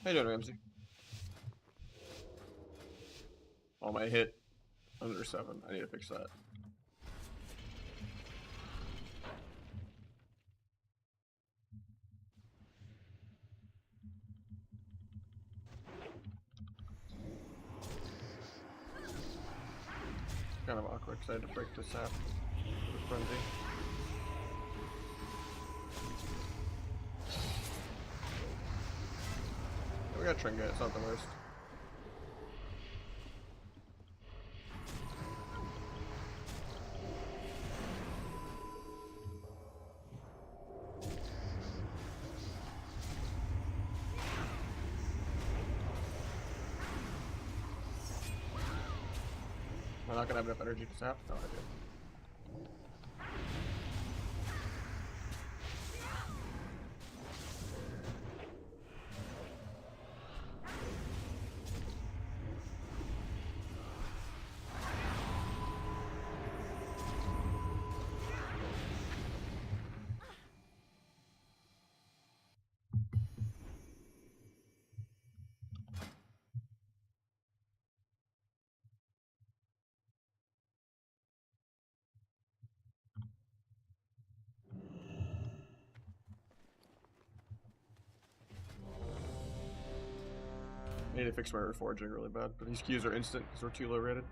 How you doing, Ramsey? Oh, my hit under 7. I need to fix that. Kind of awkward because I had to break this app for the frenzy. We got Trinket, it's not the worst. Am I not gonna have enough energy to sap? No, I do. I need to fix my reforging really bad, but these Qs are instant because we're too low rated.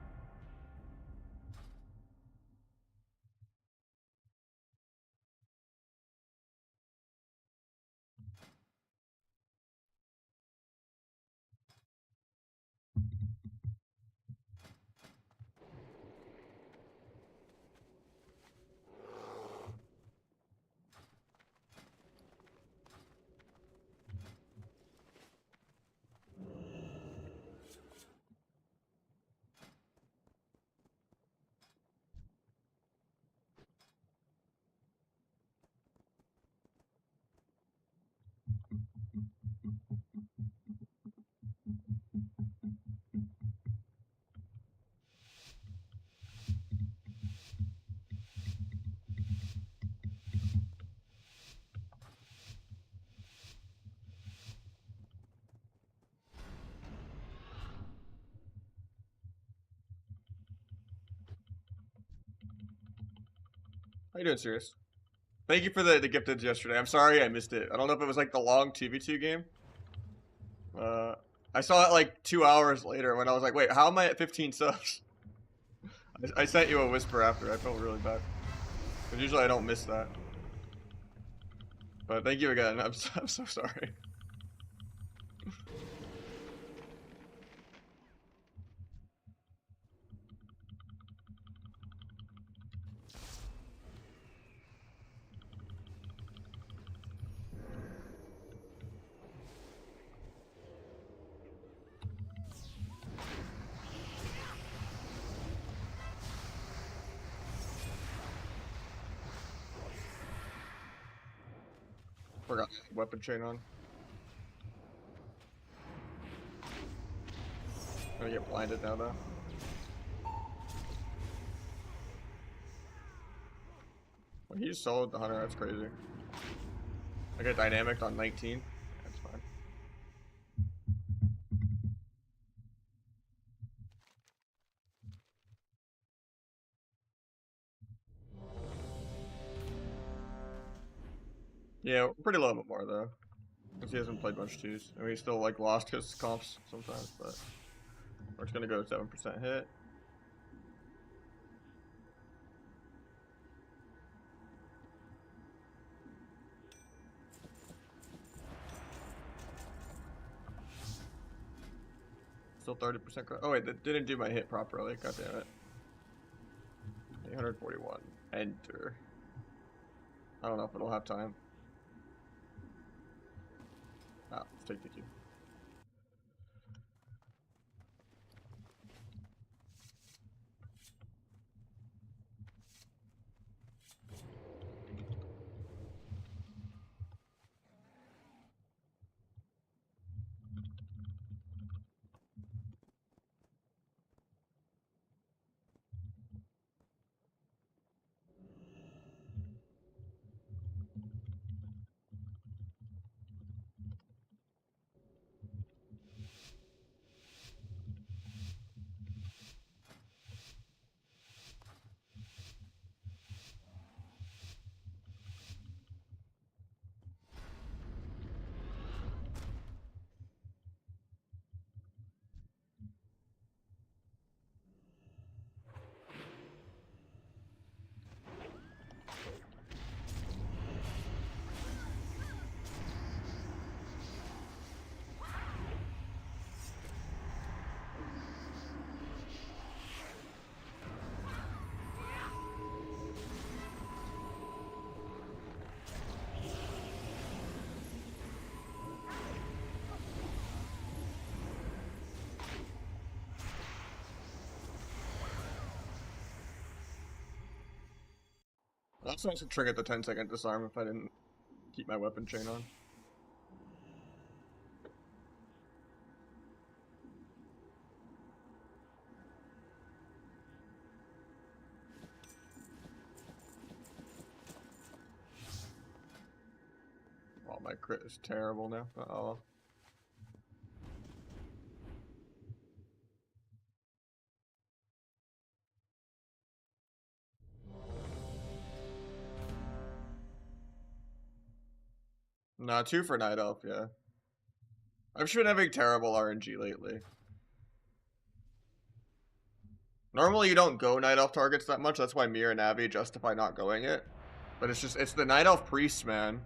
How you doing, Sirius? Thank you for the gifted yesterday. I'm sorry I missed it. I don't know if it was like the long 2v2 game. I saw it like 2 hours later when I was like, wait, how am I at 15 subs? I sent you a whisper after. I felt really bad. Because usually I don't miss that. But thank you again. I'm so sorry. Forgot weapon chain on. I'm gonna get blinded now though. Well, he just soloed the hunter, that's crazy. I got dynamic on 19. That's fine. Yeah, we're pretty low more though. Because he hasn't played much twos. I mean, he's still like lost his comps sometimes, but we're just gonna go 7% hit. Still 30% growth. Oh wait, that didn't do my hit properly. God damn it. 841. Enter. I don't know if it'll have time. Ah, let's take the cue. Also, I should trigger the 10-second disarm if I didn't keep my weapon chain on. Oh, my crit is terrible now. Uh-oh. Nah, 2 for Night Elf, yeah. I've just been having terrible RNG lately. Normally you don't go Night Elf targets that much, that's why Mir and Navi justify not going it. But it's just, it's the Night Elf priests, man.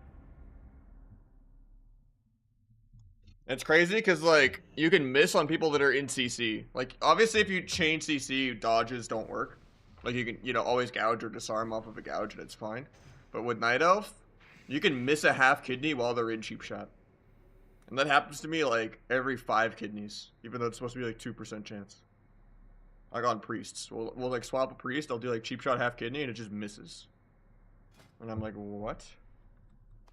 It's crazy because, like, you can miss on people that are in CC. Like, obviously if you change CC, dodges don't work. Like, you can, you know, always gouge or disarm off of a gouge and it's fine. But with Night Elf, you can miss a half kidney while they're in cheap shot. And that happens to me, like, every 5 kidneys. Even though it's supposed to be, like, 2% chance. Like, on priests. We'll like, swap a priest, I'll do, like, cheap shot half kidney, and it just misses. And I'm like, what?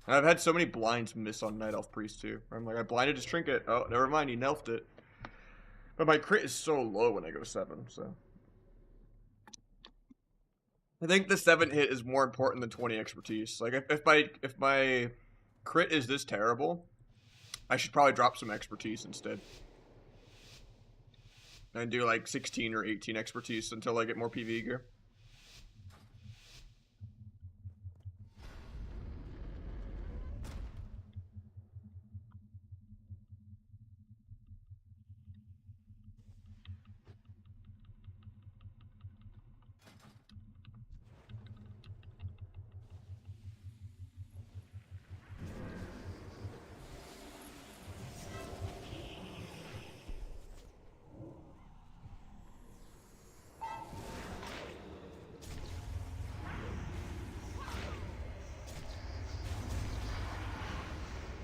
And I've had so many blinds miss on Night Elf Priest, too. Where I'm like, I blinded his trinket. Oh, never mind, he nelfed it. But my crit is so low when I go 7, so. I think the 7 hit is more important than 20 expertise. Like, if my crit is this terrible, I should probably drop some expertise instead. And do like 16 or 18 expertise until I get more PvE gear.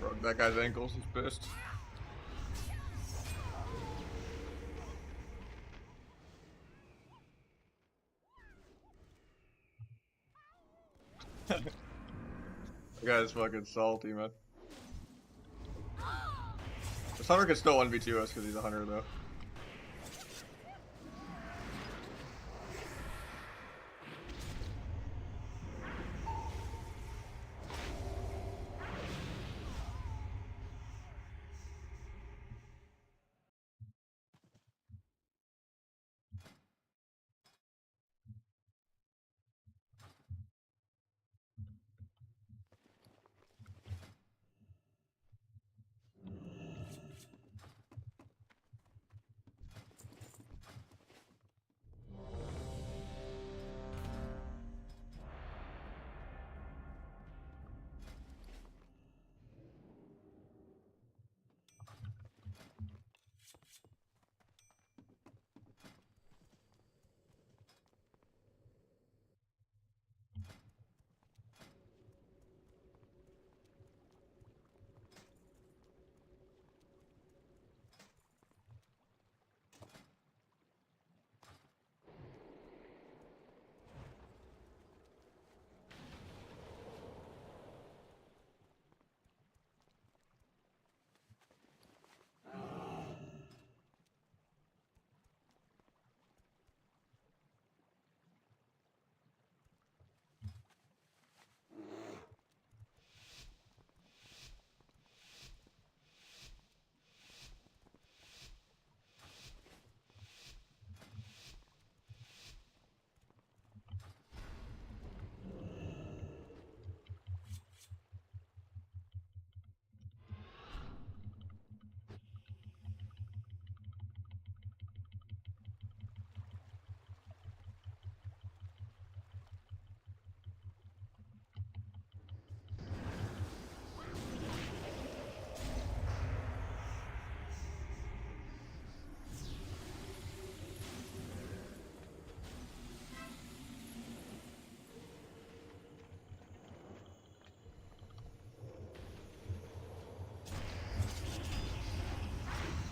Broke that guy's ankles, he's pissed. That guy's fucking salty, man. This hunter can still 1v2 us because he's a hunter, though.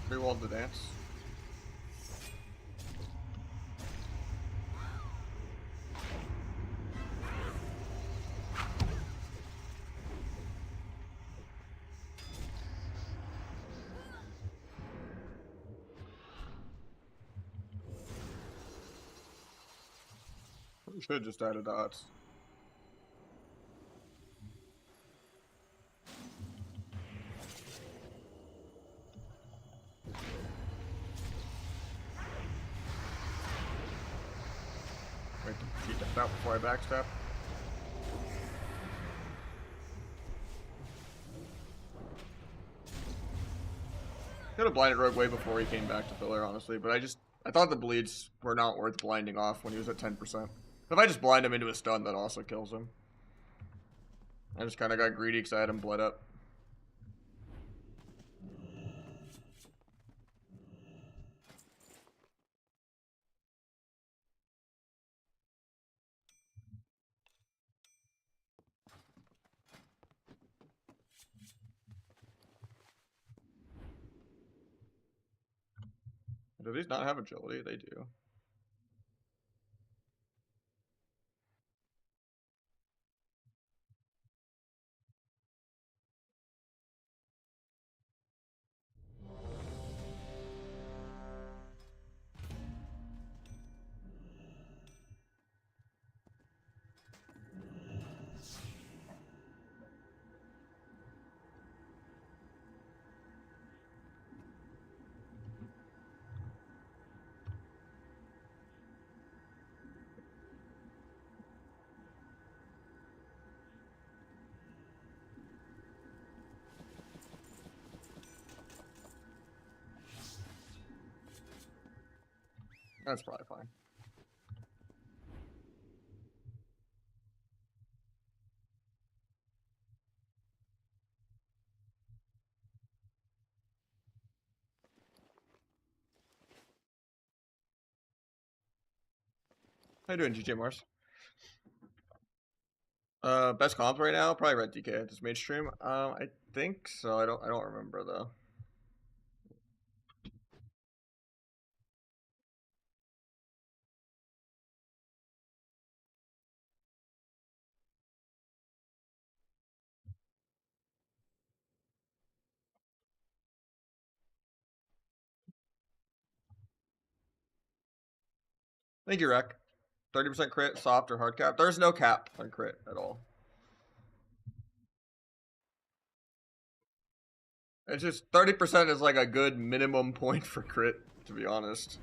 Rewalled the dance. Should have just added dots. Wait to keep that out before I backstep. Could have blinded Rogue way before he came back to filler, honestly, but I thought the bleeds were not worth blinding off when he was at 10%. If I just blind him into a stun, that also kills him. I just kind of got greedy because I had him bled up. Do these not have agility? They do. That's probably fine. How you doing, GJ Mars? Best comp right now, probably Red DK at this mainstream. I think so. I don't remember though. Thank you, Rec. 30% crit, soft or hard cap. There's no cap on crit at all. It's just 30% is like a good minimum point for crit, to be honest.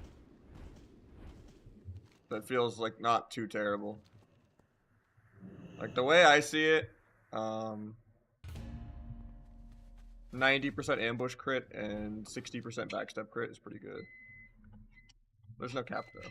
That feels like not too terrible. Like the way I see it, 90% ambush crit and 60% backstep crit is pretty good. There's no cap though.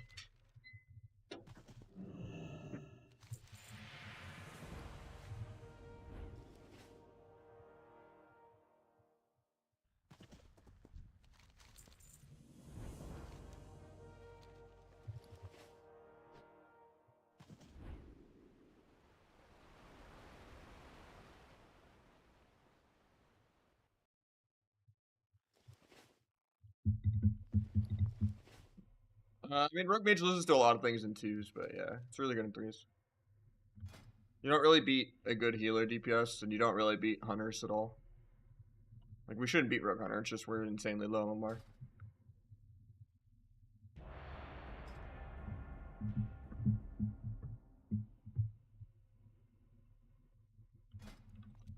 I mean, Rogue Mage loses to a lot of things in twos, but yeah, it's really good in threes. You don't really beat a good healer DPS, and you don't really beat Hunters at all. Like, we shouldn't beat Rogue Hunter, it's just we're insanely low on MMR.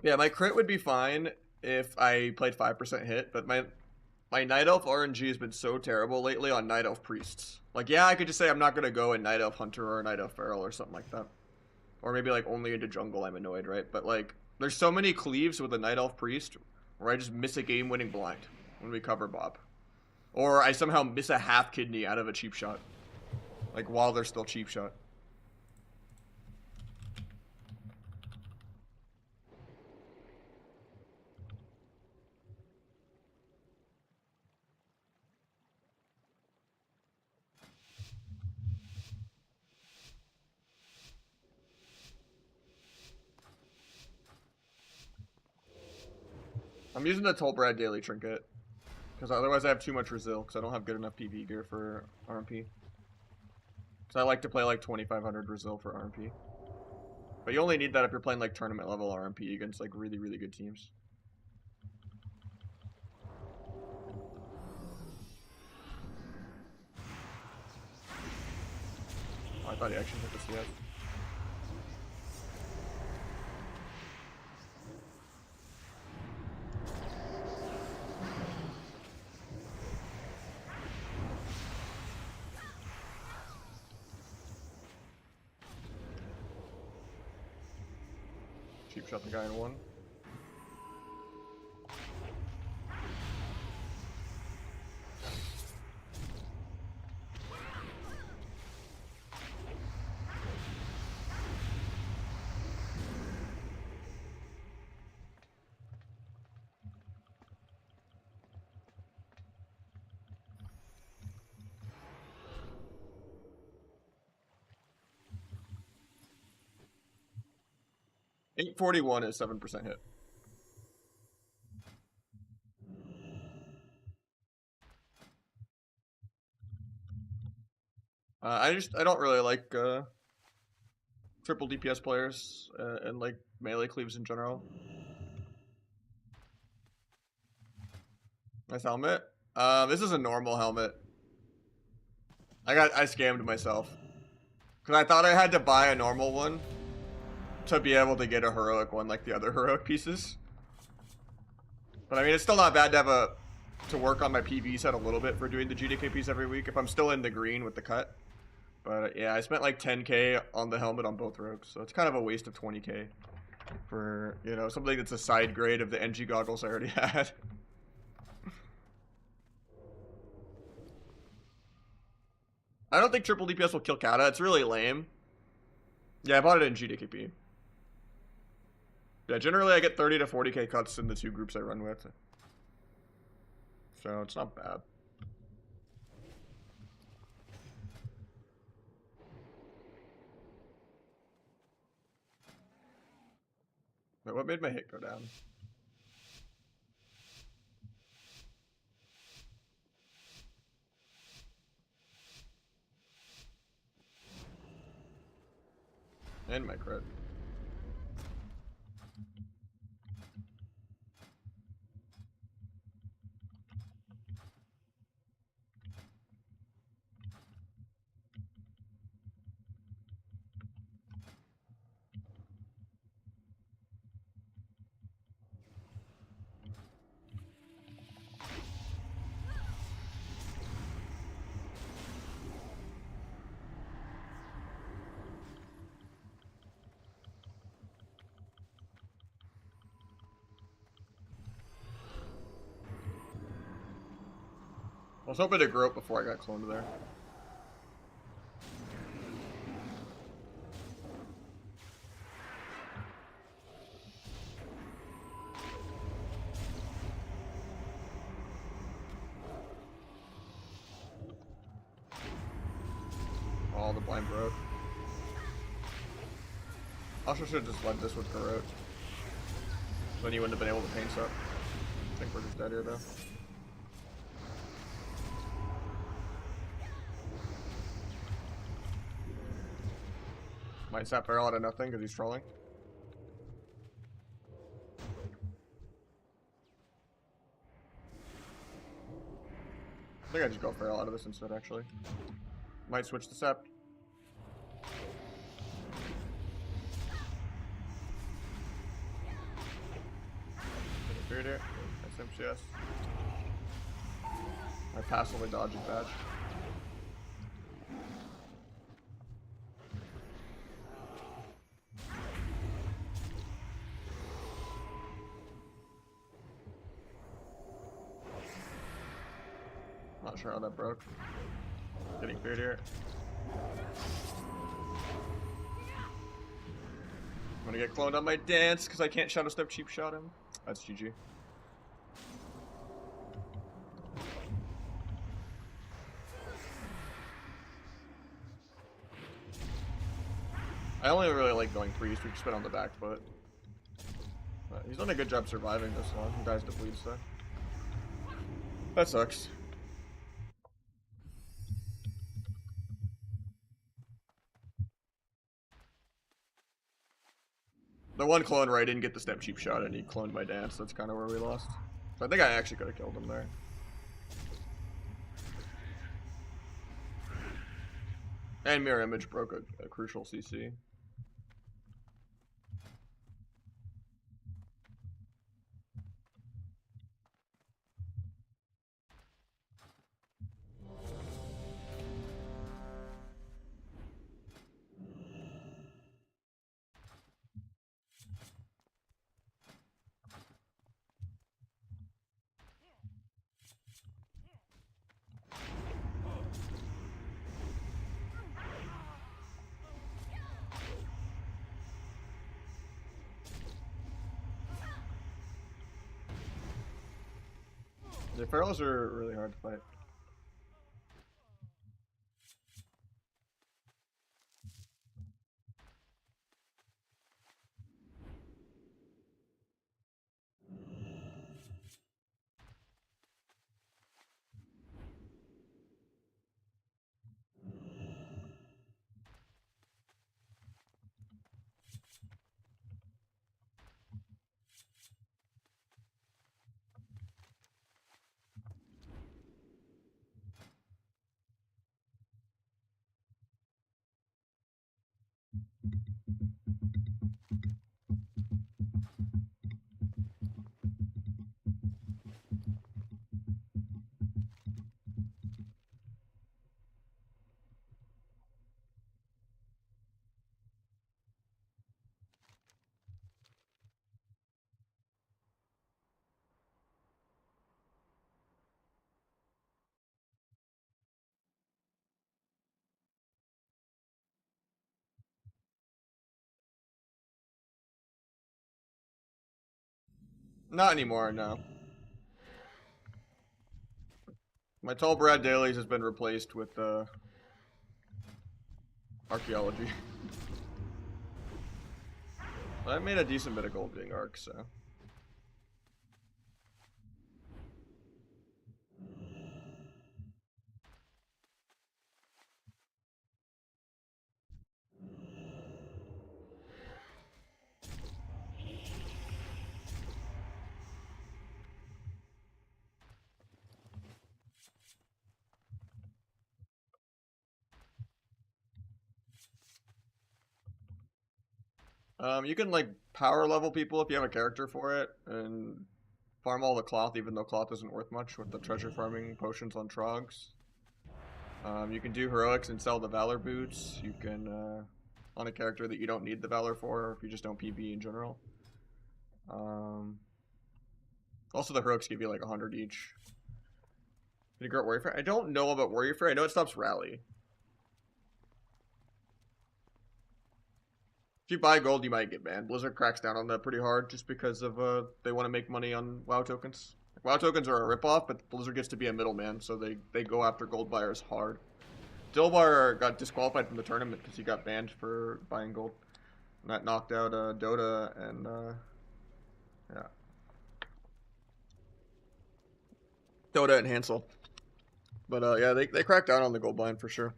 Yeah, my crit would be fine if I played 5% hit, but my Night Elf RNG has been so terrible lately on Night Elf Priests. Like, yeah, I could just say I'm not going to go in Night Elf Hunter or Night Elf Feral or something like that. Or maybe, like, only into jungle I'm annoyed, right? But, like, there's so many cleaves with a Night Elf Priest where I just miss a game-winning blind when we cover Bob. Or I somehow miss a half kidney out of a cheap shot. Like, while they're still cheap shot. I'm using the Tolbrad Daily Trinket. Because otherwise I have too much Resil, because I don't have good enough PV gear for RMP. So I like to play like 2500 Resil for RMP. But you only need that if you're playing like tournament level RMP against like really, really good teams. I thought he actually hit the CS. Cheap shot the guy in one. $841 is 7% hit. I don't really like triple DPS players and like melee cleaves in general. Nice helmet. This is a normal helmet. I scammed myself because I thought I had to buy a normal one to be able to get a heroic one like the other heroic pieces. But I mean, it's still not bad to have to work on my PV set a little bit for doing the GDKPs every week if I'm still in the green with the cut. But yeah, I spent like 10k on the helmet on both rogues, so it's kind of a waste of 20k for, you know, something that's a side grade of the NG goggles I already had. I don't think triple DPS will kill Kata. It's really lame. Yeah, I bought it in GDKP. Yeah, generally I get 30 to 40k cuts in the two groups I run with. So it's not bad. Wait, what made my hit go down? And my crit. I was hoping to grow up before I got cloned there. Oh, the blind broke. Also should have just led this with Garrote. Then you wouldn't have been able to paint up. I think we're just dead here though. Might sap barrel out of nothing because he's trolling. I think I just go barrel out of this instead, actually. Might switch to sap. Feared it. Nice MCS. My passively dodge is bad. Not sure how that broke. Getting feared here. I'm gonna get cloned on my dance because I can't shadow step cheap shot him. That's GG. I only really like going priest. We just spit on the back foot. But he's done a good job surviving this one. He dies to bleed stuff. That sucks. The one clone where I didn't get the step cheap shot and he cloned my dance. That's kind of where we lost. So I think I actually could have killed him there. And mirror image broke a crucial CC. The Pharaohs are really hard to fight. Not anymore, no. My tall Brad dailies has been replaced with archaeology. I made a decent bit of gold being arc, so. You can like power level people if you have a character for it, and farm all the cloth, even though cloth isn't worth much with the treasure farming potions on Trogs. You can do heroics and sell the valor boots. You can on a character that you don't need the valor for, or if you just don't PB in general. Also, the heroics give you like 100 each. Can you grow Warrior Fairy? I don't know about Warrior Fairy. I know it stops rally. If you buy gold, you might get banned. Blizzard cracks down on that pretty hard just because of they want to make money on WoW tokens. WoW tokens are a ripoff, but Blizzard gets to be a middleman, so they go after gold buyers hard. Dilbar got disqualified from the tournament because he got banned for buying gold. And that knocked out Dota and yeah, Dota and Hansel. But yeah, they cracked down on the gold blind for sure.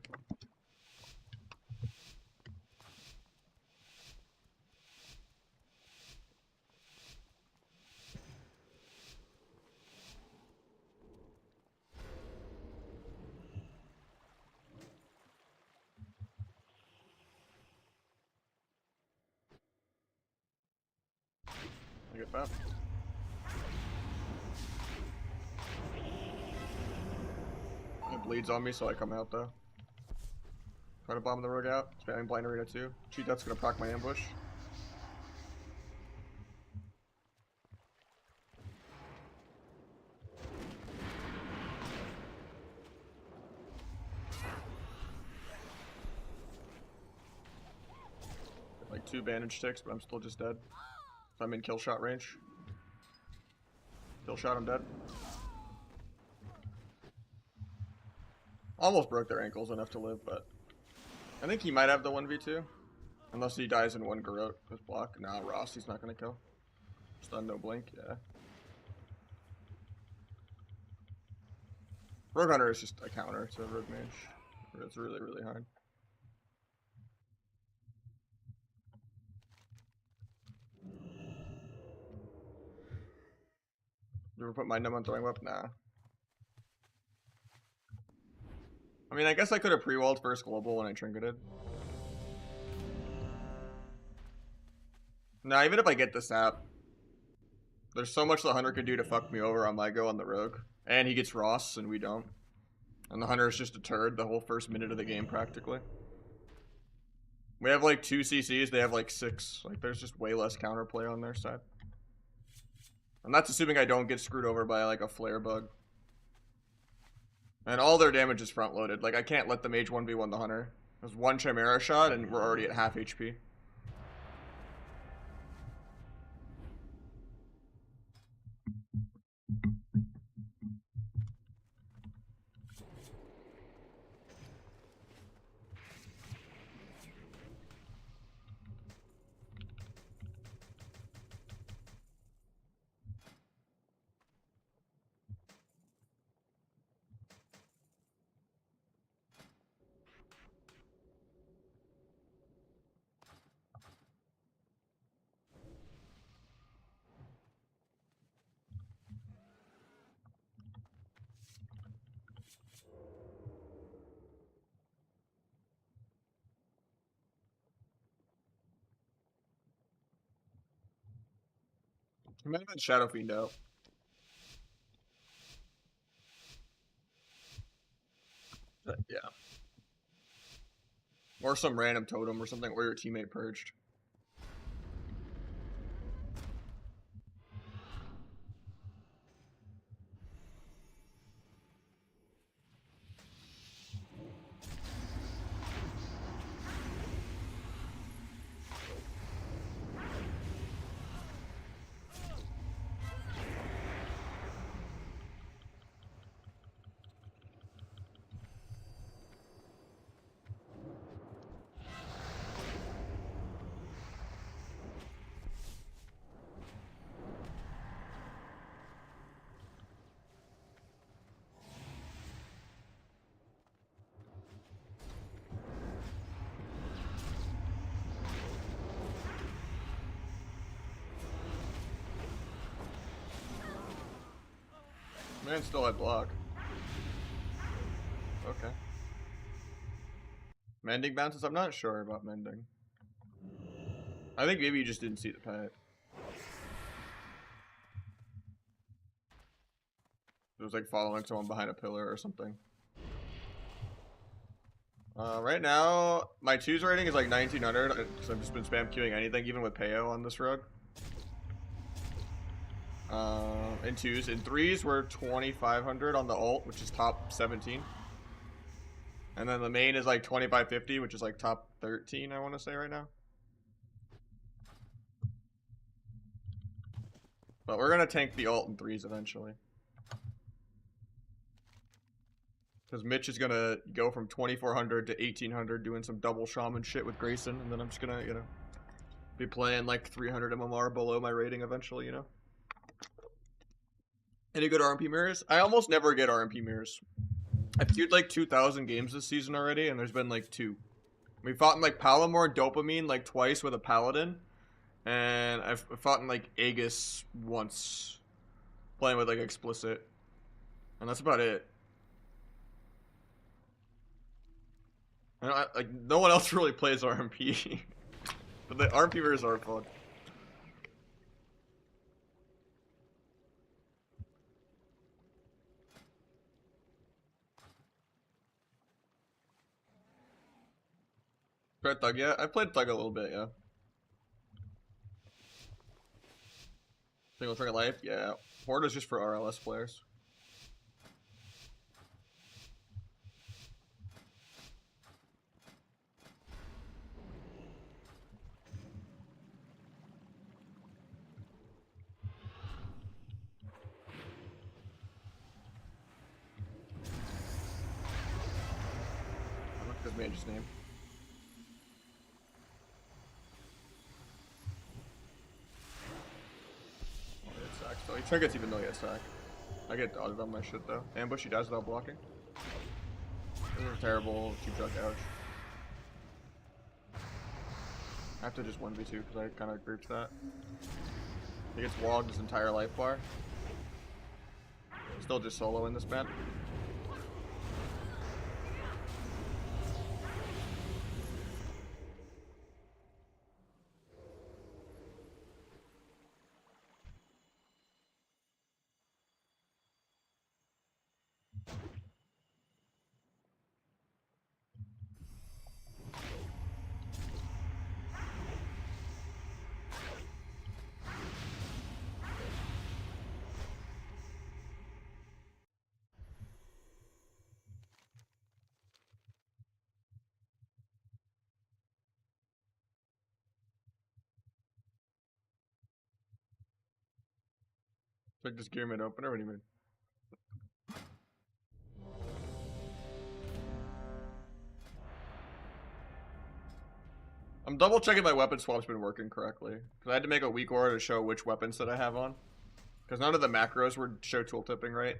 I get that. It bleeds on me, so I come out though. Try to bomb the rogue out. Spamming blind arena too. Cheat that's gonna proc my ambush. Like 2 bandage ticks, but I'm still just dead. If I'm in kill shot range. Kill shot, I'm dead. Almost broke their ankles enough to live, but I think he might have the 1v2. Unless he dies in one Garrote with block. Nah, Ross, he's not gonna kill. Stun, no blink, yeah. Rogue Hunter is just a counter to Rogue Mage. It's really, really hard. You ever put Mind Numb on throwing whip? Nah. I mean, I guess I could have pre-walled first global when I trinketed. Nah, even if I get the sap, there's so much the hunter could do to fuck me over on my go on the rogue. And he gets Ross, and we don't. And the hunter is just a turd the whole first minute of the game, practically. We have like 2 CCs, they have like 6. Like, there's just way less counterplay on their side. And that's assuming I don't get screwed over by like a flare bug. And all their damage is front loaded. Like, I can't let the mage 1v1 the hunter. There's 1 Chimera shot, and we're already at half HP. I might have had Shadow Fiend out. But, yeah. Or some random totem or something, or your teammate purged. Man still had block. Okay. Mending bounces? I'm not sure about mending. I think maybe you just didn't see the pet. It was like following someone behind a pillar or something. Right now, my 2's rating is like 1900 because I've just been spam queuing anything, even with Peo on this rogue. In 2's. In 3's, we're 2500 on the ult, which is top 17. And then the main is like 2550, which is like top 13, I want to say right now. But we're going to tank the ult in 3's eventually. Because Mitch is going to go from 2400 to 1800 doing some double shaman shit with Grayson. And then I'm just going to, you know, be playing like 300 MMR below my rating eventually, you know. Any good RMP mirrors? I almost never get RMP mirrors. I've queued like 2,000 games this season already, and there's been like 2. We fought in like Palomar Dopamine like twice with a Paladin, and I've fought in like Aegis once, playing with like Explicit, and that's about it. And like no one else really plays RMP, but the RMP mirrors are fun. Tried Thug yet? I played Thug a little bit, yeah. Single Trigger Life? Yeah. Horde is just for RLS players. What's his mage's name? So he triggers even though he has sack. I get dodged on my shit though. Ambush, he dies without blocking. This is a terrible 2-shot gouge. I have to just 1v2 because I kind of grouped that. He gets wogged his entire life bar. Still just solo in this map. Like this gear mid opener? What do you mean? I'm double checking my weapon swap's been working correctly. Because I had to make a weak aura to show which weapons that I have on. Because none of the macros were show tooltipping right.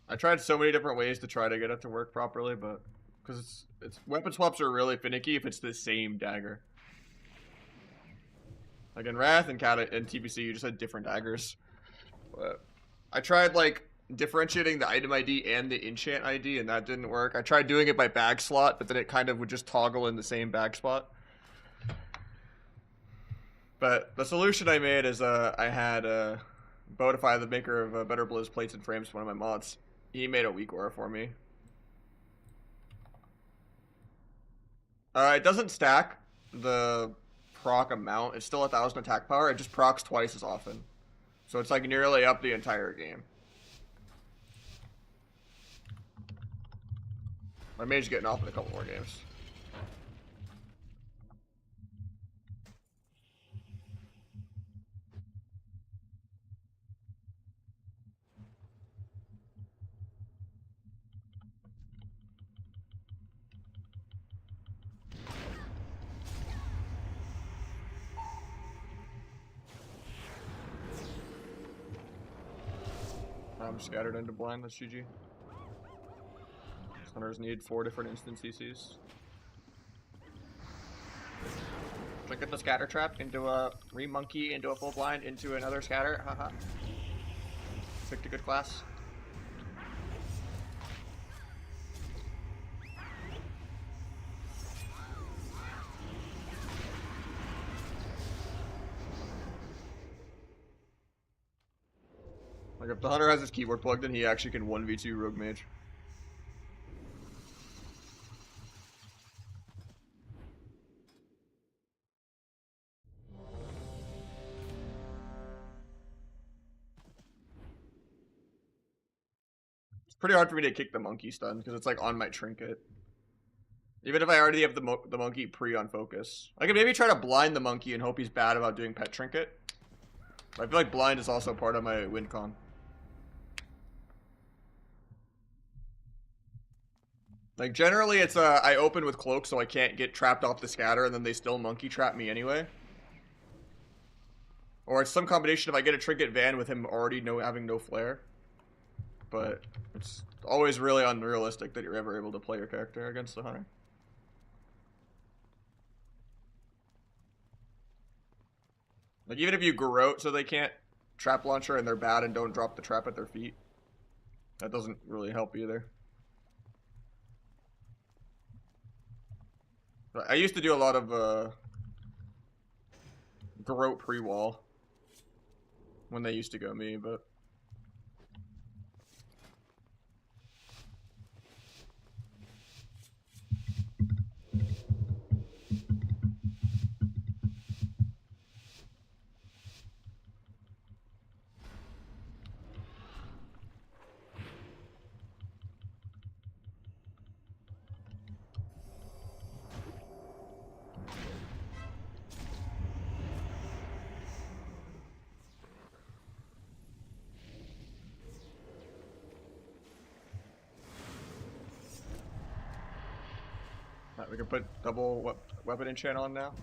I tried so many different ways to try to get it to work properly, but because it's weapon swaps are really finicky if it's the same dagger. Like in Wrath and TPC, you just had different daggers. But I tried like differentiating the item ID and the enchant ID, and that didn't work. I tried doing it by bag slot, but then it kind of would just toggle in the same bag spot. But the solution I made is I had Bodify, the maker of Better Blizz plates and frames, one of my mods. He made a weak aura for me. It doesn't stack the proc amount. It's still 1,000 attack power. It just procs twice as often. So it's like nearly up the entire game. My mage getting off in a couple more games. I'm scattered into blind. That's GG. Hunters need 4 different instant CCs. Look at the scatter trap into a re-monkey, into a full blind, into another scatter. Haha. Picked a good class. Like if the hunter has his keyboard plugged in, he actually can 1v2 rogue mage. It's pretty hard for me to kick the monkey stun because it's like on my trinket. Even if I already have the monkey pre on focus. I could maybe try to blind the monkey and hope he's bad about doing pet trinket. But I feel like blind is also part of my win con. Like generally it's I open with cloak so I can't get trapped off the scatter and then they still monkey trap me anyway. Or it's some combination if I get a trinket van with him already having no flare. But it's always really unrealistic that you're ever able to play your character against the hunter. Like even if you garrote so they can't trap launcher and they're bad and don't drop the trap at their feet, that doesn't really help either. I used to do a lot of garrote pre-wall when they used to go me, but we can put double weapon enchant on now.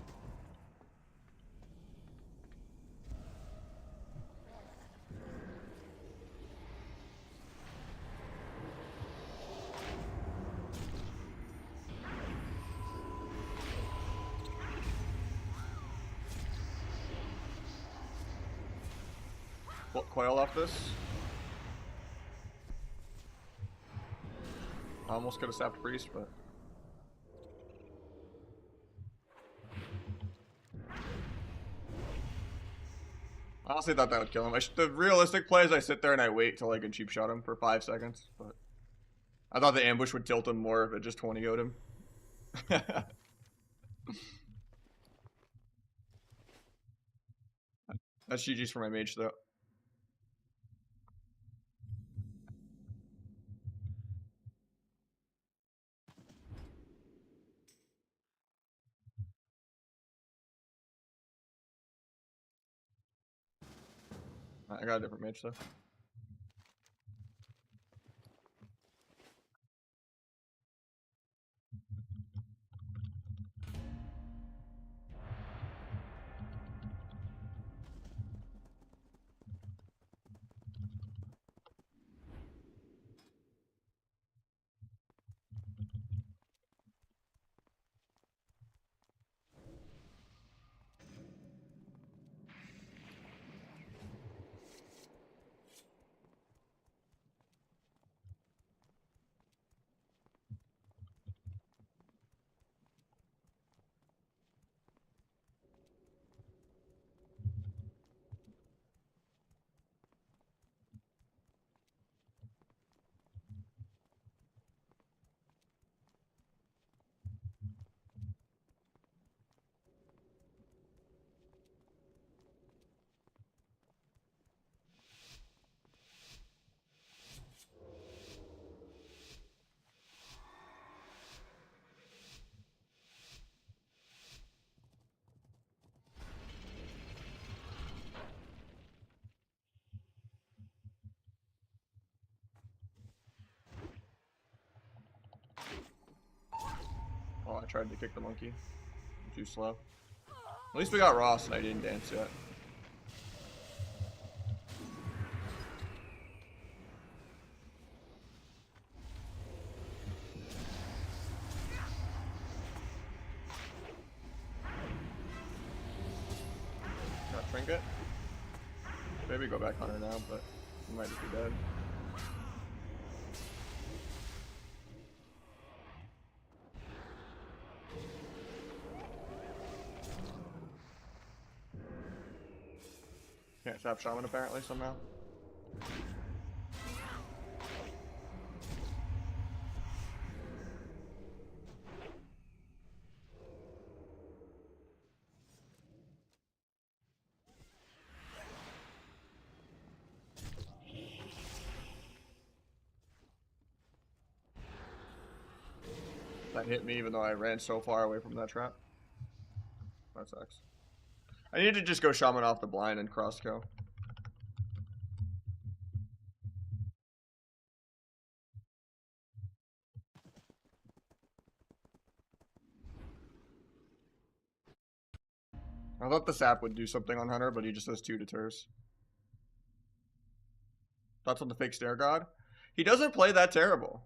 Coil off this. I almost could have sapped priest, but I honestly thought that would kill him. The realistic play is I sit there and I wait till I can cheap shot him for 5 seconds, but I thought the ambush would tilt him more if it just 20-0'd him. That's GG's for my mage though. I got a different mage though. Oh, I tried to kick the monkey. I'm too slow. At least we got Ross and I didn't dance yet. Got Trinket. Maybe go back on her now, but we might just be dead. Can't stop Shaman apparently somehow. That hit me even though I ran so far away from that trap. That sucks. I need to just go Shaman off the blind and cross go. I thought the sap would do something on Hunter, but he just has 2 deters. Thoughts on the fake Snare God? He doesn't play that terrible.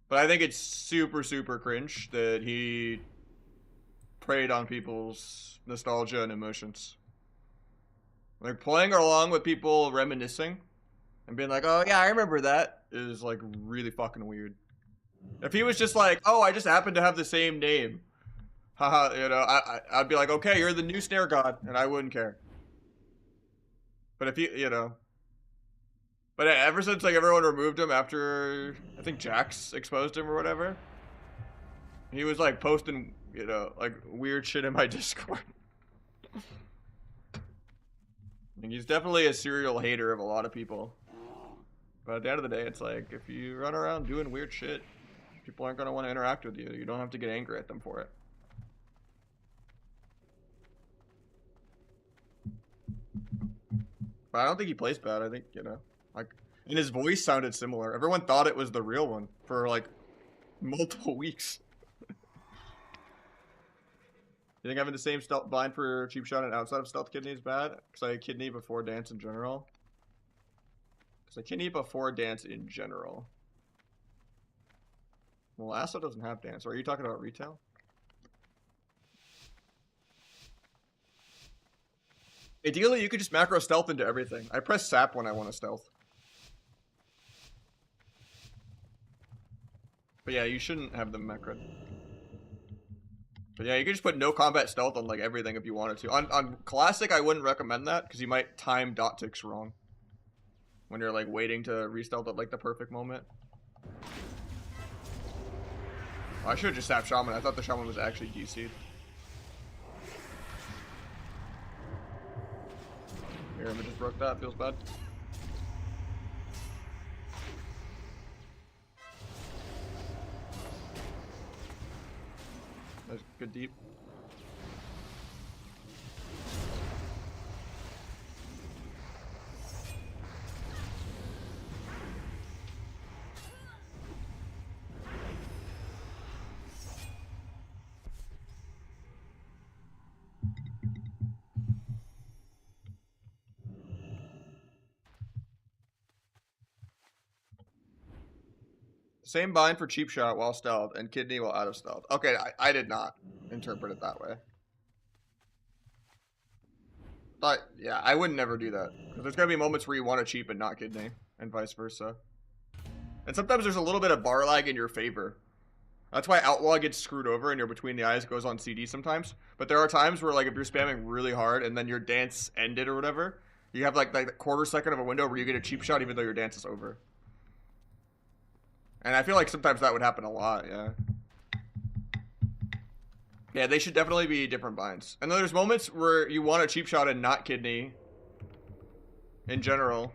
But I think it's super, super cringe that he preyed on people's nostalgia and emotions. Like, playing along with people reminiscing and being like, oh yeah, I remember that, is like really fucking weird. If he was just like, oh, I just happen to have the same name. Haha, you know, I'd be like, okay, you're the new Snare God, and I wouldn't care. But if you know. But ever since like everyone removed him after, I think Jax exposed him or whatever, he was like posting, you know, like weird shit in my Discord. And he's definitely a serial hater of a lot of people. But at the end of the day, it's like, if you run around doing weird shit, people aren't going to want to interact with you. You don't have to get angry at them for it. But I don't think he plays bad. I think, you know, like, and his voice sounded similar. Everyone thought it was the real one for like multiple weeks. You think having the same stealth blind for cheap shot and outside of stealth kidney is bad? Because I kidney before dance in general. Because I kidney before dance in general. Well, Asa doesn't have dance. Or are you talking about retail? Ideally, you could just macro stealth into everything. I press sap when I want to stealth. But yeah, you shouldn't have them macro. But yeah, you could just put no combat stealth on like everything if you wanted to. On classic, I wouldn't recommend that because you might time dot ticks wrong when you're like waiting to re-stealth at like the perfect moment. Oh, I should have just sapped Shaman. I thought the Shaman was actually DC'd. Here, I just broke that. Feels bad. That's good deep. Same bind for cheap shot while stealth and kidney while out of stealth. Okay, I did not interpret it that way. But yeah, I would never do that. Because there's gonna be moments where you want to cheap and not kidney, and vice versa. And sometimes there's a little bit of bar lag in your favor. That's why Outlaw gets screwed over and you're between the eyes goes on CD sometimes. But there are times where, like, if you're spamming really hard and then your dance ended or whatever, you have like a quarter second of a window where you get a cheap shot even though your dance is over. And I feel like sometimes that would happen a lot, yeah. Yeah, they should definitely be different binds. And then there's moments where you want a cheap shot and not kidney. In general.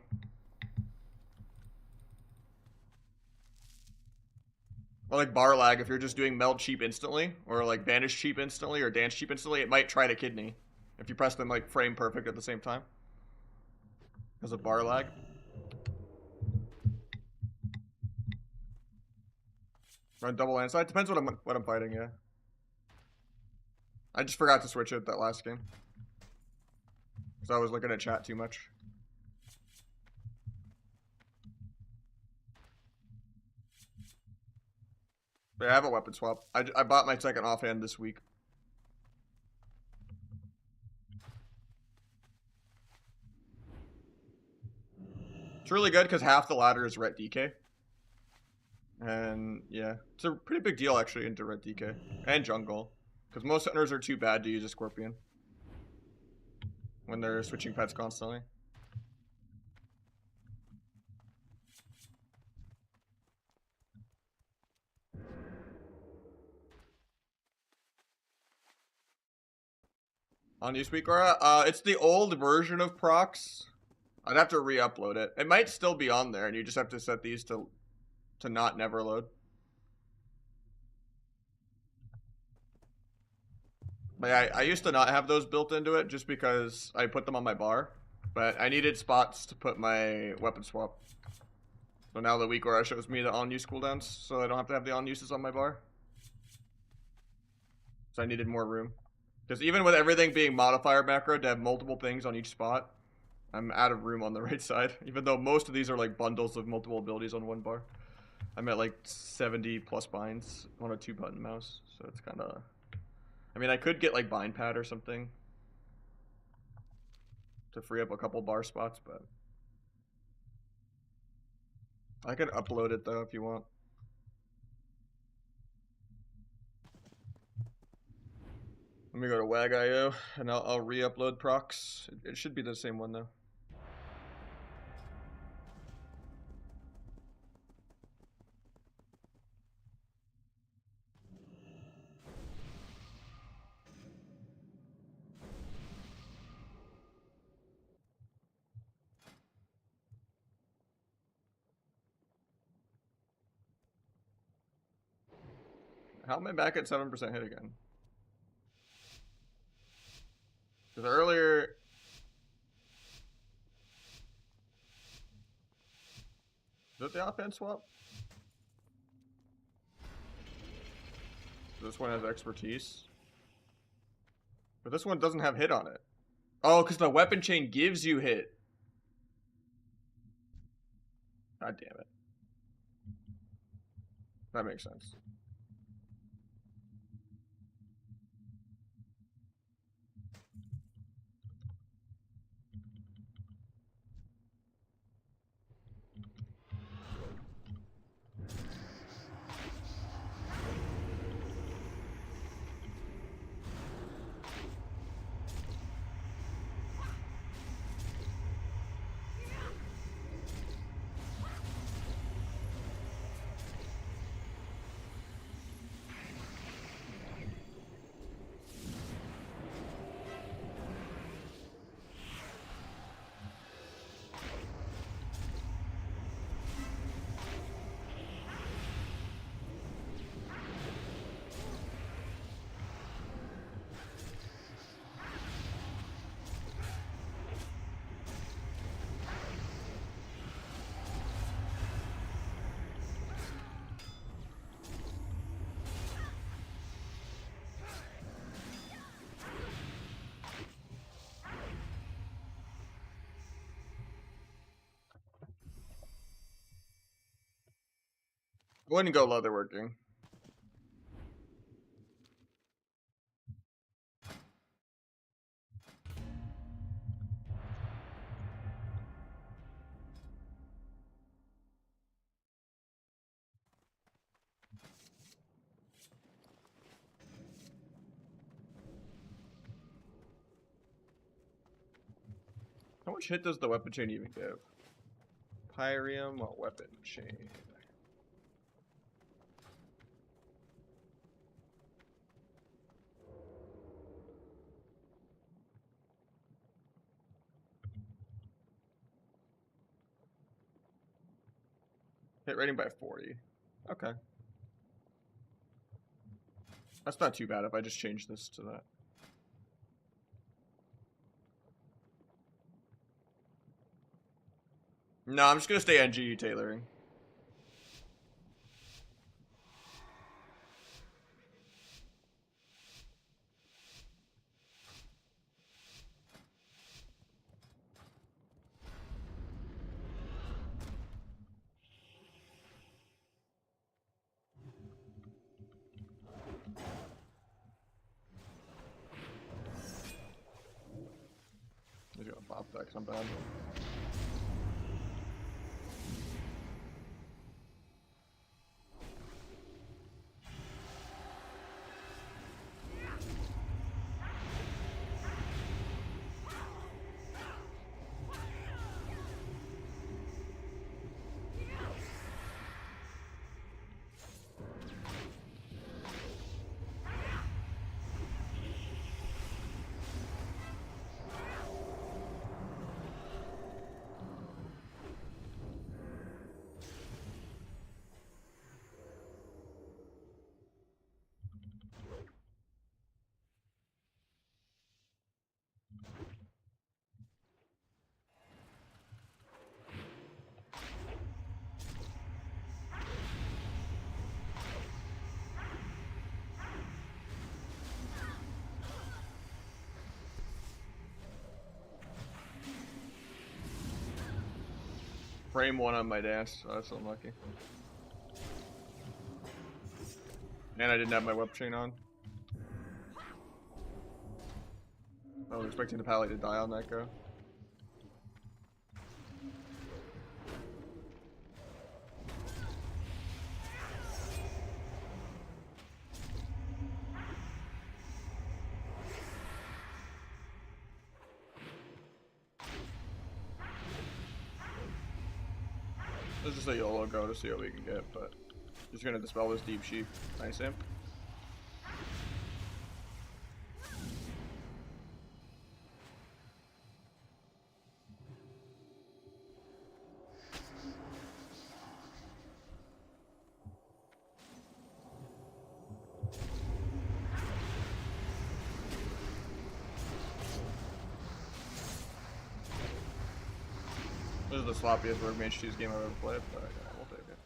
Or like bar lag, if you're just doing meld cheap instantly, or like banish cheap instantly, or dance cheap instantly, it might try to kidney. If you press them like frame perfect at the same time. Because of bar lag. Run double landslide. Depends what I'm fighting, yeah. I just forgot to switch it that last game. Because I was looking at chat too much. But yeah, I have a weapon swap. I bought my second offhand this week. It's really good because half the ladder is ret DK. And yeah, it's a pretty big deal actually into ret DK. And jungle. Because most hunters are too bad to use a scorpion. When they're switching pets constantly. On Newsweek, it's the old version of procs. I'd have to re-upload it. It might still be on there, and you just have to set these to not never load. Like I used to not have those built into it just because I put them on my bar, but I needed spots to put my weapon swap. So now the weak aura shows me the on-use cooldowns, so I don't have to have the on-uses on my bar. So I needed more room. Because even with everything being modifier macro to have multiple things on each spot, I'm out of room on the right side. Even though most of these are like bundles of multiple abilities on one bar. I'm at like 70 plus binds on a 2-button mouse, so it's kind of... I mean, I could get like bind pad or something to free up a couple bar spots, but I can upload it though if you want. Let me go to WAG.io and I'll re-upload procs. It should be the same one though. How am I back at 7% hit again? Because earlier... Is it the offense swap? This one has expertise. But this one doesn't have hit on it. Oh, because the weapon chain gives you hit. God damn it. That makes sense. Go ahead and go leatherworking. How much hit does the weapon chain even give? Pyrium weapon chain. Hit rating by 40. Okay. That's not too bad if I just change this to that. No, I'm just gonna stay on GE tailoring. I'm gonna pop that because I'm bad. Frame 1 on my dash, so that's unlucky. And I didn't have my web chain on. I was expecting the pally to die on that go. Let's just a YOLO go to see what we can get, but just gonna dispel this deep sheep. Nice imp. This is the sloppiest Rogue Mage Cheese game I've ever played, but yeah, we'll take it.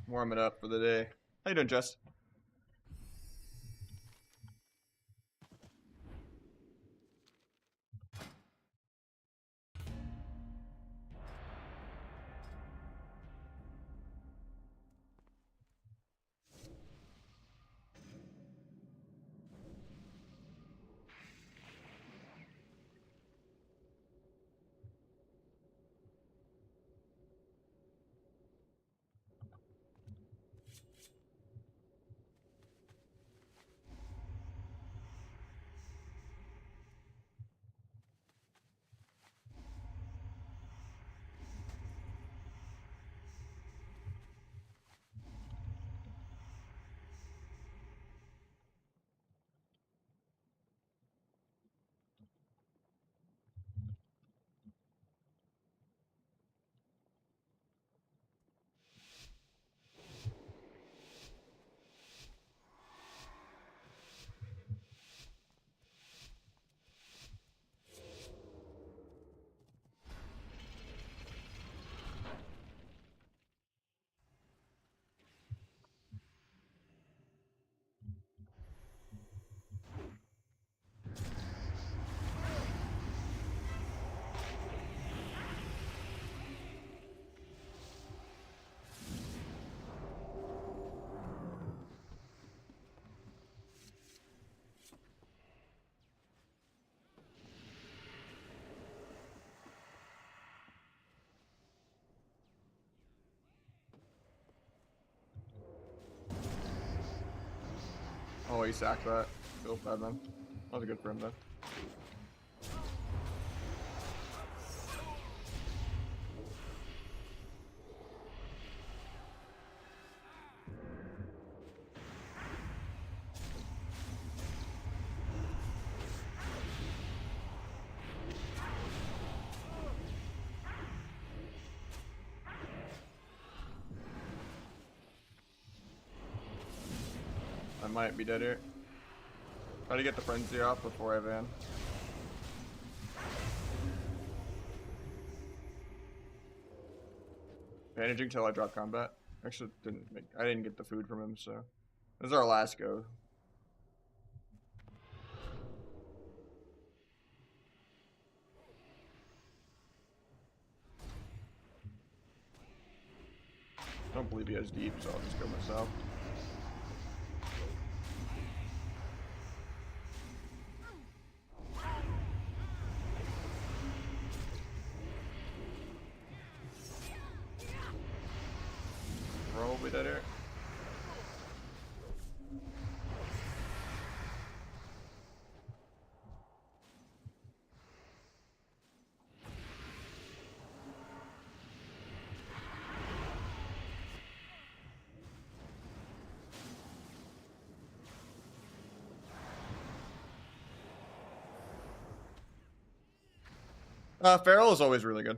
Warm it up for the day. How you doing, Jess? he sacked that. Feels bad, man. That was good for him, though. I might be dead here. Try to get the frenzy off before I van. Managing till I drop combat. Actually, I didn't get the food from him, so this is our last go. I don't believe he has deep, so I'll just go myself. Probably dead here. Feral is always really good.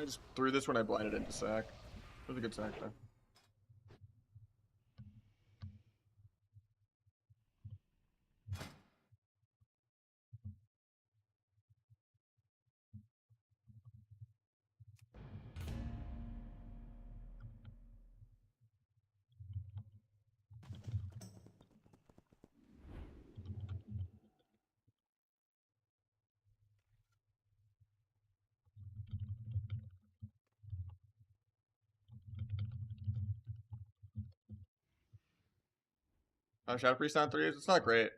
I just threw this when I blinded into sack. It was a good sack though. Shadow Priest on 3s, it's not great.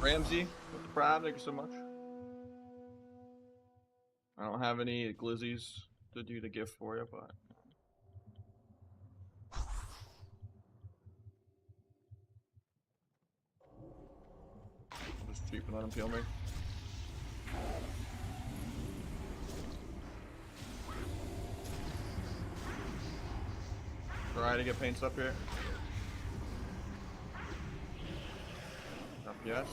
Ramsey with the prime, thank you so much. I don't have any glizzies to do the gift for you, but just cheap and let him kill me. Try to get paints up here. Up, yes.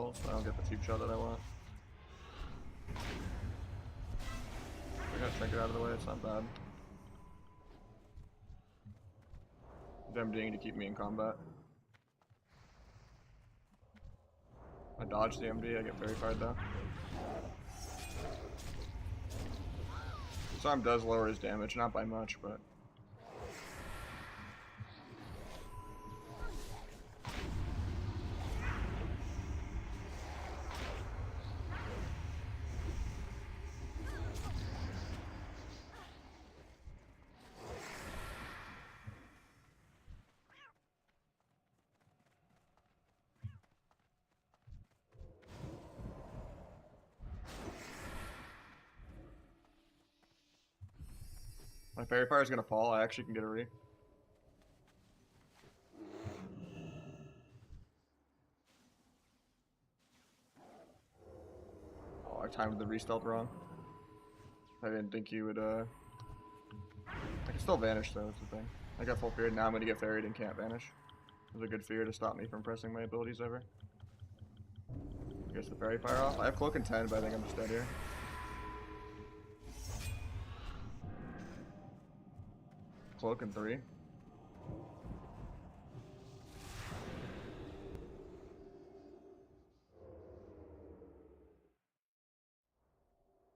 control, so I don't get the tube shot that I want. I gotta trinket out of the way, it's not bad. He's MDing to keep me in combat. I dodge the MD, I get very fired though. Disarm does lower his damage, not by much, but... My fairy fire is gonna fall, I actually can get a re. Oh, I timed the re-stealth wrong. I didn't think you would, I can still vanish though, that's the thing. I got full feared, now I'm gonna get ferried and can't vanish. It was a good fear to stop me from pressing my abilities ever. Gets the fairy fire off. I have cloak in 10, but I think I'm just dead here. Cloak in 3.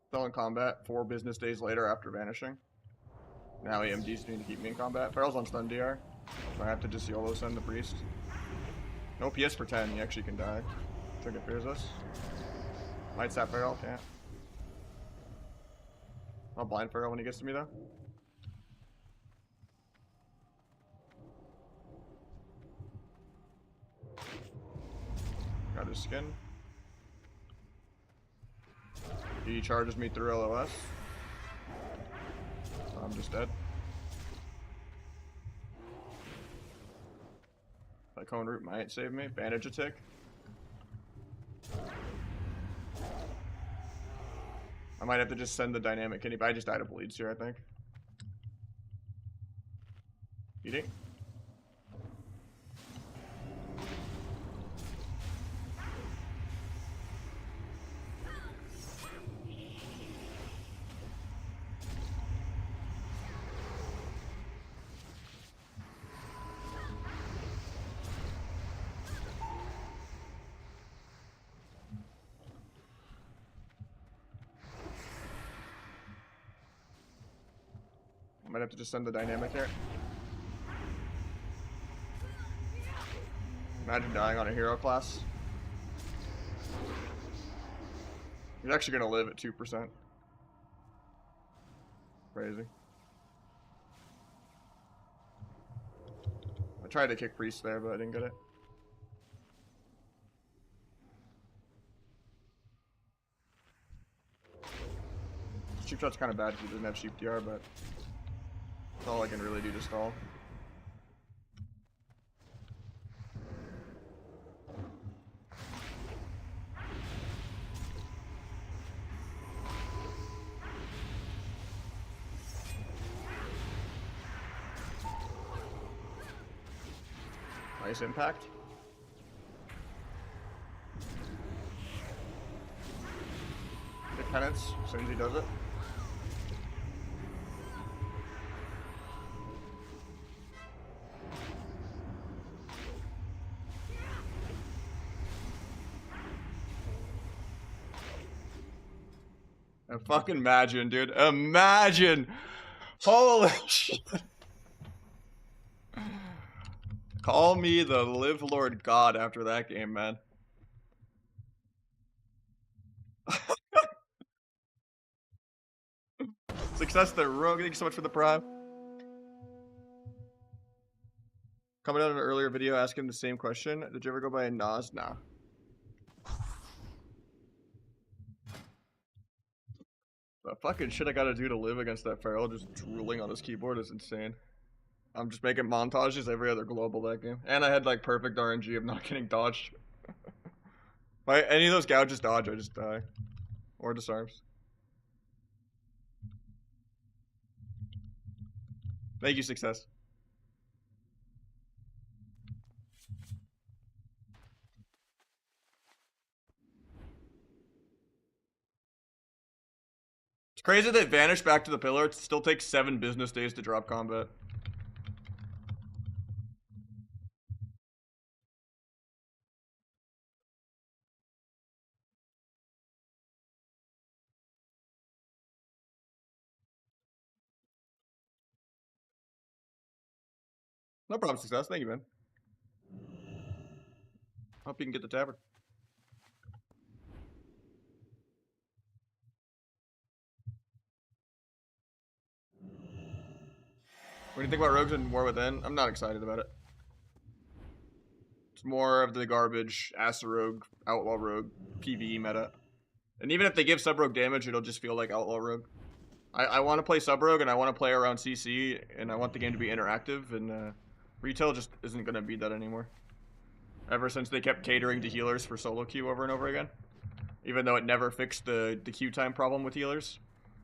Still in combat 4 business days later after vanishing. Now he MDs me to keep me in combat. Farrell's on stun DR, so I have to just YOLO send the priest. No PS for 10, he actually can die. Trinket fears us. Might sap Farrell, can't. I'll blind Farrell when he gets to me though. Got his skin. He charges me through LOS. So I'm just dead. That cone root might save me. Bandage a tick. I might have to just send the dynamic kitty, but I just died of bleeds here, I think. Eating. I might have to just send the dynamic here. Imagine dying on a hero class. He's actually gonna live at 2%. Crazy. I tried to kick priest there, but I didn't get it. Cheap shot's kind of bad because he doesn't have sheep DR, but that's all I can really do to stall. Nice impact. Good penance as soon as he does it. And fucking imagine, dude. Imagine! Holy shit. Call me the Live Lord God after that game, man. Success there, Rogue. Thank you so much for the prime. Coming out in an earlier video asking the same question. Did you ever go by a Nas? Nah. The fucking shit I gotta do to live against that Feral just drooling on his keyboard is insane. I'm just making montages every other global that game. And I had like perfect RNG of not getting dodged. By any of those gouges dodge, I just die. Or disarms. Thank you, Success. It's crazy they vanished back to the pillar. It still takes 7 business days to drop combat. No problem, success. Thank you, man. Hope you can get the tavern. What do you think about Rogues and War Within? I'm not excited about it. It's more of the garbage, Ass Rogue, Outlaw Rogue, PvE meta. And even if they give Sub Rogue damage, it'll just feel like Outlaw Rogue. I want to play Sub Rogue and I want to play around CC and I want the game to be interactive, and retail just isn't going to be that anymore. Ever since they kept catering to healers for solo queue over and over again. Even though it never fixed the queue time problem with healers.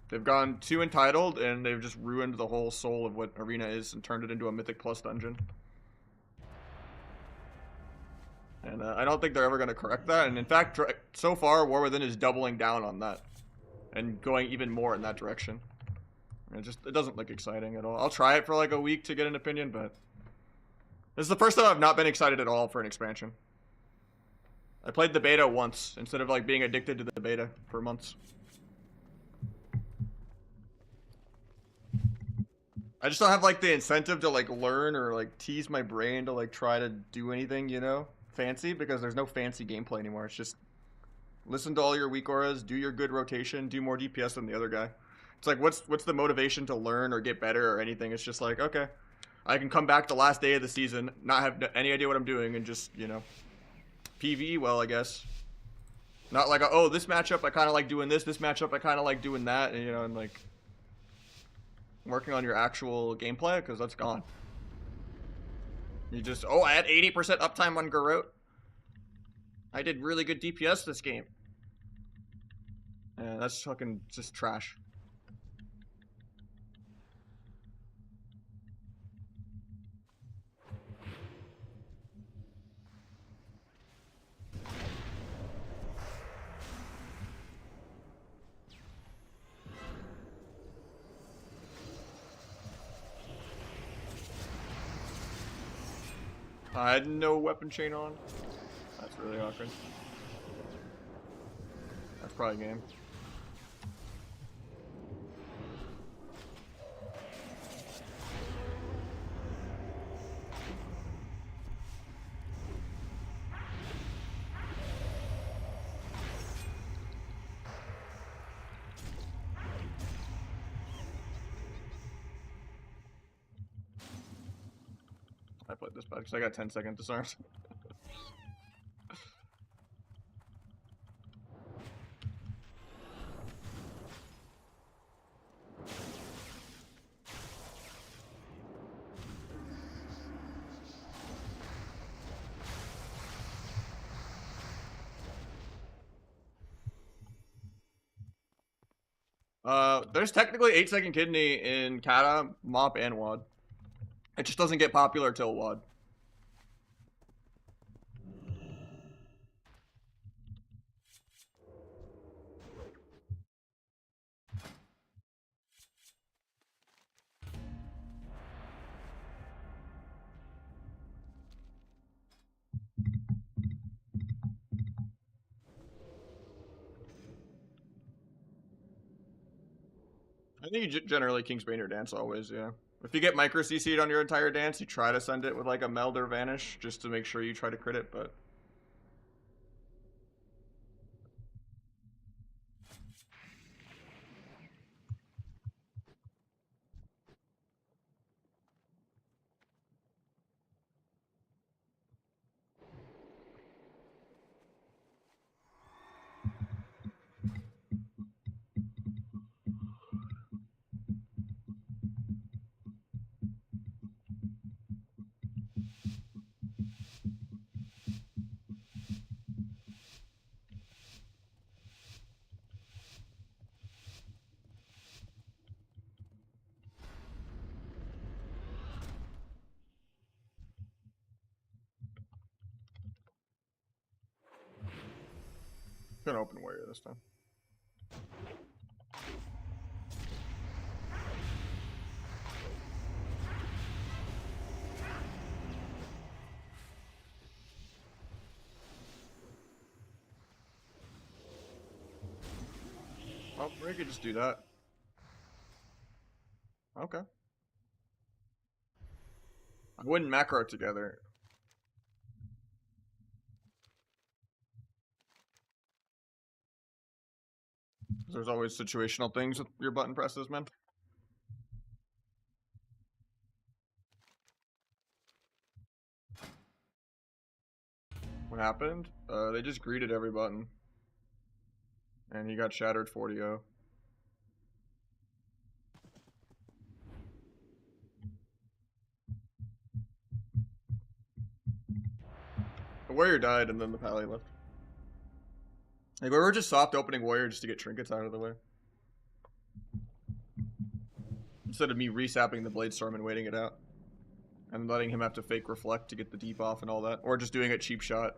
They've gone too entitled and they've just ruined the whole soul of what Arena is and turned it into a Mythic Plus dungeon. And I don't think they're ever going to correct that. And in fact, so far, War Within is doubling down on that. And going even more in that direction. It doesn't look exciting at all. I'll try it for like a week to get an opinion, but this is the first time I've not been excited at all for an expansion. I played the beta once instead of like being addicted to the beta for months. I just don't have like the incentive to like learn or like tease my brain to like try to do anything, you know, fancy, because there's no fancy gameplay anymore. It's just listen to all your weak auras, do your good rotation, do more DPS than the other guy. It's like what's the motivation to learn or get better or anything? It's just like, okay, I can come back the last day of the season, not have any idea what I'm doing, and just, you know, PvE well, I guess. Not like, oh, this matchup I kind of like doing this matchup I kind of like doing that, and, you know, and like working on your actual gameplay, because that's gone. You just, oh, I had 80% uptime on Garrote. I did really good DPS this game. Yeah, that's fucking just trash. I had no weapon chain on. That's really awkward. That's probably game. I played this bad because I got 10-second disarms. There's technically 8-second kidney in Kata, Mop, and WAD. It just doesn't get popular till WAD. I think you generally Kingsbane your dance always, yeah. If you get micro CC'd on your entire dance, you try to send it with like a meld or vanish just to make sure you try to crit it, but gonna open warrior this time. Oh, we could just do that. Okay. I wouldn't macro together. There's always situational things with your button presses, man. What happened? They just greeted every button. And he got shattered 40-0. The warrior died and then the pally left. Like, we were just soft opening warrior just to get trinkets out of the way. Instead of me resapping the blade storm and waiting it out. And letting him have to fake reflect to get the deep off and all that. Or just doing it cheap shot.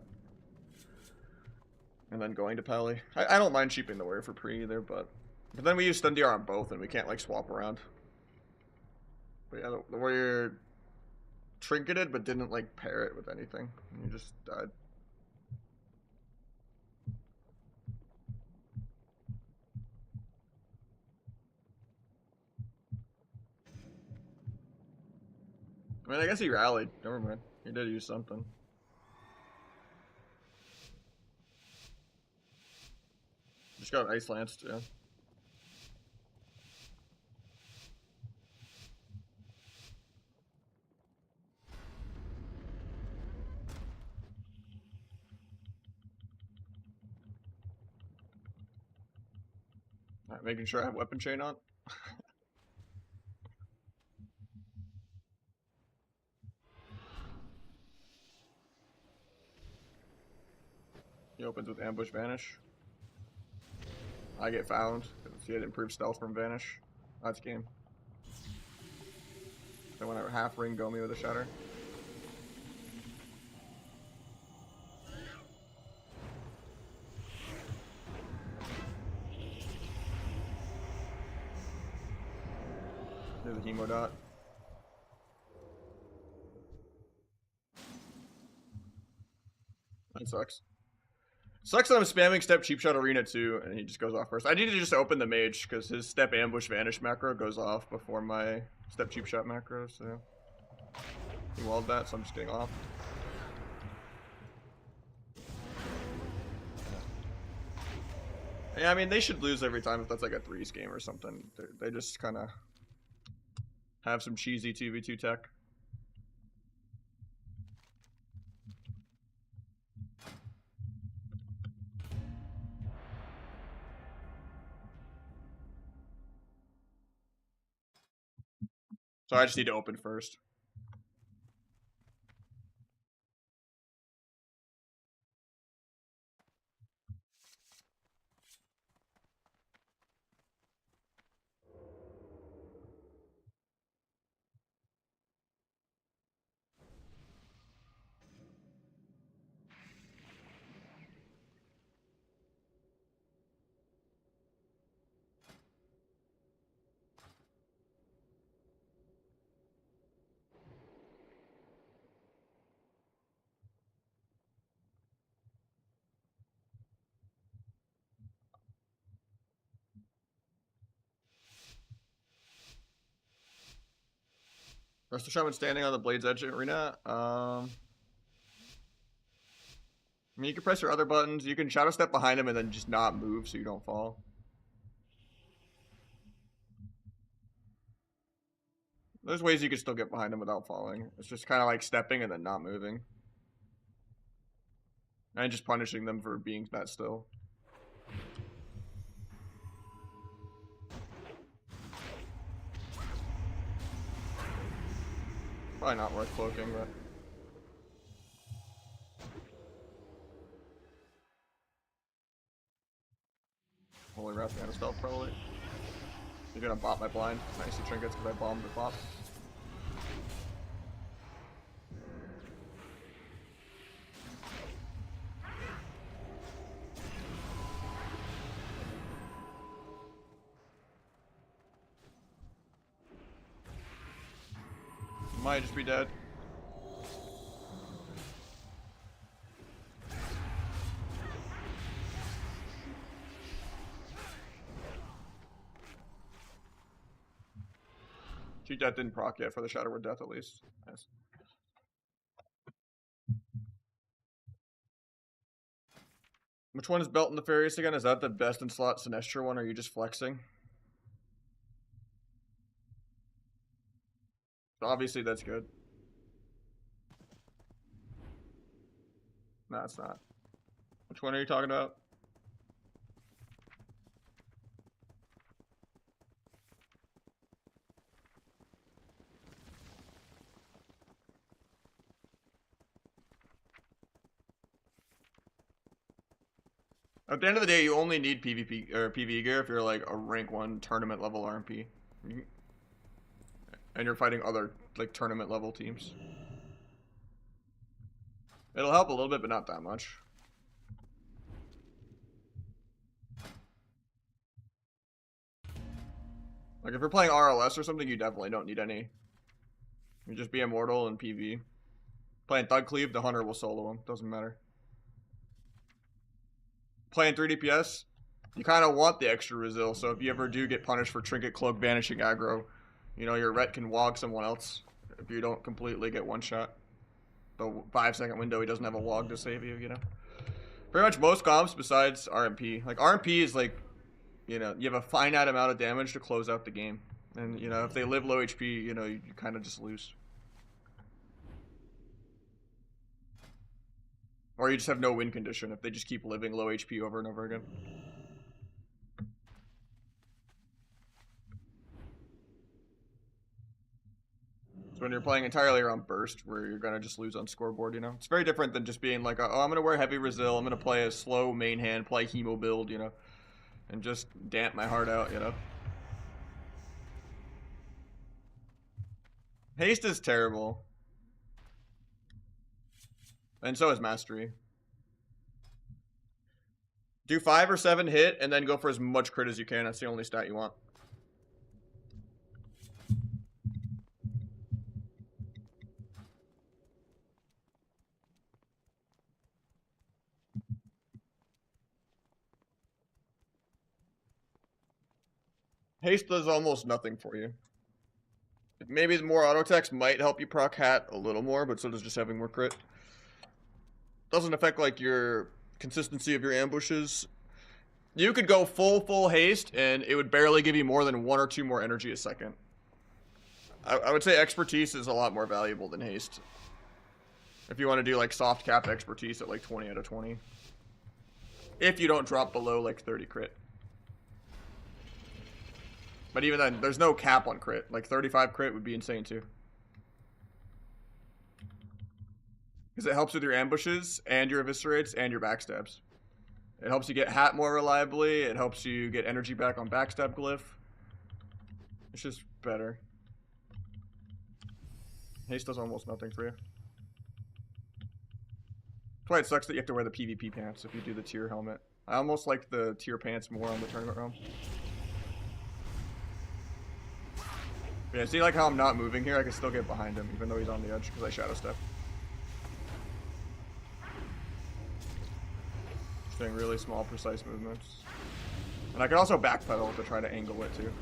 And then going to pally. I don't mind cheaping the warrior for pre either, but then we use stun DR on both and we can't like swap around. But yeah, the warrior trinketed but didn't like pair it with anything. And he just died. I mean, I guess he rallied. Never mind. He did use something. Just got ice lanced, yeah. Alright, making sure I have weapon chain on. He opens with ambush vanish. I get found because he had improved stealth from vanish. That's game. Then when I half ring go me with a shatter. There's a hemo dot. That sucks. Sucks that I'm spamming step cheap shot arena too, and he just goes off first. I need to just open the mage because his step ambush vanish macro goes off before my step cheap shot macro. So he walled that, so I'm just getting off. Yeah, I mean they should lose every time if that's like a threes game or something. They just kind of have some cheesy 2v2 tech. So I just need to open first. Rest of Shaman standing on the Blade's Edge arena. I mean, you can press your other buttons. You can shadow step behind him and then just not move so you don't fall. There's ways you can still get behind him without falling. It's just kind of like stepping and then not moving. And just punishing them for being that still. Probably not worth cloaking, but... Holy Wrath out of stealth, probably. You're gonna bop my blind. Nice, he trinkets because I bombed the pop. Might just be dead. Two Death didn't proc yet for the Shadow Word Death at least. Nice. Which one is Belt Nefarious again? Is that the best in slot Sinestro one, or are you just flexing? Obviously that's good. No, it's not. Which one are you talking about? At the end of the day, you only need PvP or PvE gear if you're like a rank 1 tournament level RMP. And you're fighting other like tournament level teams. It'll help a little bit, but not that much. Like if you're playing RLS or something, you definitely don't need any. You just be immortal and PvE. Playing Thug Cleave, the Hunter will solo him. Doesn't matter. Playing 3 DPS, you kind of want the extra resil, so if you ever do get punished for Trinket Cloak Vanishing aggro, you know, your ret can wog someone else if you don't completely get one shot. The 5-second window, he doesn't have a wog to save you, you know? Pretty much most comps besides RMP. Like, RMP is like, you know, you have a finite amount of damage to close out the game. And, you know, if they live low HP, you know, you kind of just lose. Or you just have no win condition if they just keep living low HP over and over again. So when you're playing entirely around burst, where you're gonna just lose on scoreboard, you know? It's very different than just being like, oh, I'm gonna wear heavy resil, I'm gonna play a slow main hand, play hemo build, you know? And just damp my heart out, you know? Haste is terrible. And so is Mastery. Do 5 or 7 hit, and then go for as much crit as you can. That's the only stat you want. Haste does almost nothing for you. Maybe the more auto attacks might help you proc hat a little more, but so does just having more crit. Doesn't affect like your consistency of your ambushes. You could go full haste, and it would barely give you more than 1 or 2 more energy a second. I would say expertise is a lot more valuable than haste. If you want to do like soft cap expertise at like 20 out of 20. If you don't drop below like 30 crit. But even then, there's no cap on crit. Like 35 crit would be insane too. Because it helps with your ambushes, and your eviscerates, and your backstabs. It helps you get hat more reliably, it helps you get energy back on backstab glyph. It's just better. Haste does almost nothing for you. That's why it sucks that you have to wear the PvP pants if you do the tier helmet. I almost like the tier pants more on the tournament realm. Yeah, see like how I'm not moving here? I can still get behind him even though he's on the edge because I shadow step. Just doing really small, precise movements. And I can also backpedal to try to angle it too.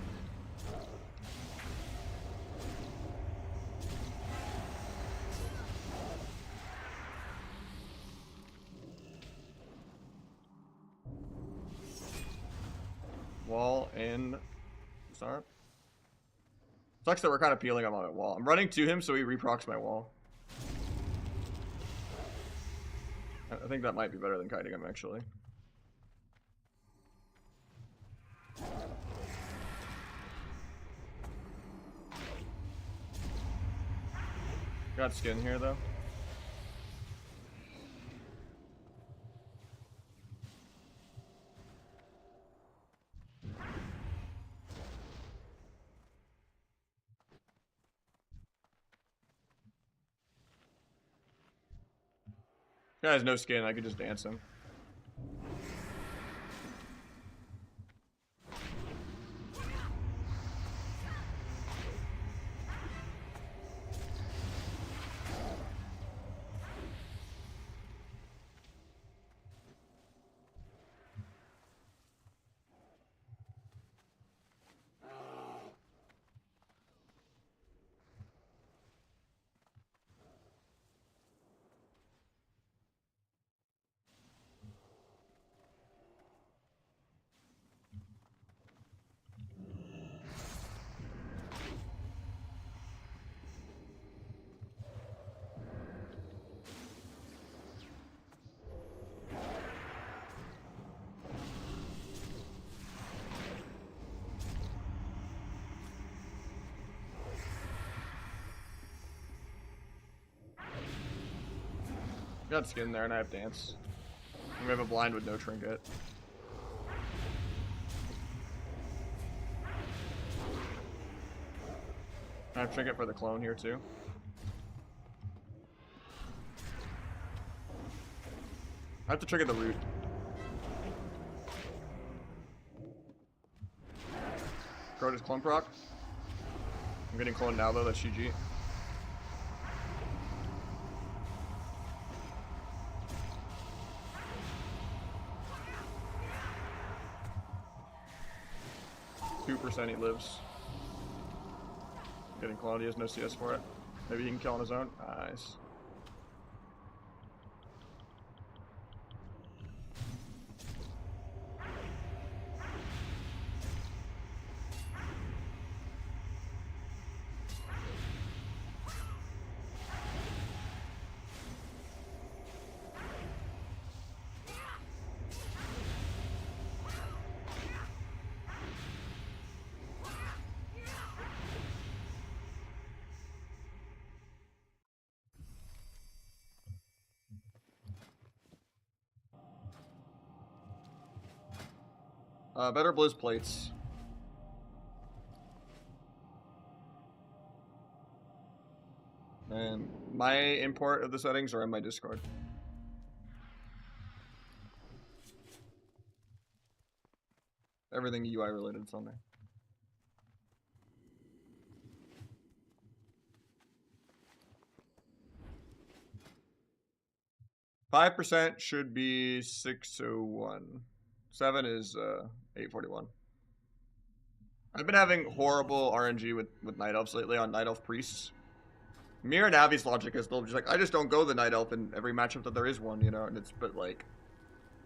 Wall and Zarp. Sucks that we're kind of peeling him on a wall. I'm running to him so he reprocs my wall. I think that might be better than kiting him actually. Got skin here though. Guy has no skin, I could just dance him. Got skin there, and I have dance. And we have a blind with no trinket. I have trinket for the clone here too. I have to trigger the root. Grow clone proc. I'm getting cloned now though, that's GG. He lives. Getting cloned, he has no CS for it. Maybe he can kill on his own. Nice. Better Blizz plates. And my import of the settings are in my Discord. Everything UI related is on there. %, should be 601. 7 is 841. I've been having horrible RNG with Night Elves lately on Night Elf Priests. Mirror Navi's logic is they'll just like, I just don't go the Night Elf in every matchup that there is one, you know, and it's, but like,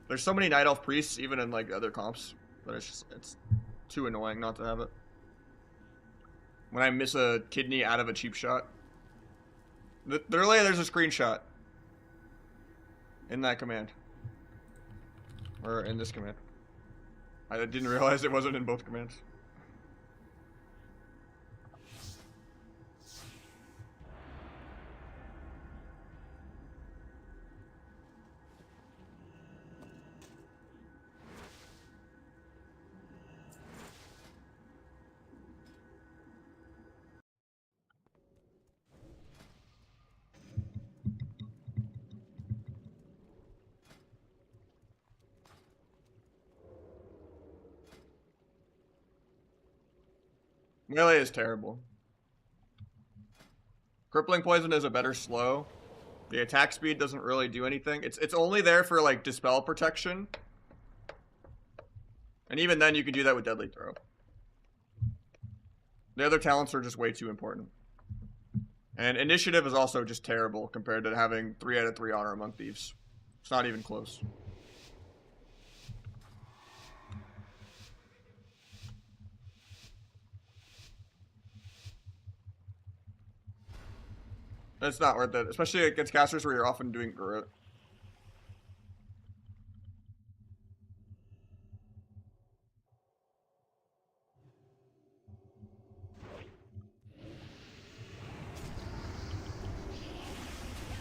there's so many Night Elf Priests, even in like other comps, that it's too annoying not to have it. When I miss a kidney out of a cheap shot. Literally, there's a screenshot in that command. Or in this command. I didn't realize it wasn't in both commands. Melee is terrible. Crippling Poison is a better slow. The attack speed doesn't really do anything. It's only there for like dispel protection. And even then you can do that with Deadly Throw. The other talents are just way too important. And Initiative is also just terrible compared to having 3 out of 3 Honor Among Thieves. It's not even close. It's not worth it, especially against casters where you're often doing Gurut.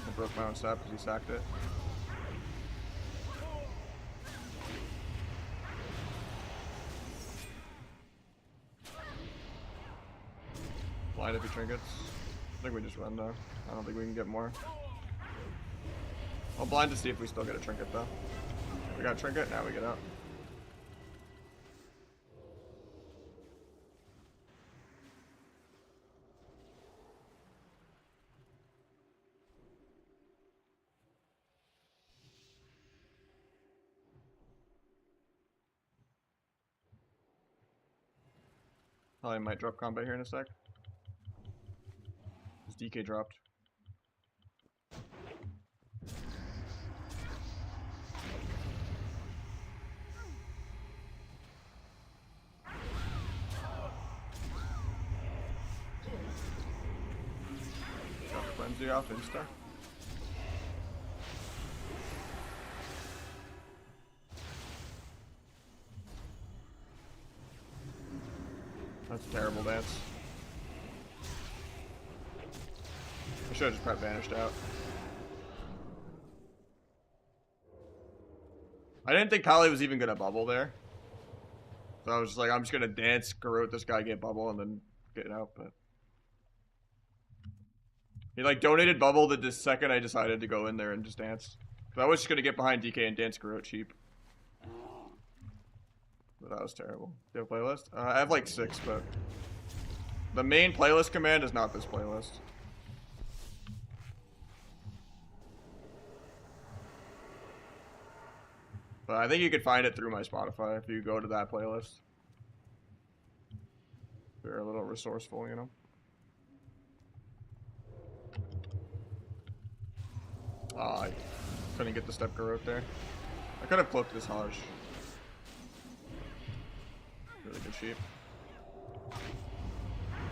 I broke my own sap because he sacked it. Blind if he trinkets. I think we just run though. I don't think we can get more. I'll blind to see if we still get a trinket though. We got a trinket, now we get out. Probably might drop combat here in a sec. His DK dropped. Got the frenzy off insta. That's a terrible dance. I should have just prep vanished out. I didn't think Kali was even gonna bubble there. So I was just like, I'm just gonna dance, garrote this guy, get bubble, and then get out, but... He like donated bubble the second I decided to go in there and just dance. So I was just gonna get behind DK and dance garrote cheap. But that was terrible. Do you have a playlist? I have like 6, but... The main playlist command is not this playlist. But I think you could find it through my Spotify if you go to that playlist. They're a little resourceful, you know? I couldn't get the step garrote there. I could have cloaked this Hajj. Really good sheep.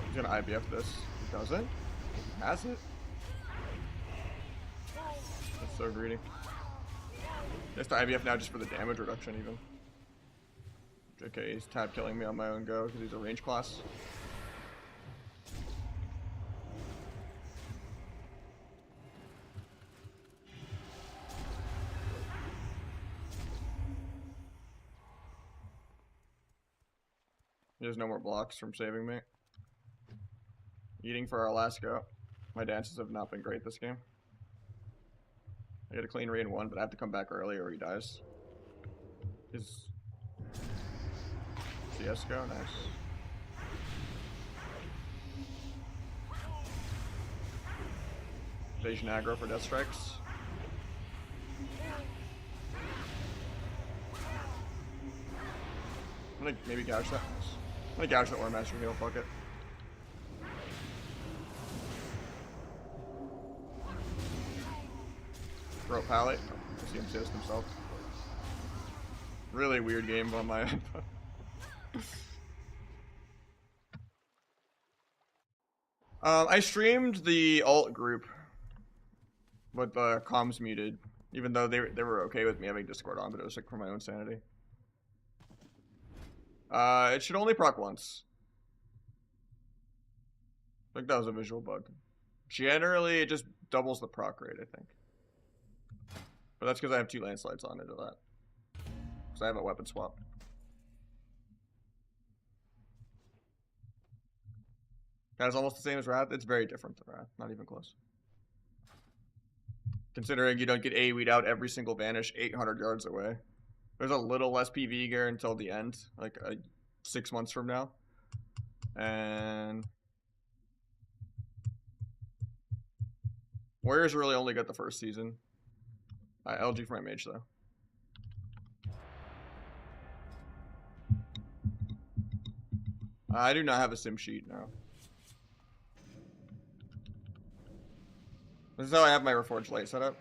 He's gonna IBF this. He doesn't? He has it. That's so greedy. He has to IBF now just for the damage reduction even. Okay, he's tab killing me on my own go because he's a range class. There's no more blocks from saving me. Eating for our last go. My dances have not been great this game. I get a clean re in 1, but I have to come back early or he dies. His CS go, nice. Evasion aggro for death strikes. I'm gonna maybe gouge that. I'm gonna gouge the Ore Master heal, fuck it. Throw pallet. I see him assist himself. Really weird game on my end. I streamed the alt group with the comms muted, even though they were okay with me having Discord on, but it was like for my own sanity. It should only proc once. I think that was a visual bug. Generally, it just doubles the proc rate, I think. But that's because I have 2 landslides on into that. Because I have a weapon swap. That is almost the same as Wrath. It's very different than Wrath. Not even close. Considering you don't get AoE'd out every single vanish 800 yards away. There's a little less PV gear until the end. Like 6 months from now. And... Warriors really only got the first season. LG for my mage though. I do not have a sim sheet now. This is how I have my Reforged Light set up.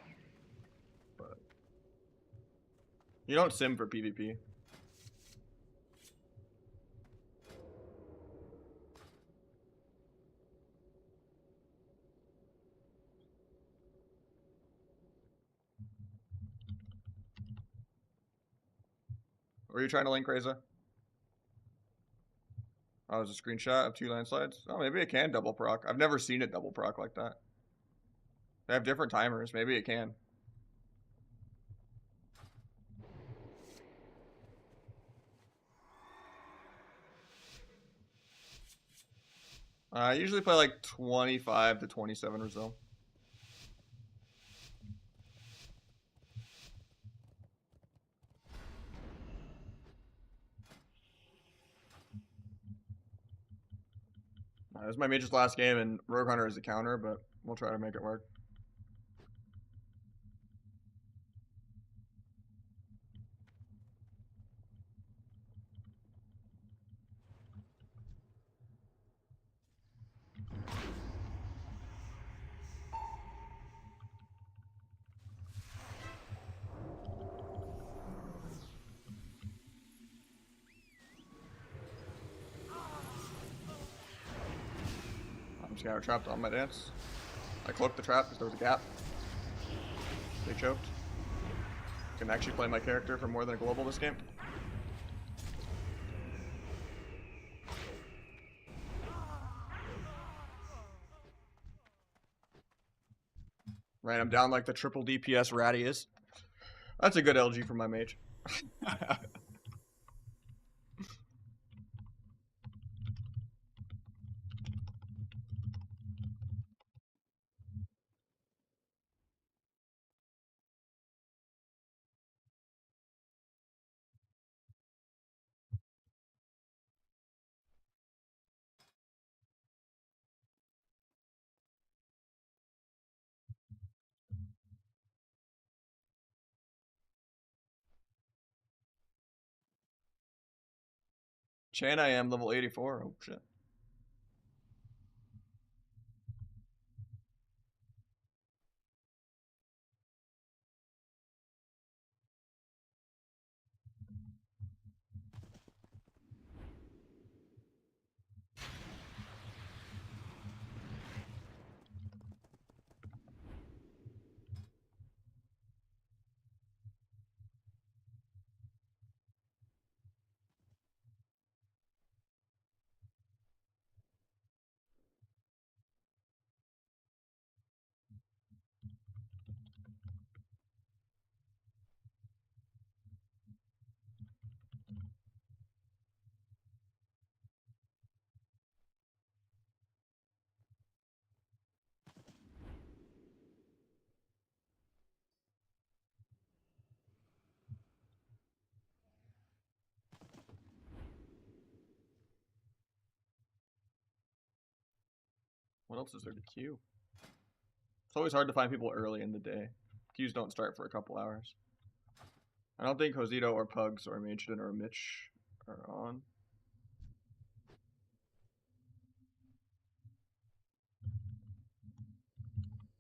But you don't sim for PvP. Were you trying to link, Reza? Oh, it was a screenshot of 2 landslides? Oh, maybe it can double proc. I've never seen it double proc like that. They have different timers. Maybe it can. I usually play like 25 to 27 or so. This is my mage's last game, and Rogue Hunter is a counter, but we'll try to make it work. Just got trapped on my dance. I cloaked the trap because there was a gap. They choked. Can actually play my character for more than a global this game. Right, I'm down like the triple DPS Ratty is. That's a good LG for my mage. Chan I am level 84. Oh shit. What else is there to queue? It's always hard to find people early in the day. Queues don't start for a couple hours. I don't think Josito or Pugs or Majden or Mitch are on.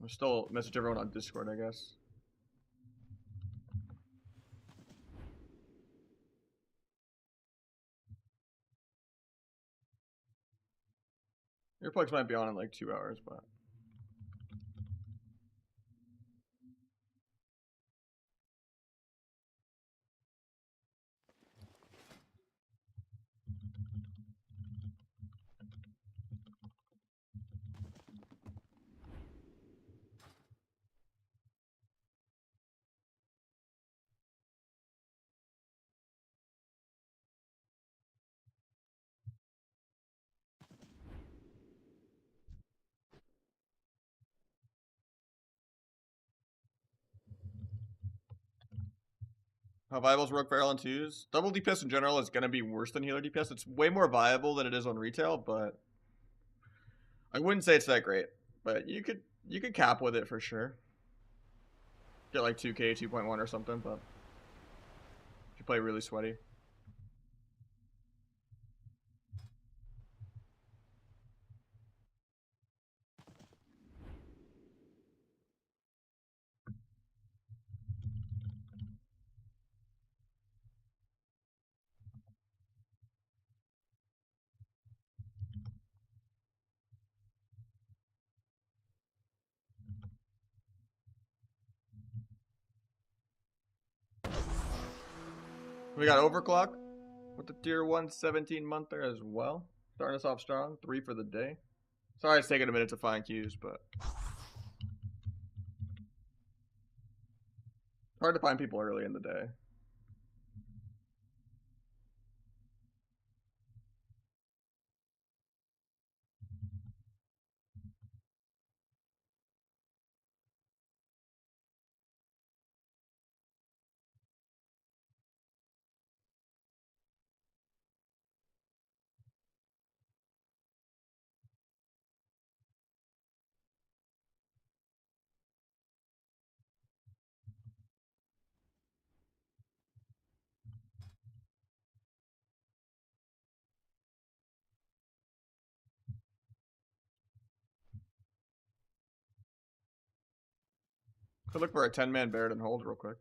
We'll still message everyone on Discord, I guess. Your Pugs might be on in like 2 hours, but how viable is Rogue Barrel on 2s? Double DPS in general is going to be worse than healer DPS. It's way more viable than it is on retail, but I wouldn't say it's that great. But you could cap with it for sure. Get like 2k, 2.1 or something, but if you play really sweaty. We got Overclock with the tier 1 17-month there as well. Starting us off strong. 3 for the day. Sorry it's taking a minute to find queues, but hard to find people early in the day. Could look for a 10-man Baird and hold real quick.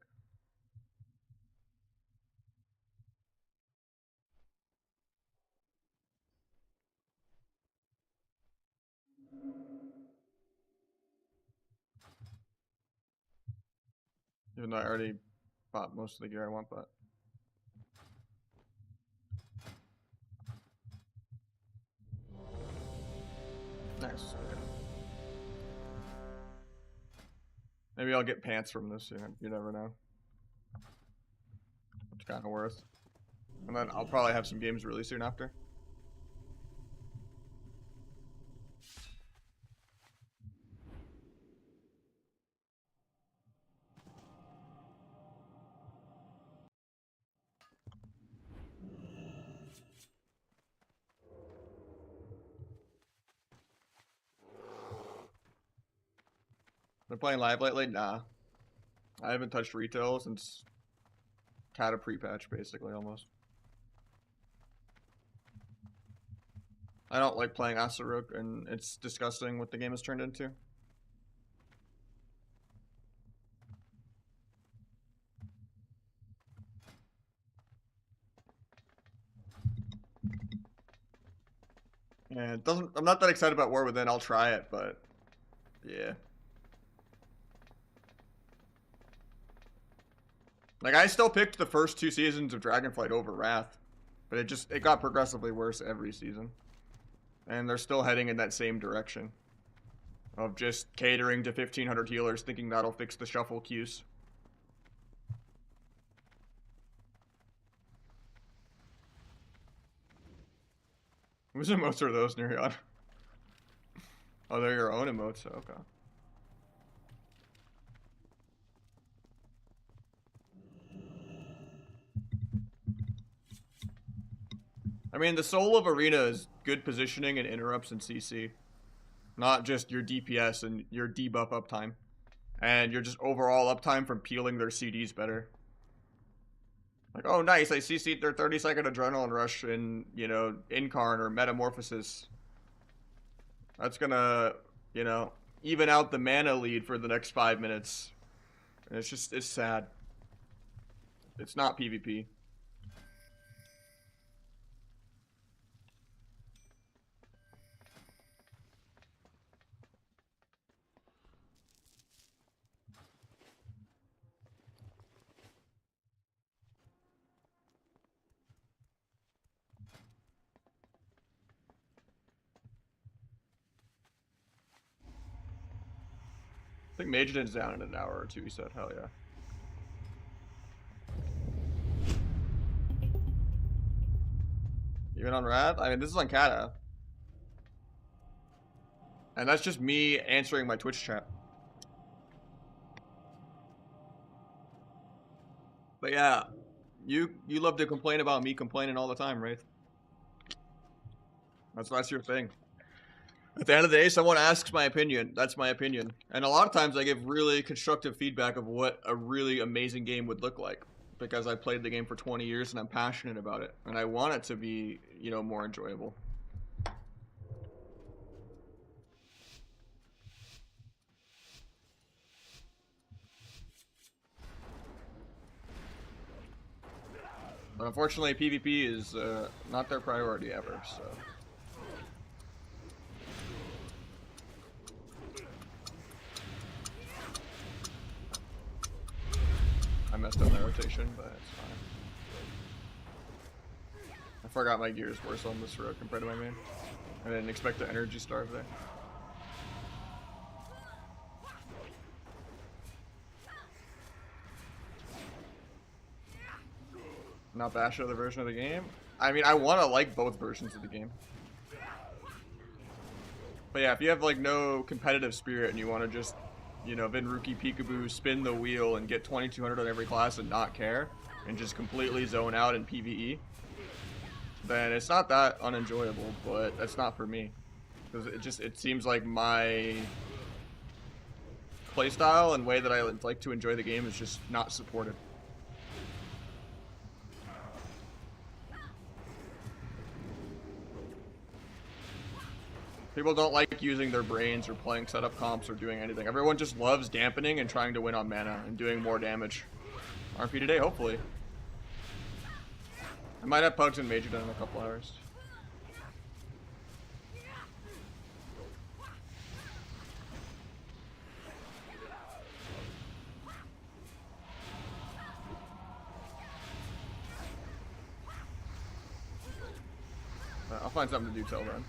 Even though I already bought most of the gear I want, but nice. Okay. Maybe I'll get pants from this. You never know. kind of worth. And then I'll probably have some games really soon after. Been playing live lately? Nah. I haven't touched retail since Cata pre-patch, basically, almost. I don't like playing Asaruk, and it's disgusting what the game has turned into. Yeah, it doesn't. I'm not that excited about War Within. I'll try it, but yeah. Like, I still picked the first 2 seasons of Dragonflight over Wrath, but it got progressively worse every season, and they're still heading in that same direction of just catering to 1,500 healers, thinking that'll fix the shuffle queues. Whose emotes are those, Nerion? Oh, they're your own emotes. Okay. I mean, the soul of Arena is good positioning and interrupts in CC. Not just your DPS and your debuff uptime. And your just overall uptime from peeling their CDs better. Like, oh nice, I CC'd their 30-second Adrenaline Rush in, you know, Incarn or Metamorphosis. That's gonna, you know, even out the mana lead for the next 5 minutes. And it's sad. It's not PvP. I think Majorden's down in an hour or 2, he said. Hell yeah. Even on Rad? I mean, this is on Kata. And that's just me answering my Twitch chat. But yeah, you love to complain about me complaining all the time, Wraith. That's your thing. At the end of the day, someone asks my opinion. That's my opinion. And a lot of times I give really constructive feedback of what a really amazing game would look like. Because I played the game for 20 years and I'm passionate about it. And I want it to be, you know, more enjoyable. But unfortunately, PvP is not their priority ever, so... I messed up my rotation, but it's fine. I forgot my gear is worse on this road compared to my main. I didn't expect to energy starve there. Not bash other version of the game? I mean, I want to like both versions of the game. But yeah, if you have like no competitive spirit and you want to just, you know, Vinruki Peekaboo, spin the wheel and get 2200 on every class and not care, and just completely zone out in PvE, then it's not that unenjoyable, but that's not for me. Because it seems like my playstyle and way that I like to enjoy the game is just not supported. People don't like using their brains or playing setup comps or doing anything. Everyone just loves dampening and trying to win on mana and doing more damage. RP today, hopefully. I might have Pugs and Majorden in a couple hours. I'll find something to do till then.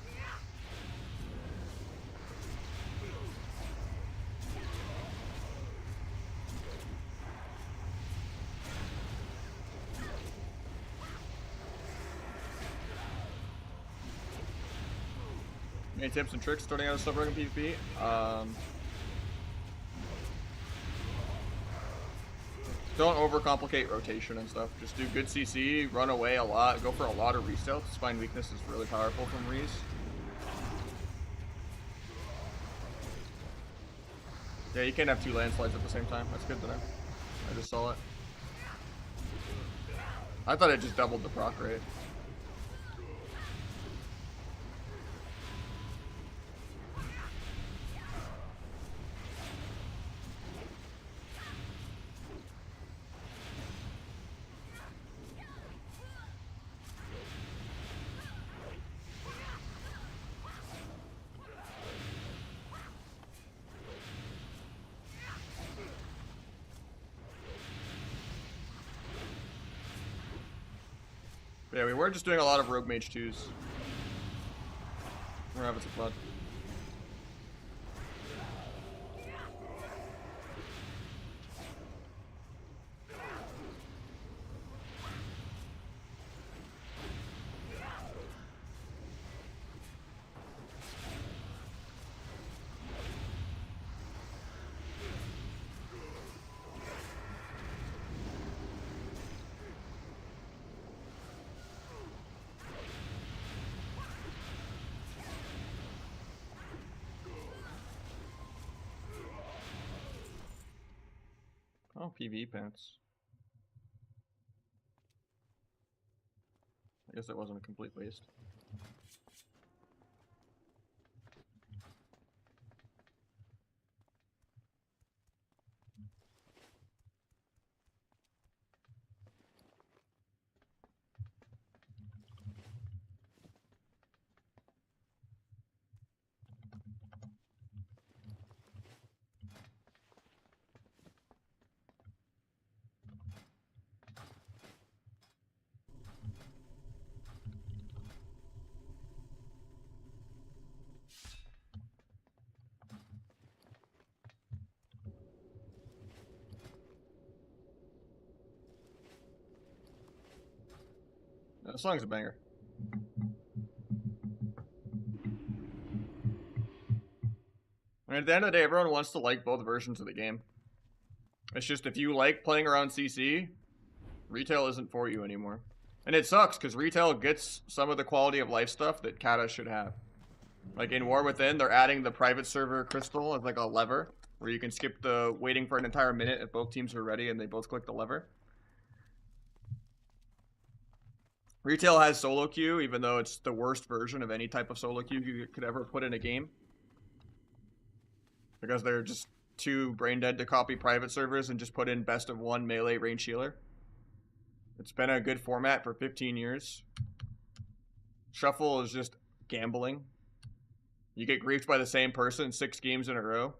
Any tips and tricks starting out a sub-broken PvP? Don't overcomplicate rotation and stuff. Just do good CC, run away a lot, go for a lot of restelts. Spine weakness is really powerful from Reese. Yeah, you can't have 2 landslides at the same time. That's good to know. I just saw it. I thought it just doubled the proc rate. Yeah, we were just doing a lot of Rogue Mage 2s. We're having some fun. Oh, PvE pants. I guess that wasn't a complete waste. The song's a banger. I mean, at the end of the day, everyone wants to like both versions of the game. It's just if you like playing around CC, retail isn't for you anymore. And it sucks, because retail gets some of the quality of life stuff that Kata should have. Like in War Within, they're adding the private server crystal as like a lever, where you can skip the waiting for an entire minute if both teams are ready and they both click the lever. Retail has solo queue, even though it's the worst version of any type of solo queue you could ever put in a game. Because they're just too brain dead to copy private servers and just put in best of 1 melee range healer. It's been a good format for 15 years. Shuffle is just gambling. You get griefed by the same person 6 games in a row.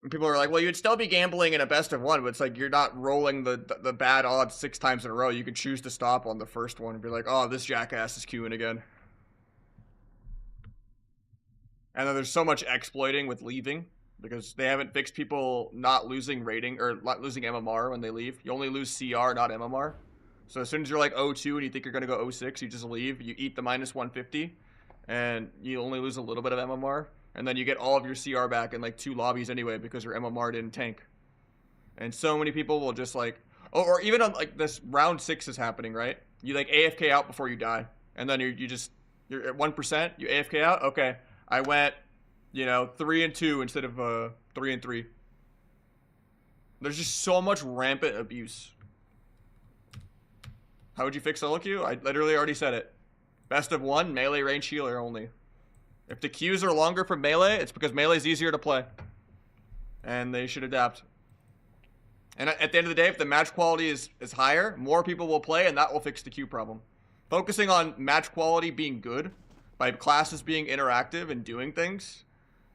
And people are like, well, you'd still be gambling in a best of 1, but it's like you're not rolling the bad odds 6 times in a row. You could choose to stop on the first one and be like, oh, this jackass is queuing again. And then there's so much exploiting with leaving, because they haven't fixed people not losing rating, or not losing MMR when they leave. You only lose CR, not MMR. So as soon as you're like 0-2 and you think you're going to go 0-6, you just leave. You eat the minus 150, and you only lose a little bit of MMR. And then you get all of your CR back in like 2 lobbies anyway, because your MMR didn't tank. And so many people will just like... Oh, or even on like this round 6 is happening, right? You like AFK out before you die. And then you're at 1%, you AFK out? Okay. I went, 3-2 instead of 3-3. There's just so much rampant abuse. How would you fix solo queue? I literally already said it. Best of 1, melee range healer only. If the queues are longer for melee, it's because melee is easier to play. And they should adapt. And at the end of the day, if the match quality is higher, more people will play, and that will fix the queue problem. Focusing on match quality being good, by classes being interactive and doing things,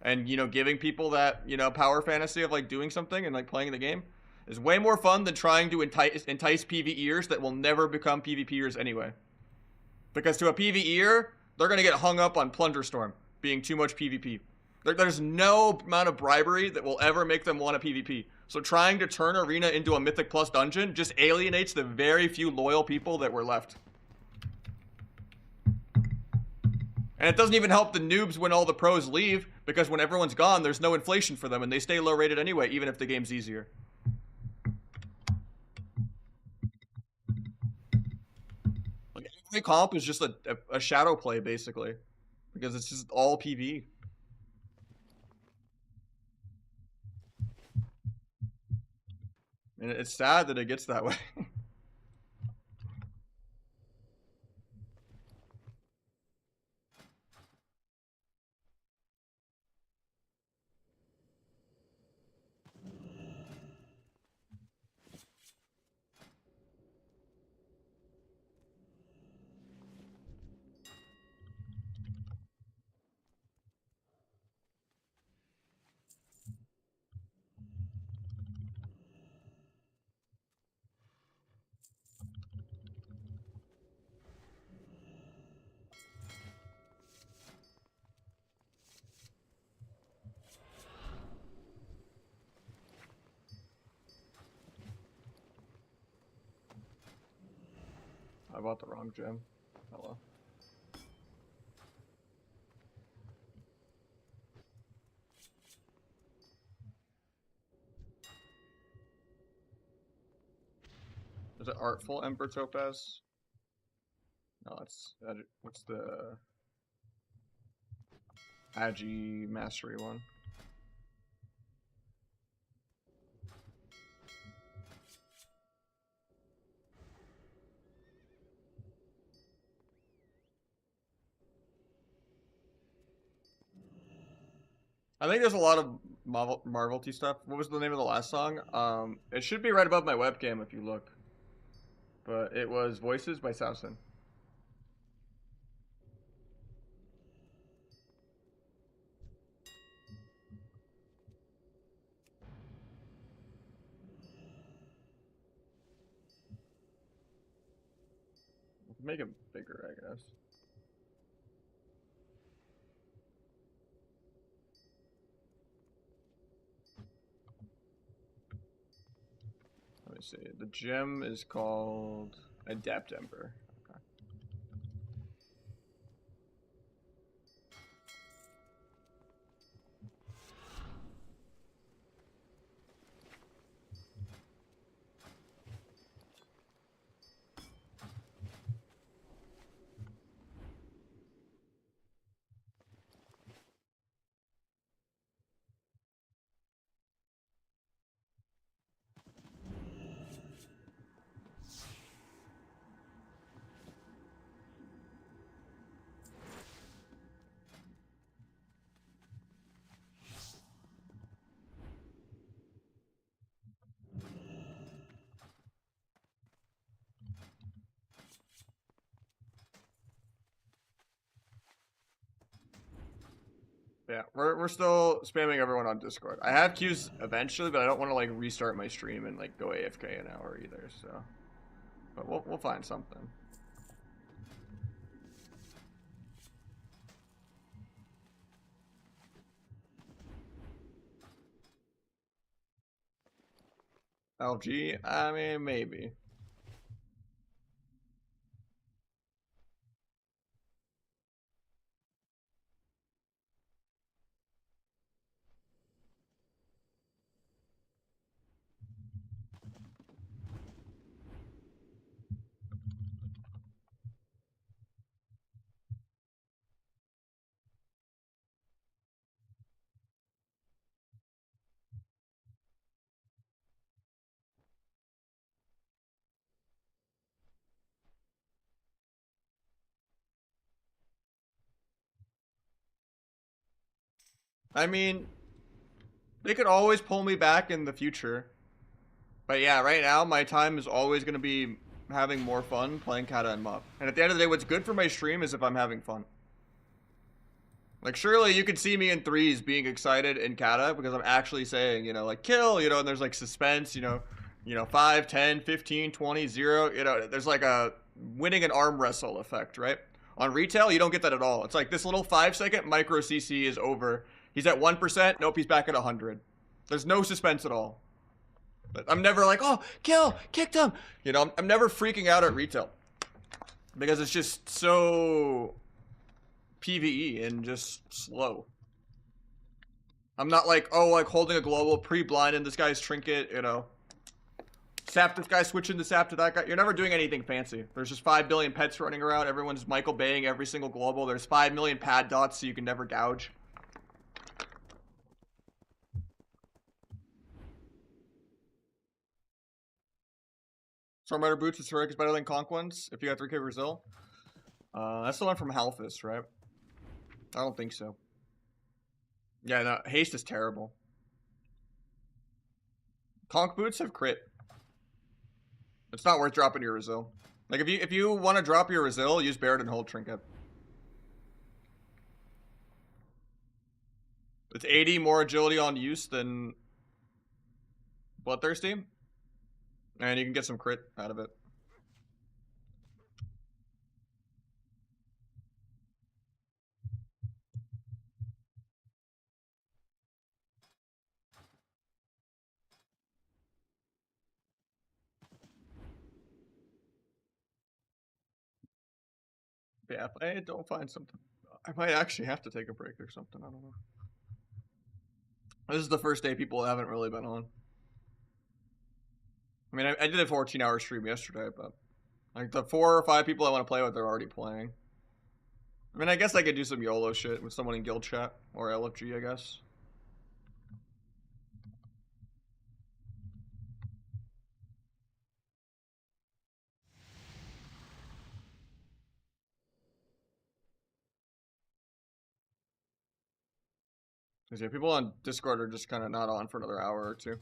and, giving people that, power fantasy of, like, doing something and, like, playing the game, is way more fun than trying to entice PvEers that will never become PvPers anyway. Because to a PvEer, they're going to get hung up on Plunder Storm being too much PvP. There's no amount of bribery that will ever make them want a PvP. So trying to turn Arena into a Mythic Plus dungeon just alienates the very few loyal people that were left. And it doesn't even help the noobs when all the pros leave, because when everyone's gone, there's no inflation for them, and they stay low rated anyway, even if the game's easier. Like, every comp is just a shadow play, basically, because it's just all PV. And it's sad that it gets that way. I bought the wrong gem. Hello. Is it Artful Ember Topaz? No, it's what's the Agi Mastery one? I think there's a lot of Marvelty stuff. What was the name of the last song? It should be right above my webcam if you look. But it was Voices by Sausen. Make it bigger, I guess. Let me see. The gem is called Adept Ember. Okay. Yeah, we're still spamming everyone on Discord. I have queues eventually, but I don't want to like restart my stream and like go AFK an hour either. So, but we'll find something. LG, I mean maybe. I mean, they could always pull me back in the future. But yeah, right now my time is always going to be having more fun playing Kata and Muff. And at the end of the day, what's good for my stream is if I'm having fun. Like, surely you could see me in threes being excited in Kata because I'm actually saying, you know, like, kill, you know, and there's like suspense, you know, 5, 10, 15, 20, 0, you know, there's like a winning an arm wrestle effect, right? On retail, you don't get that at all. It's like this little 5-second micro CC is over. He's at 1%. Nope, he's back at 100. There's no suspense at all. But I'm never like, oh, kill, kicked him. You know, I'm never freaking out at retail because it's just so PvE and just slow. I'm not like, oh, like holding a global, pre-blind in this guy's trinket, you know. Sap this guy, switching the sap to that guy. You're never doing anything fancy. There's just 5 billion pets running around. Everyone's Michael Baying every single global. There's 5 million pad dots, so you can never gouge. Stormrider Boots is Heroic is better than Conk ones if you got 3K Brazil. That's the one from Halphus, right? I don't think so. Yeah, no, haste is terrible. Conk boots have crit. It's not worth dropping your Brazil. Like if you want to drop your Brazil, use Barret and hold trinket. It's 80 more agility on use than Bloodthirsty, and you can get some crit out of it. Yeah, if I don't find something, I might actually have to take a break or something. I don't know. This is the first day people haven't really been on. I mean, I did a 14-hour stream yesterday, but like the 4 or 5 people I want to play with are already playing. I mean, I guess I could do some YOLO shit with someone in guild chat or LFG, I guess. Because yeah, people on Discord are just kind of not on for another hour or two.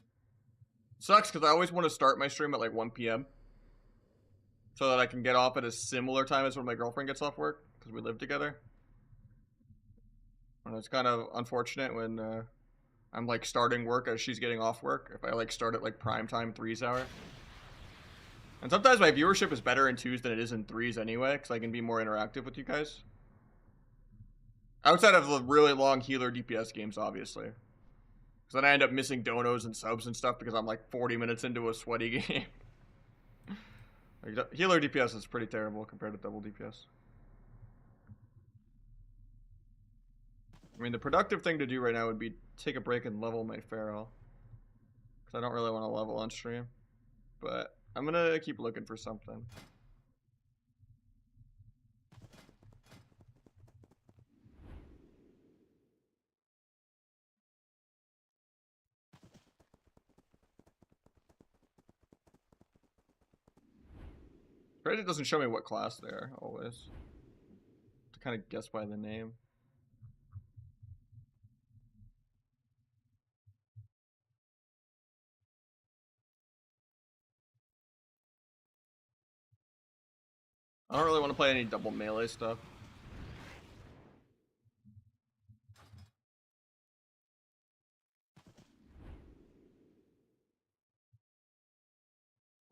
Sucks because I always want to start my stream at like 1 p.m. so that I can get off at a similar time as when my girlfriend gets off work because we live together. And it's kind of unfortunate when I'm like starting work as she's getting off work. If I like start at like prime time 3's hour. And sometimes my viewership is better in 2's than it is in 3's anyway because I can be more interactive with you guys. Outside of the really long healer DPS games, obviously. Because then I end up missing donos and subs and stuff because I'm like 40 minutes into a sweaty game. Like, healer DPS is pretty terrible compared to double DPS. I mean, the productive thing to do right now would be take a break and level my Pharaoh. Because I don't really want to level on stream. But I'm going to keep looking for something. Reddit doesn't show me what class they're always. To kind of guess by the name. I don't really want to play any double melee stuff.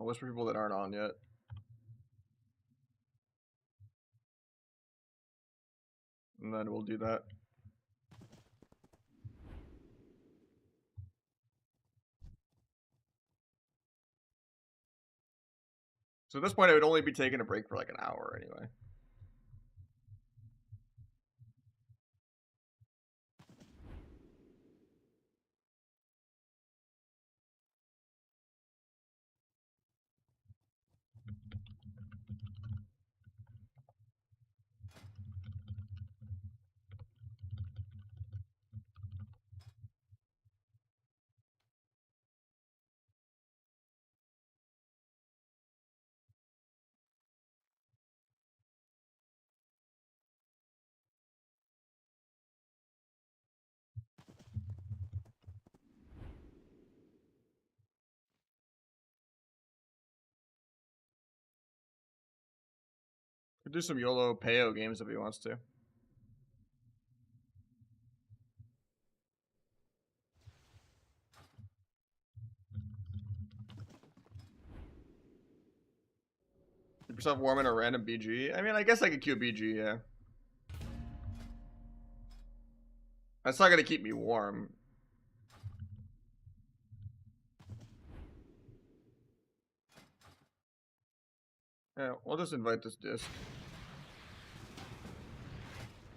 I'll whisper people that aren't on yet. And then we'll do that. So at this point, I would only be taking a break for like an hour anyway. Could do some YOLO Payo games if he wants to. Keep yourself warm in a random BG. I mean, I guess I could queue BG, yeah. That's not gonna keep me warm. Yeah, we'll just invite this disc.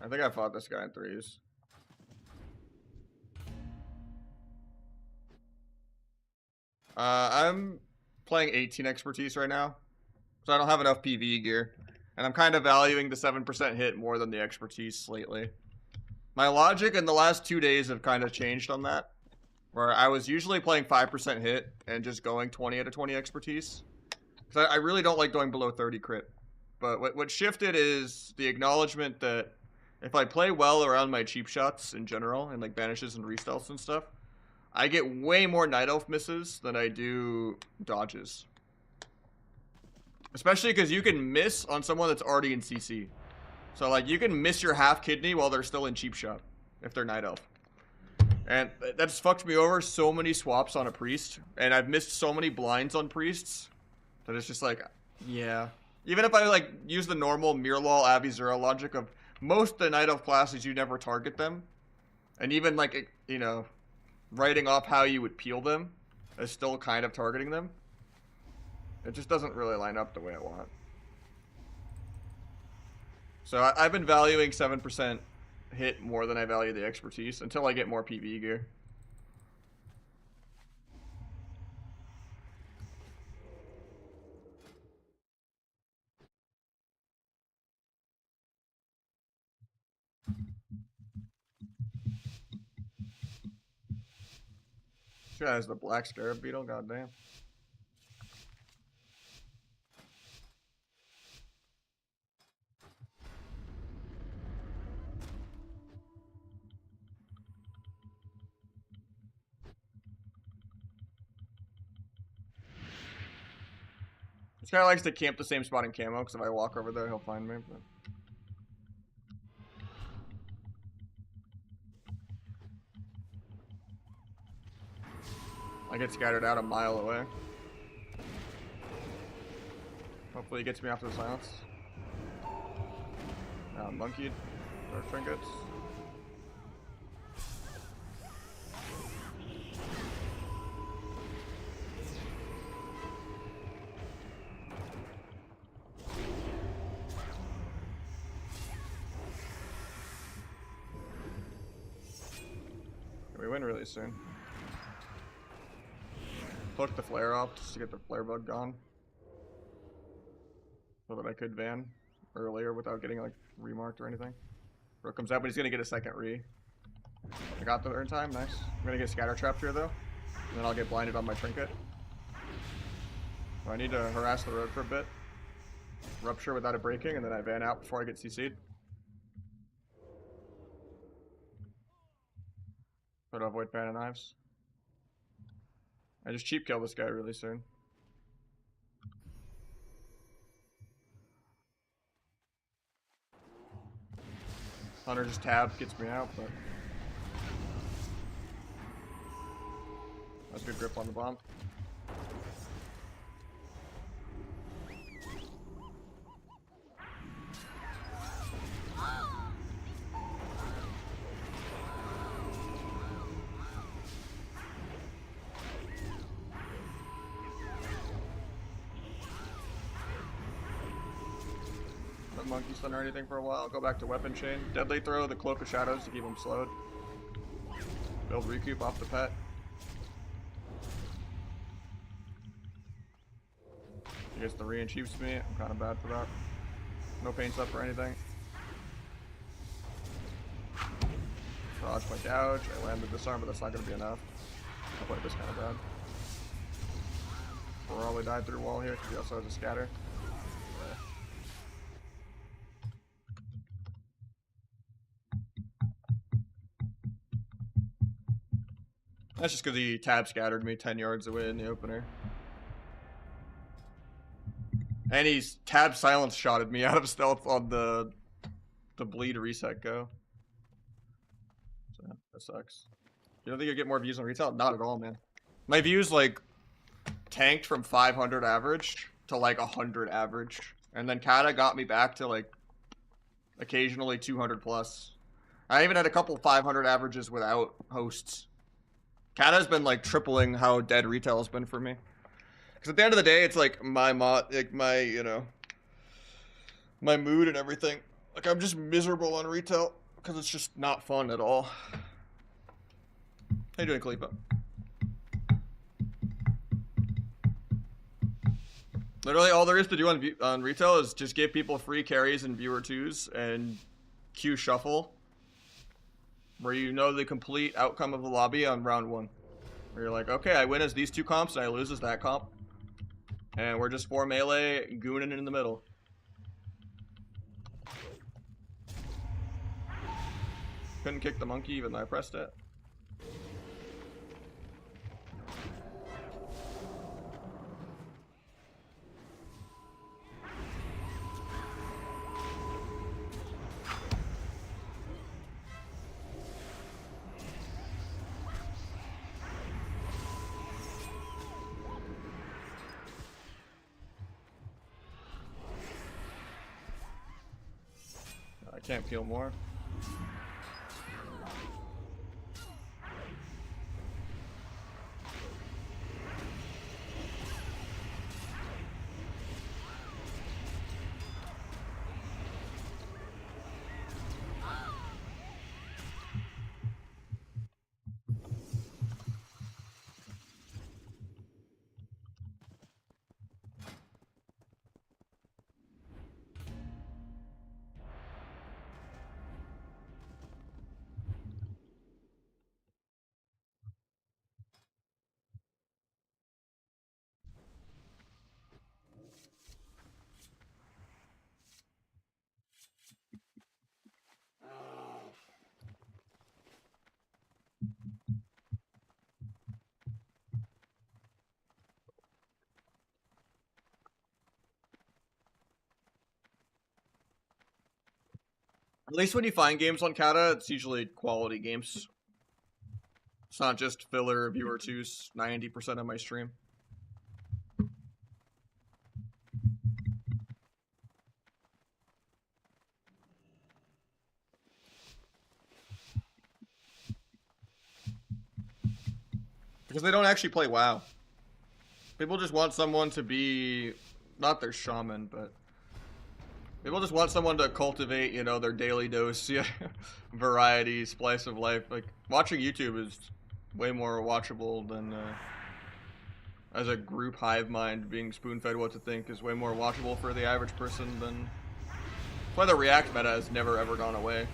I think I fought this guy in 3s. I'm playing 18 expertise right now, so I don't have enough PvE gear. And I'm kind of valuing the 7% hit more than the expertise lately. My logic in the last 2 days have kind of changed on that, where I was usually playing 5% hit and just going 20 out of 20 expertise. Because I really don't like going below 30 crit. But what shifted is the acknowledgement that if I play well around my cheap shots in general, and like banishes and restelts and stuff, I get way more Night Elf misses than I do dodges. Especially because you can miss on someone that's already in CC. So like you can miss your half kidney while they're still in cheap shot, if they're Night Elf. And that's fucked me over so many swaps on a priest, and I've missed so many blinds on priests, that it's just like, yeah. Even if I like use the normal Mirlol, Avizura logic of most of the Night Elf classes, you never target them. And even like, you know, writing off how you would peel them is still kind of targeting them. It just doesn't really line up the way I want. So I've been valuing 7% hit more than I value the expertise until I get more PvE gear. This guy has the black scarab beetle, goddamn. This guy likes to camp the same spot in camo, because if I walk over there, he'll find me. But... I get scattered out a mile away. Hopefully he gets me after the silence. Now I'm monkeyed. Dark trinkets. We win really soon. Took the flare off just to get the flare bug gone, so that I could van earlier without getting like remarked or anything. Rook comes out, but he's gonna get a second re. I got the turn time, nice. I'm gonna get scatter trapped here though, and then I'll get blinded on my trinket. So I need to harass the road for a bit, rupture without it breaking, and then I van out before I get CC'd. Try to avoid pan and knives. I just cheap kill this guy really soon. Hunter just tab, gets me out, but that's good grip on the bomb. Monkey stun or anything for a while. Go back to weapon chain. Deadly throw the cloak of shadows to keep him slowed. Build recoup off the pet. He gets the re and cheaps me. I'm kind of bad for that. No paint up or anything. Dodge my gouge. I land the disarm, but that's not going to be enough. I played this kind of bad. Probably died through wall here because he also has a scatter. That's just because he tab scattered me 10 yards away in the opener. And he's tab silence shotted me out of stealth on the bleed reset go. So that sucks. You don't think you'll get more views on retail? Not at all, man. My views like tanked from 500 average to like 100 average. And then Kata got me back to like occasionally 200 plus. I even had a couple 500 averages without hosts. Kata's been like tripling how dead retail has been for me. Because at the end of the day, it's like my mod, like my, you know, my mood and everything. Like, I'm just miserable on retail because it's just not fun at all. How you doing, Kalipa? Literally, all there is to do on retail is just give people free carries and viewer twos and queue shuffle, where you know the complete outcome of the lobby on round one. Where you're like, okay, I win as these two comps and I lose as that comp, and we're just 4 melee gooning in the middle. Couldn't kick the monkey even though I pressed it. I can't peel more. At least when you find games on Kata, it's usually quality games. It's not just filler viewer twos 90% of my stream. Because they don't actually play WoW. People just want someone to be, not their shaman, but people just want someone to cultivate, you know, their daily dose, yeah, variety, splice of life. Like, watching YouTube is way more watchable than, as a group hive mind, being spoon-fed what to think is way more watchable for the average person than... That's why the React meta has never ever gone away.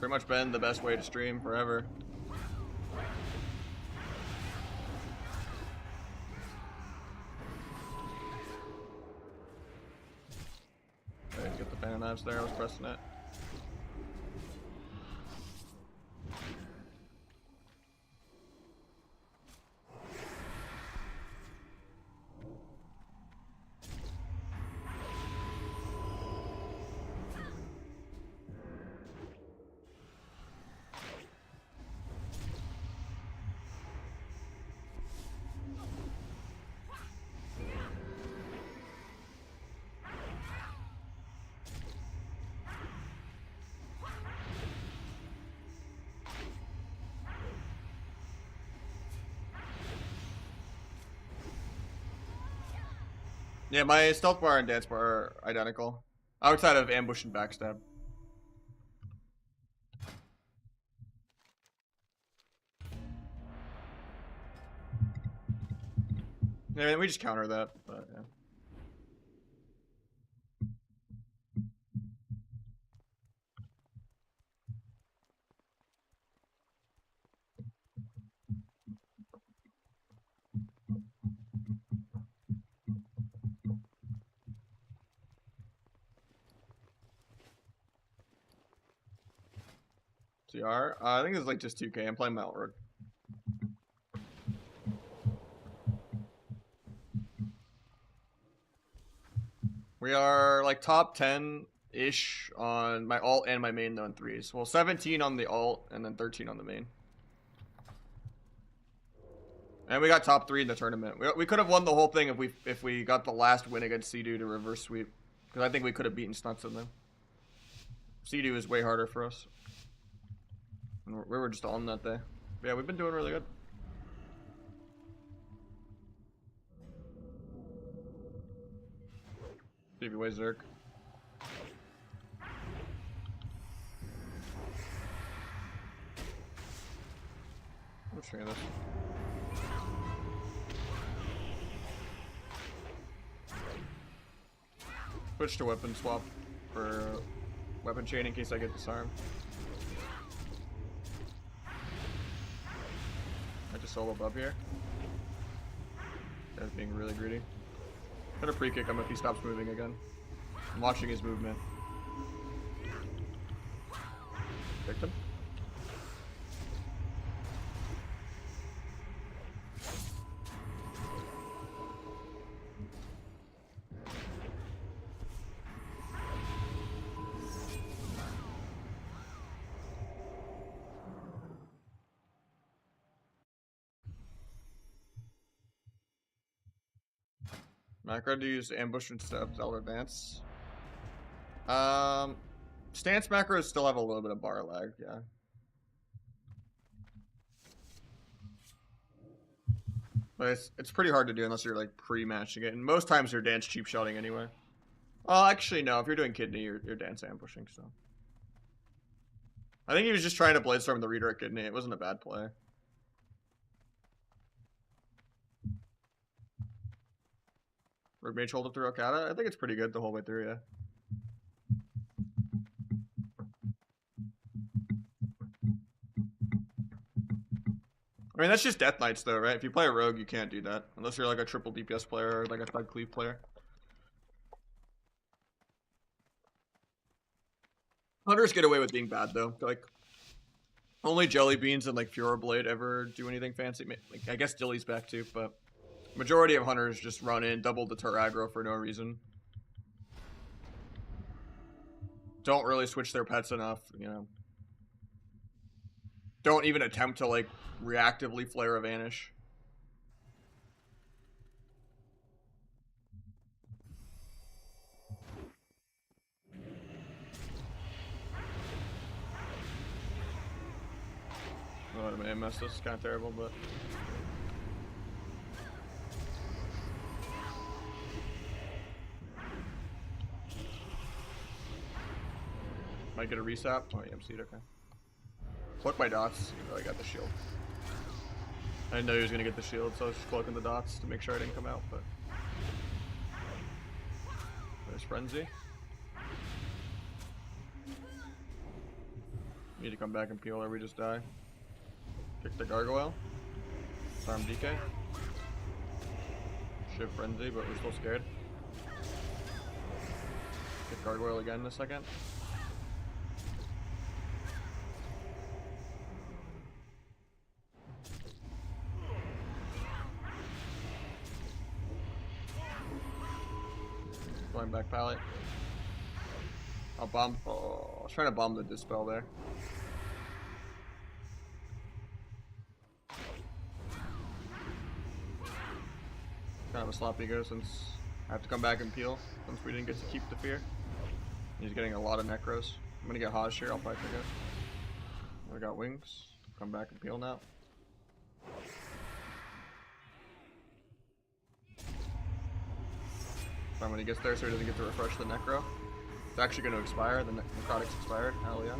Pretty much been the best way to stream forever. Alright, get the fan knives there, I was pressing it. Yeah, my stealth bar and dance bar are identical. Outside of ambush and backstab. Yeah, we just counter that, but yeah. CR? I think it's like just 2K. I'm playing Mount Road. We are like top 10-ish on my alt and my main though in threes. Well, 17 on the alt and then 13 on the main. And we got top 3 in the tournament. We could have won the whole thing if we got the last win against Sea-Doo to reverse sweep. Because I think we could have beaten Stunts in them. Sea-Doo is way harder for us. And we were just on that day. But yeah, we've been doing really good. Maybe way Zerk. Let's try this. Switch to weapon swap for weapon chain in case I get disarmed. I just solo above here. Guy's being really greedy. I'm gonna pre-kick him if he stops moving again. I'm watching his movement. Kicked him. Macro to use ambush instead of Zelda advance. Stance macros still have a little bit of bar lag, yeah. But it's pretty hard to do unless you're like pre-matching it, and most times you're dance cheap shotting anyway. Well, actually no, if you're doing kidney, you're dance ambushing, so. I think he was just trying to bladestorm the redirect kidney. It wasn't a bad play. Rogue Mage hold up through Okada? I think it's pretty good the whole way through, yeah. I mean, that's just Death Knights though, right? If you play a Rogue, you can't do that. Unless you're like a triple DPS player or like a thug cleave player. Hunters get away with being bad though. Like, only Jelly Beans and like Furor Blade ever do anything fancy. Like, I guess Dilly's back too, but majority of hunters just run in, double deter aggro for no reason. Don't really switch their pets enough, you know. Don't even attempt to like reactively flare a vanish. Oh, I may have messed this. It's kind of terrible, but. Might get a resap. Oh, yeah, MC'd, okay. Cloak my dots, even though I got the shield. I didn't know he was gonna get the shield, so I was just cloaking the dots to make sure I didn't come out, but. There's Frenzy. Need to come back and peel or we just die. Kick the Gargoyle. Disarm DK. Shiv Frenzy, but we're still scared. Kick Gargoyle again in a second. Going back pallet. I'll bomb. Oh, I was trying to bomb the Dispel there. Kind of a sloppy go since I have to come back and peel since we didn't get to keep the fear. He's getting a lot of necros. I'm gonna get Haj here, I'll probably forget. I got wings. Come back and peel now. Fine when he gets there so he doesn't get to refresh the necro. It's actually going to expire, the necrotic's expired, hell yeah.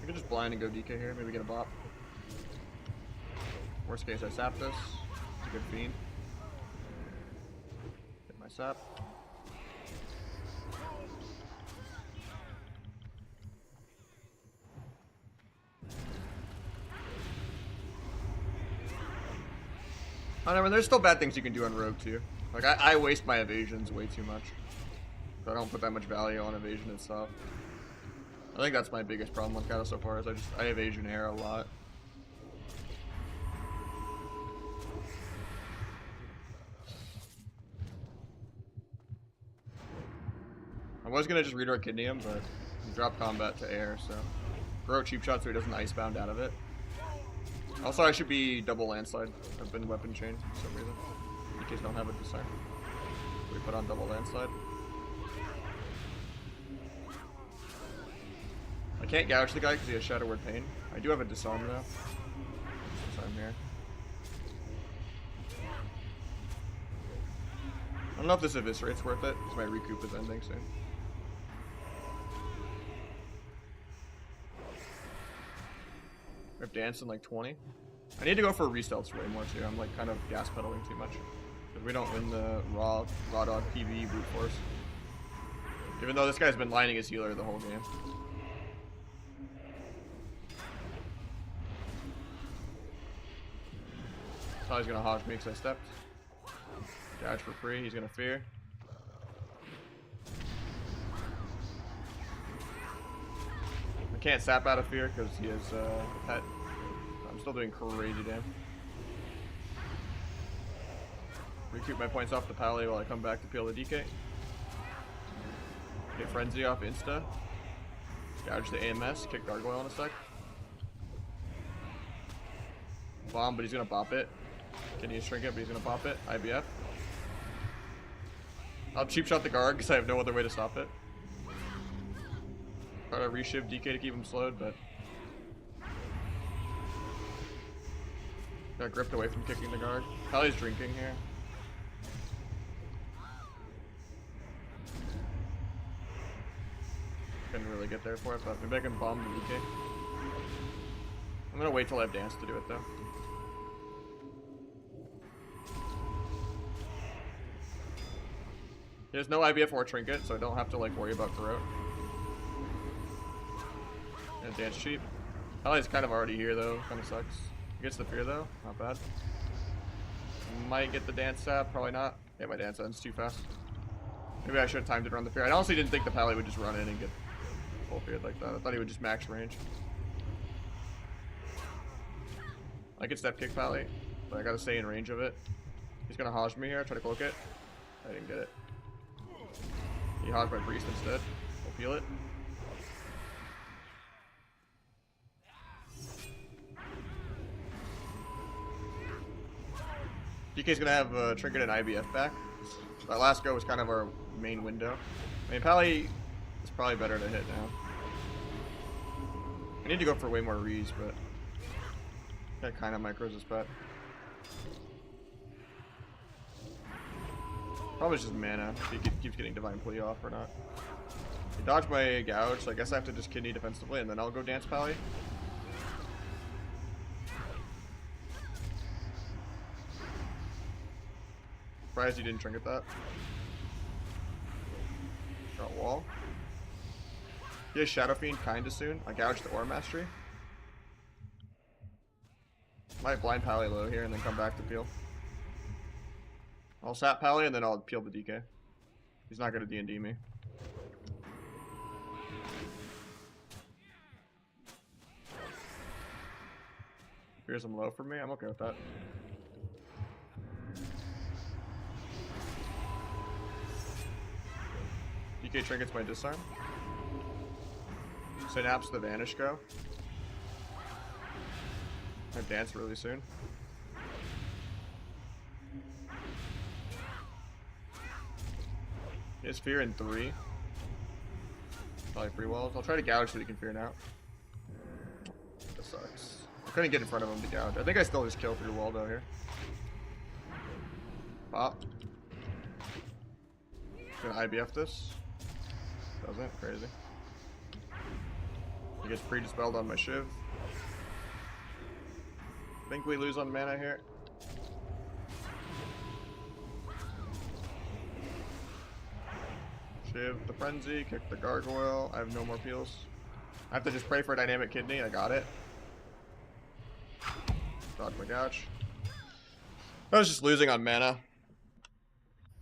I could just blind and go DK here, maybe get a bop. Worst case I sap this. It's a good fiend. Get my sap. I mean, there's still bad things you can do on Rogue too. Like, I waste my evasions way too much. I don't put that much value on evasion itself. I think that's my biggest problem with Kata so far, is I evasion air a lot. I was gonna just redirect Kidneum, but he dropped combat to air, so. Grow cheap shot so he doesn't icebound out of it. Also, I should be double landslide. I've been weapon chained for some reason. In case I don't have a disarm. We put on double landslide. I can't gouge the guy because he has Shadow Word Pain. I do have a disarm though. Disarm here. don't know if this eviscerate's worth it, because my recoup is ending soon. We have dance in like 20. I need to go for restelts way more too. I'm like kind of gas pedaling too much. Because we don't win the raw dog PvE brute force. Even though this guy's been lining his healer the whole game. Oh, he's gonna hodge me because I stepped. Dodge for free, he's gonna fear. I can't sap out of fear because he has a pet. I'm still doing crazy damage. Recoup my points off the pally while I come back to peel the DK. Get Frenzy off Insta. Gouge the AMS, kick Gargoyle in a sec. Bomb, but he's gonna bop it. Can he shrink it, but he's gonna pop it. IBF. I'll cheap shot the guard because I have no other way to stop it. Try to reshiv DK to keep him slowed, but got gripped away from kicking the guard. Pally's drinking here. Couldn't really get there for it, but maybe I can bomb the DK. I'm gonna wait till I have dance to do it though. He has no IBF or trinket, so I don't have to like worry about Garrote. And dance cheap. Pally's kind of already here though, kind of sucks. He gets the fear though, not bad. Might get the dance sap, probably not. Yeah, my dance ends too fast. Maybe I should have timed it around the fear. I honestly didn't think the Pally would just run in and get full feared like that. I thought he would just max range. I could step kick Pally, but I gotta stay in range of it. He's gonna hodge me here, try to cloak it. I didn't get it. He hogged my priest instead. We'll peel it. DK's gonna have Trinket and IBF back. That last go was kind of our main window. I mean, Pally is probably better to hit now. I need to go for way more rees, but that kind of micros his pet. Probably just mana, if he keeps getting Divine Plea off or not. He dodged my gouge, so I guess I have to just kidney defensively, and then I'll go dance Pally. Surprised he didn't trinket that. Got wall. He has Shadow Fiend kinda soon. I gouged the Aura Mastery. Might blind Pally low here and then come back to peel. I'll sap Pally and then I'll peel the DK. He's not gonna D&D me. Here's him low for me. I'm okay with that. DK trinkets my disarm. Synapse the Vanish go. I dance really soon. He has fear in 3. Probably free walls. I'll try to gouge so he can fear now. That sucks. I couldn't get in front of him to gouge. I think I still just kill through wall though here. Pop. Gonna IBF this. Doesn't. Crazy. He gets pre-dispelled on my Shiv. Think we lose on mana here. Shiv the Frenzy, kick the Gargoyle. I have no more peels. I have to just pray for a Dynamic Kidney. I got it. Dodge my gouge. I was just losing on mana.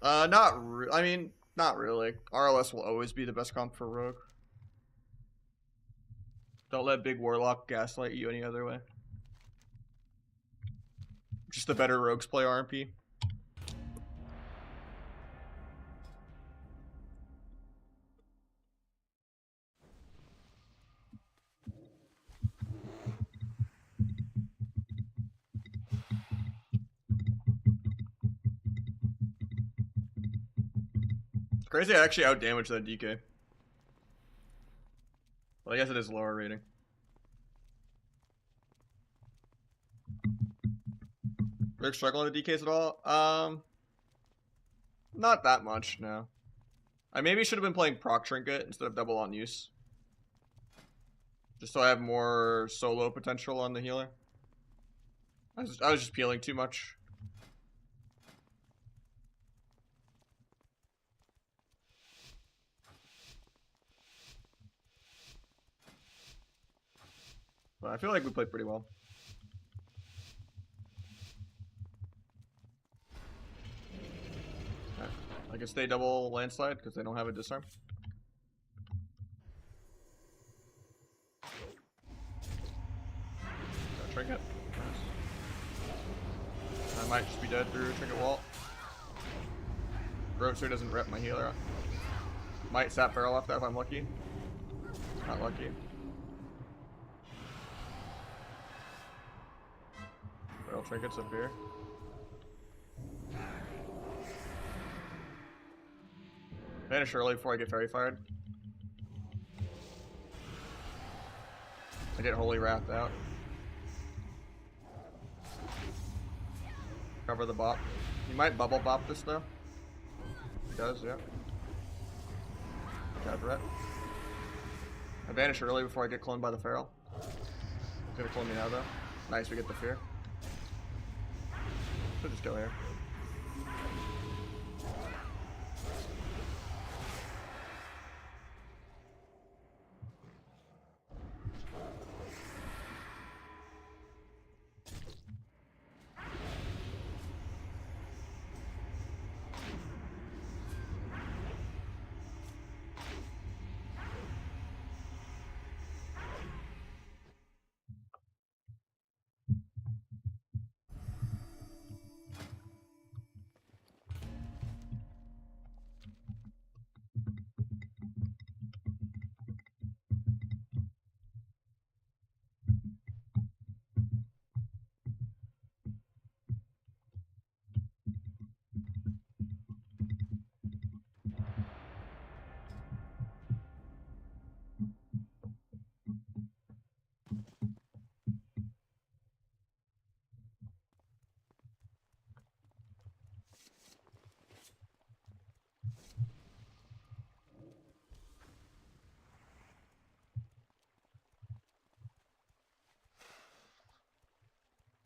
I mean, not really. RLS will always be the best comp for Rogue. Don't let Big Warlock gaslight you any other way. Just the better Rogues play RMP. It's crazy I actually outdamaged that DK. Well, I guess it is lower rating. Rick struggling with DKs at all? Not that much, no. I maybe should have been playing proc trinket instead of double on use. Just so I have more solo potential on the healer. I was just peeling too much. But I feel like we played pretty well. Okay. I can stay double landslide because they don't have a disarm. Got trinket. Nice. I might just be dead through trinket wall. Grocer doesn't rep my healer. Might sap barrel off that if I'm lucky. Not lucky. Barrel trinkets up here. Vanish early before I get fairy fired. I get holy wrath out. Cover the bop. He might bubble bop this though. He does, yeah. Got ret. I vanish early before I get cloned by the feral. He's gonna clone me now though. Nice, we get the fear. Should just go here.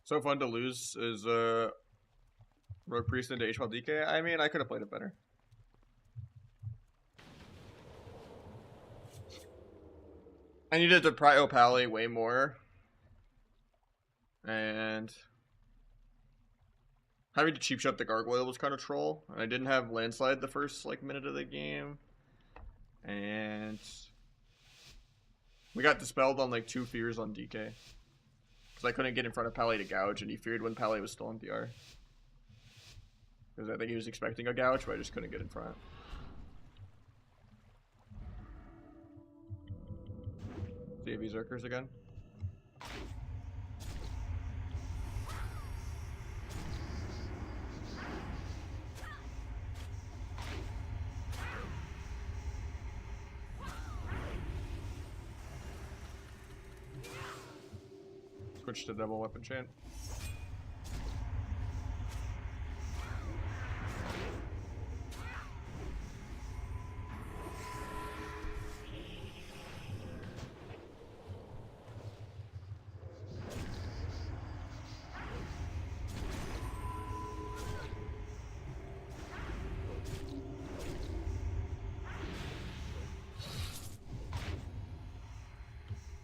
So fun to lose is Rogue Priest into H12 DK. I mean, I could have played it better. I needed to prio pally way more. And having to cheap shot the gargoyle was kind of troll. And I didn't have landslide the first like minute of the game. And we got dispelled on like 2 fears on DK. Because I couldn't get in front of Pally to gouge, and he feared when Pally was still on PR. Because I think he was expecting a gouge, but I just couldn't get in front. CAV Zerkers again. Switch to double weapon chain.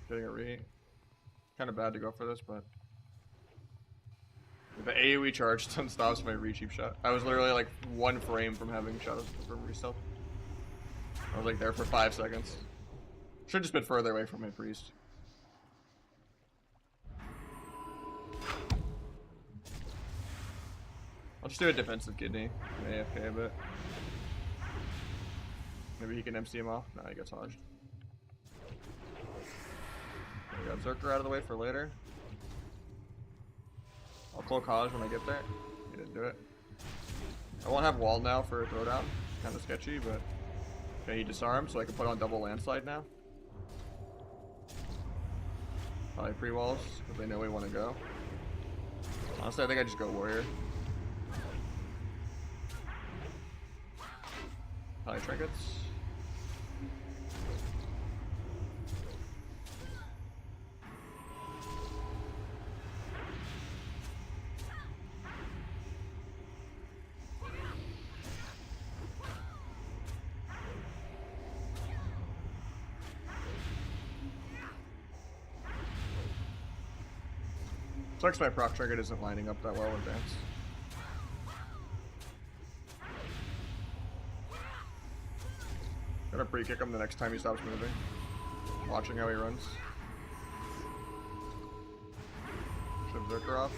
Getting a re. Kind of bad to go for this, but the AoE charge stops my re-cheap shot. I was literally like 1 frame from having shot from re-stealth. I was like there for 5 seconds. Should just been further away from my priest. I'll just do a defensive kidney. AFK a bit. Maybe he can MC him off. No, he gets hodged. We got Zerker out of the way for later. I'll cloak Hodge when I get there. He didn't do it. I won't have wall now for a throwdown. Kind of sketchy, but okay, he disarmed, so I can put on double landslide now. Probably pre-walls, because they know we want to go. Honestly, I think I just go warrior. Tiny trinkets. Sucks my proc trinket isn't lining up that well with dance. Gonna pre-kick him the next time he stops moving. Watching how he runs. Shove Zerker off.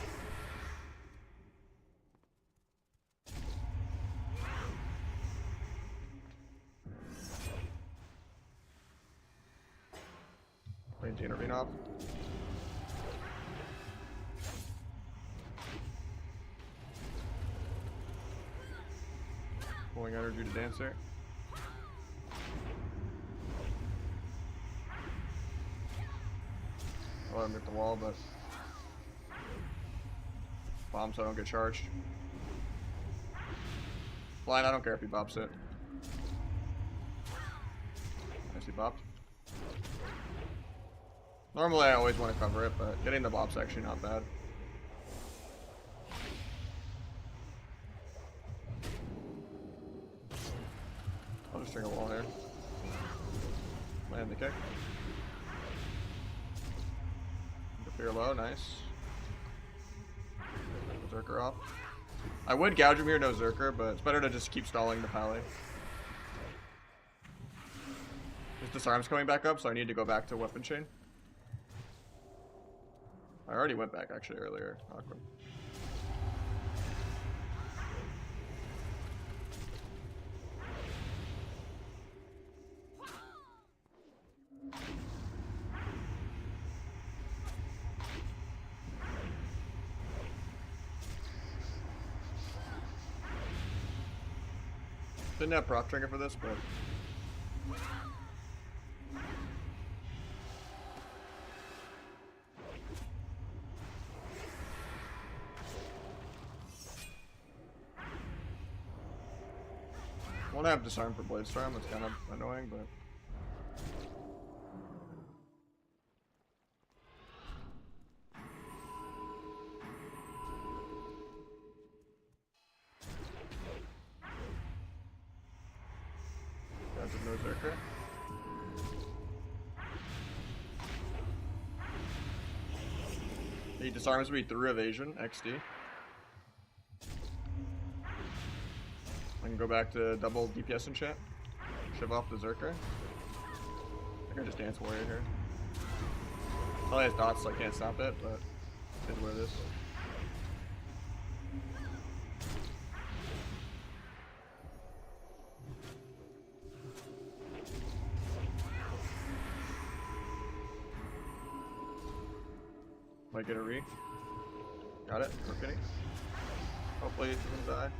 Playing Tina Arena off. Pulling energy to Dancer. I'll let him hit the wall, but bomb so I don't get charged. Blind, I don't care if he bops it. Nice, he bopped. Normally I always want to cover it, but getting the bop's actually not bad. I'll just string a wall here. Land the kick. Interfere low, nice. Zerker off. I would gouge him here, no Zerker, but it's better to just keep stalling the pally. His disarm's coming back up, so I need to go back to weapon chain. I already went back actually earlier. Awkward. Didn't have proc trigger for this, but won't have disarm for Blade Storm. That's kind of annoying, but no Zerker. He disarms me through evasion, XD. I can go back to double DPS enchant. Shove off the Zerker. I think I just dance warrior here. Probably has dots, so I can't stop it, but it is what it is. Might get a re. Got it. We're kidding. Hopefully it doesn't die.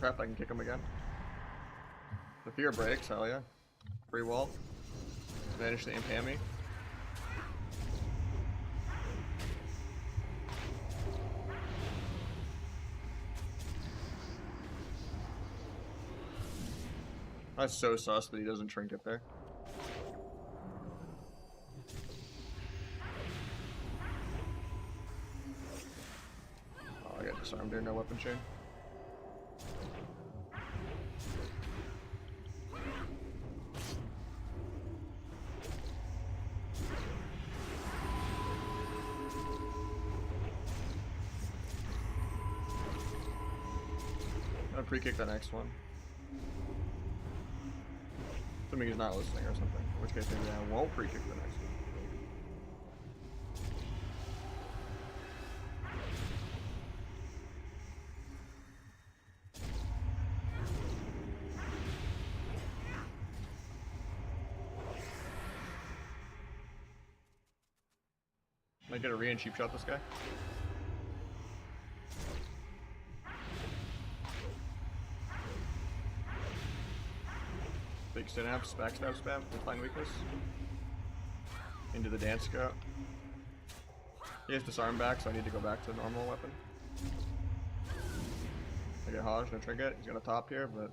Crap, I can kick him again. The fear breaks, hell yeah. Free wall. Vanish the imp hammy. That's so sus that he doesn't trinket there. Oh, I got disarmed there, no weapon chain. I'll pre-kick the next one. Assuming he's not listening or something. In which case maybe I won't pre-kick the next one. I get a re and cheap shot this guy. Big synapse, backstab spam, find weakness. Into the dance scout. He has disarm back, so I need to go back to normal weapon. I get Hodge, no trinket. He's gonna top here, but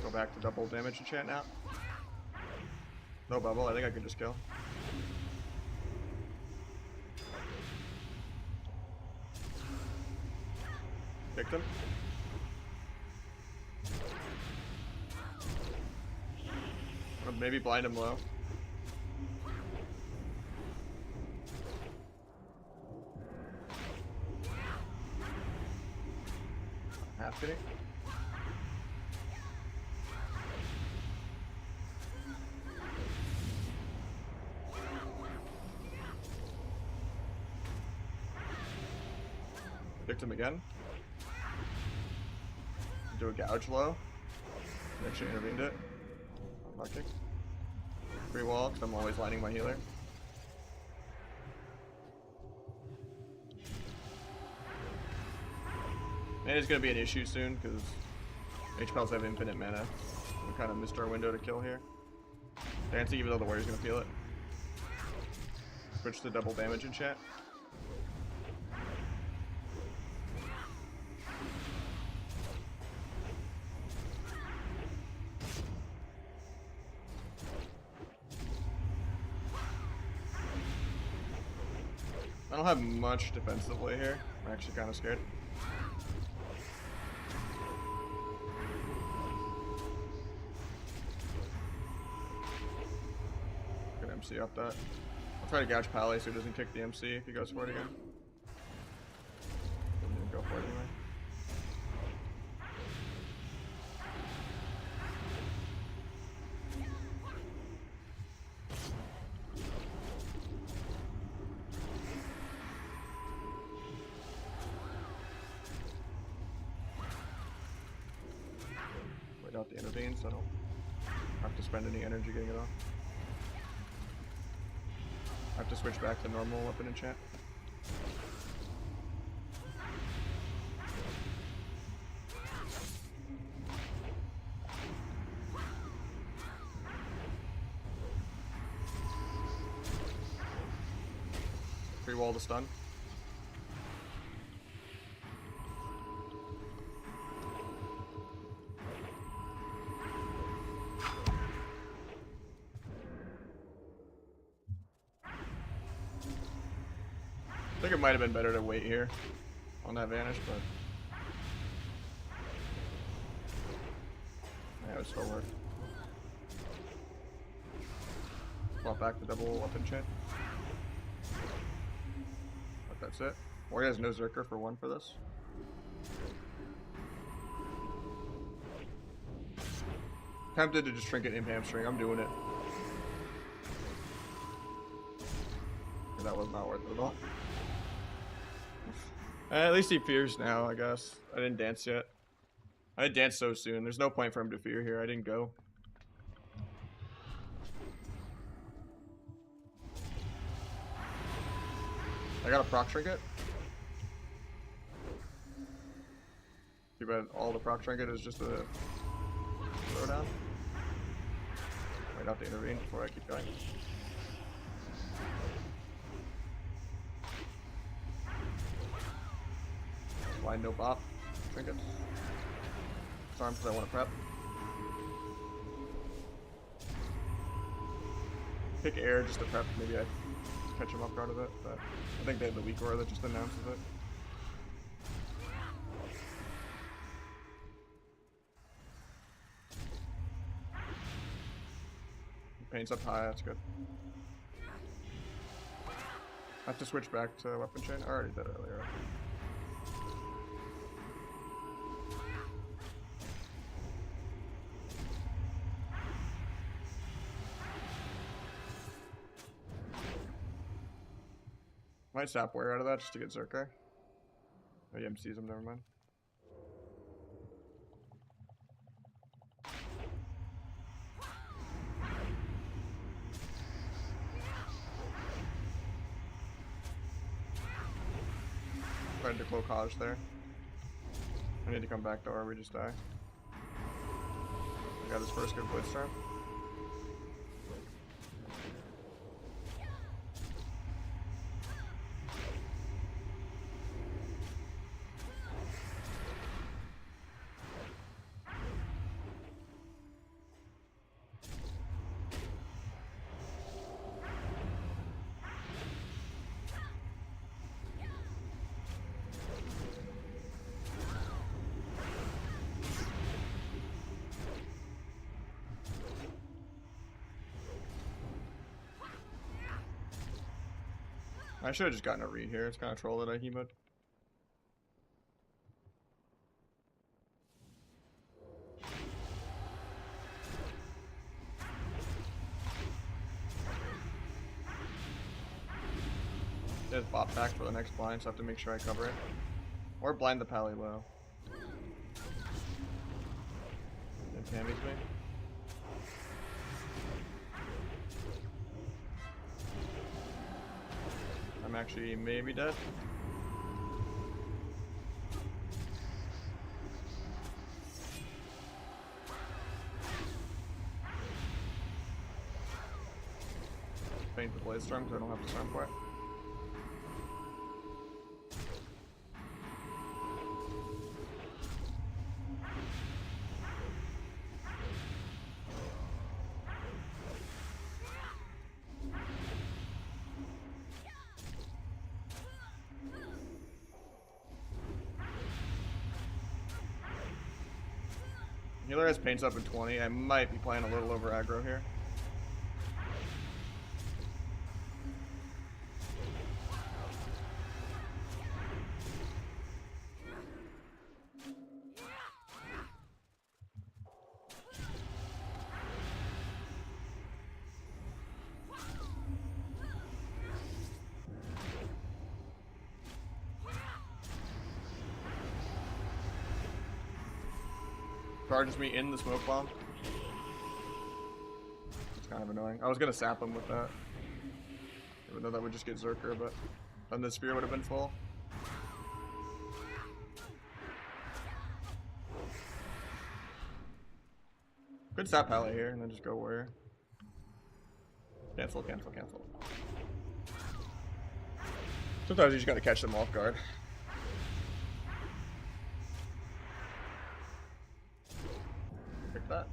go back to double damage enchant now. No bubble, I think I can just kill. Victim. Or maybe blind him low. Half hitting. Victim again. Do a gouge low. Actually intervened it. Unlucky. Free wall, because I'm always lining my healer. Mana's gonna be an issue soon, because HPLs have infinite mana. We kind of missed our window to kill here. Dancing, even though the warrior's gonna feel it. Switch to double damage in chat. I don't have much defensively here. I'm actually kind of scared. Gonna MC up that. I'll try to gouge Pally so he doesn't kick the MC if he goes for it again. Didn't go for it anyway. Out the intervene, so I don't have to spend any energy getting it off. I have to switch back to normal weapon enchant. Free wall to stun. I think it might have been better to wait here on that vanish, but yeah, it would still work. Swap back to double weapon chain. But that's it. Warrior has no Zerker for 1 for this. Tempted to just trinket imp hamstring. I'm doing it. That was not worth it at all. At least he fears now, I guess. I didn't dance yet. I didn't dance so soon. There's no point for him to fear here. I didn't go. I got a proc trinket. Too bad all the proc trinket is just a throwdown. Wait out to intervene before I keep going. Blind no bop. Trinket. Disarm because I want to prep. Pick air just to prep. Maybe I catch him off guard of it, but I think they have the weak aura that just announces it. Pain's up high, that's good. I have to switch back to weapon chain. I already did it earlier. Might sap Warrior out of that just to get Zerker. Oh, he MCs him, never mind. Tried to cloakage there. I need to come back to or we just die. I got his first good blitz turn. I should have just gotten a read here. It's kind of troll that I hemoed. There's bot back for the next blind, so I have to make sure I cover it. Or blind the pally low. It pammies me. I'm actually maybe dead. Paint the Blaze Storm because I don't have the Storm for it. Healer has paints up in 20. I might be playing a little over aggro here. Charges me in the smoke bomb. It's kind of annoying. I was gonna sap him with that. Even though that would just get Zerker, but then the spear would have been full. Good sap Pally here, and then just go Warrior. Cancel, cancel, cancel. Sometimes you just gotta catch them off guard. That.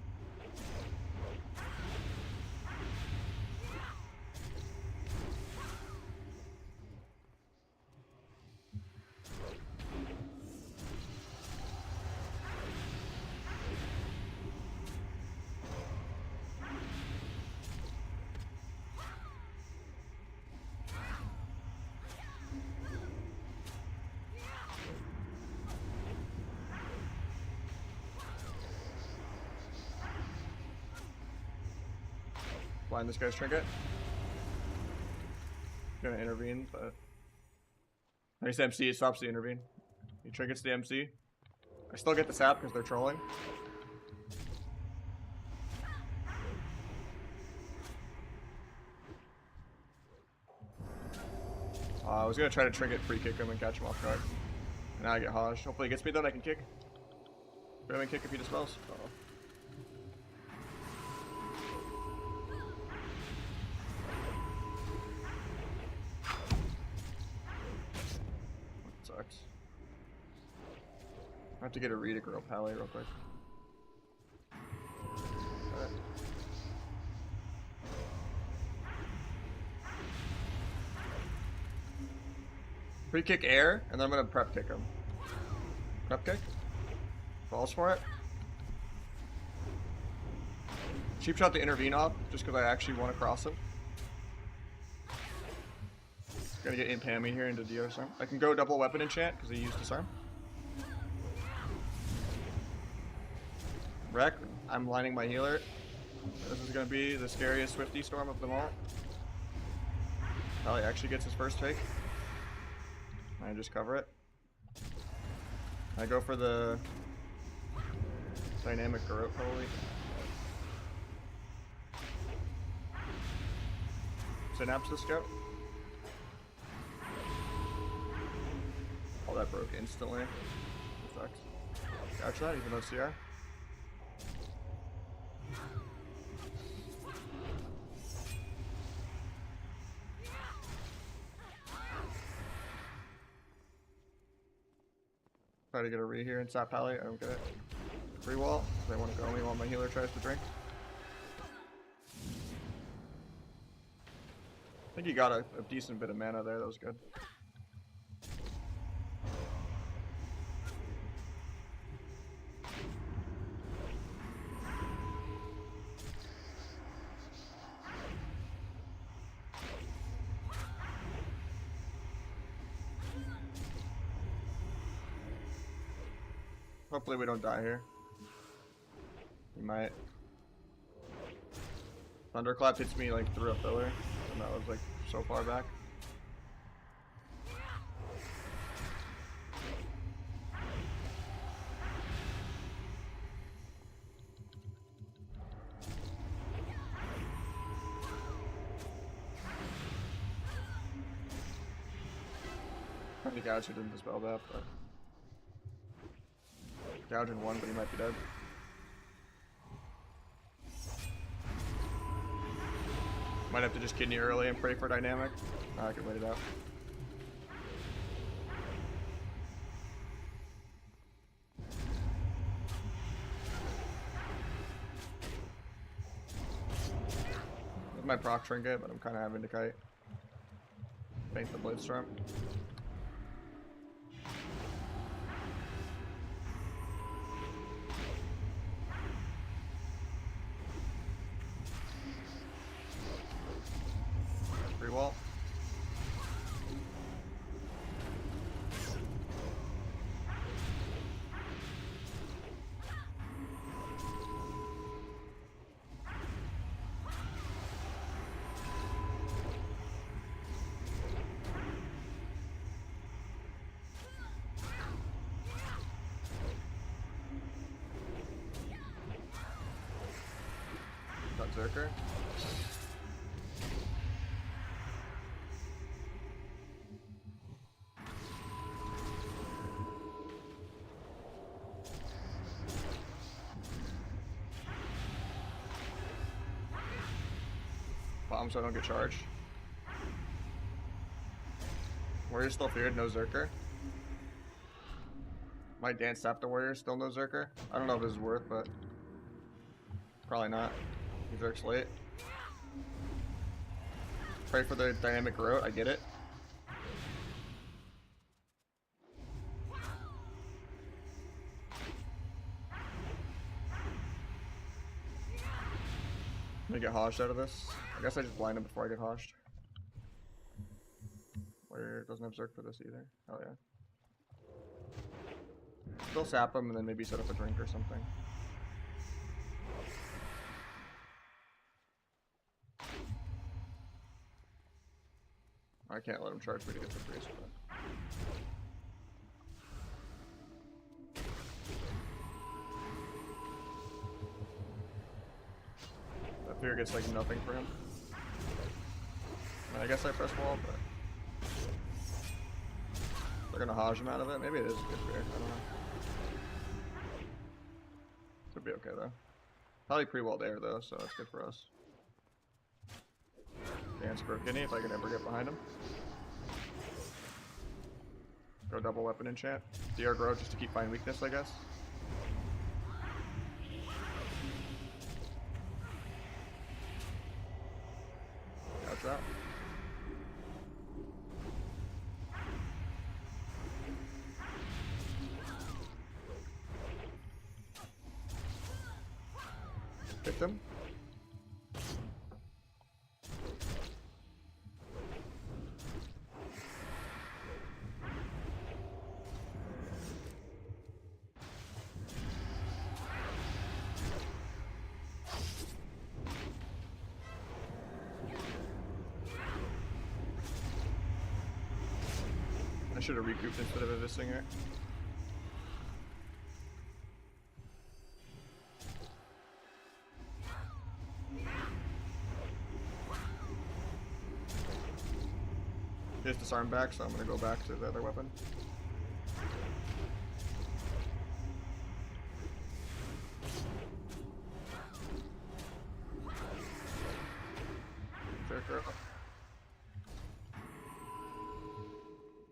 Blind this guy's trinket. Gonna intervene, but nice MC. It stops the intervene. He trinkets the MC. I still get the sap because they're trolling. I was gonna try to trinket free kick him and catch him off guard. And now I get Haj. Hopefully he gets me then I can kick. Go and kick if he dispels. Uh-oh. Sucks. I have to get a read a girl Pally real quick. Alright. Free kick air, and then I'm gonna prep kick him. Prep kick. Falls for it. Cheap shot to intervene off, just because I actually want to cross him. Gonna get Impammy here into Disarm. I can go double weapon enchant because he used Disarm. Wreck. I'm lining my healer. This is gonna be the scariest Swifty storm of them all. Probably actually gets his first take. I just cover it. I go for the dynamic garrote probably. Synapse the scout. All that broke instantly. Sucks. Gotcha that, even though CR. Try to get a re here and stop Pally. I don't get it. Free wall. They want to go me while my healer tries to drink. I think he got a decent bit of mana there. That was good. Hopefully we don't die here. We might. Thunderclap hits me like through a pillar, and that was like so far back. I think Gouger didn't dispel that, but Gouging one, but he might be dead. Might have to just kidney early and pray for dynamic. I can wait it out. This is my proc trinket, but I'm kind of having to kite. Faint the blade storm. Wall. Got Zerker. Bomb so I don't get charged. Warrior's still feared, no Zerker. Might dance tap the Warrior, still no Zerker. I don't know if this is worth, but probably not. He Zerks late. Pray for the dynamic garrote, I get it. I'm gonna get hoshed out of this. I guess I just blind him before I get hoshed. Warrior doesn't have Zerk for this either. Oh yeah. Still sap him and then maybe set up a drink or something. I can't let him charge me to get the priest. That fear gets like nothing for him. I guess I press wall, but they're gonna hodge him out of it. Maybe it is a good fear. I don't know. Should be okay though. Probably pre-walled air though, so that's good for us. Dance for Kidney if I can ever get behind him. Go double weapon enchant. DR grow just to keep finding weakness, I guess. Gouge that. Victim. should have recouped instead of investing here. He has disarm back, so I'm gonna go back to the other weapon.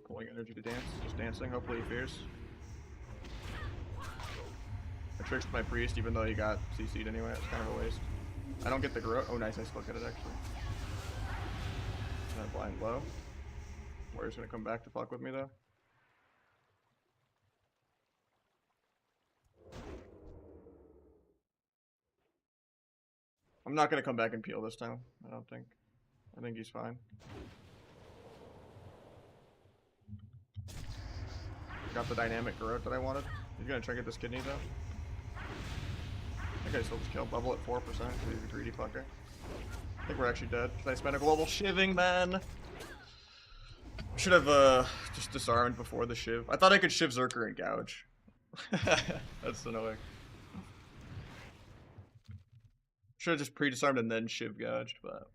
Pulling energy to dance, just dancing, hopefully he fears. I tricked my priest even though he got CC'd anyway, it's kind of a waste. I don't get the growth. Oh nice, I still get it actually. Blind blow. Warrior's gonna come back to fuck with me though. I'm not gonna come back and peel this time, I don't think. I think he's fine. Got the dynamic growth that I wanted. He's gonna try to get this kidney though. I think I still just killed. Level at 4%, because he's a greedy fucker. I think we're actually dead. Should I spend a global shivving then? Should have just disarmed before the shiv. I thought I could shiv Zerker and gouge. That's annoying. Should have just pre-disarmed and then shiv gouged, but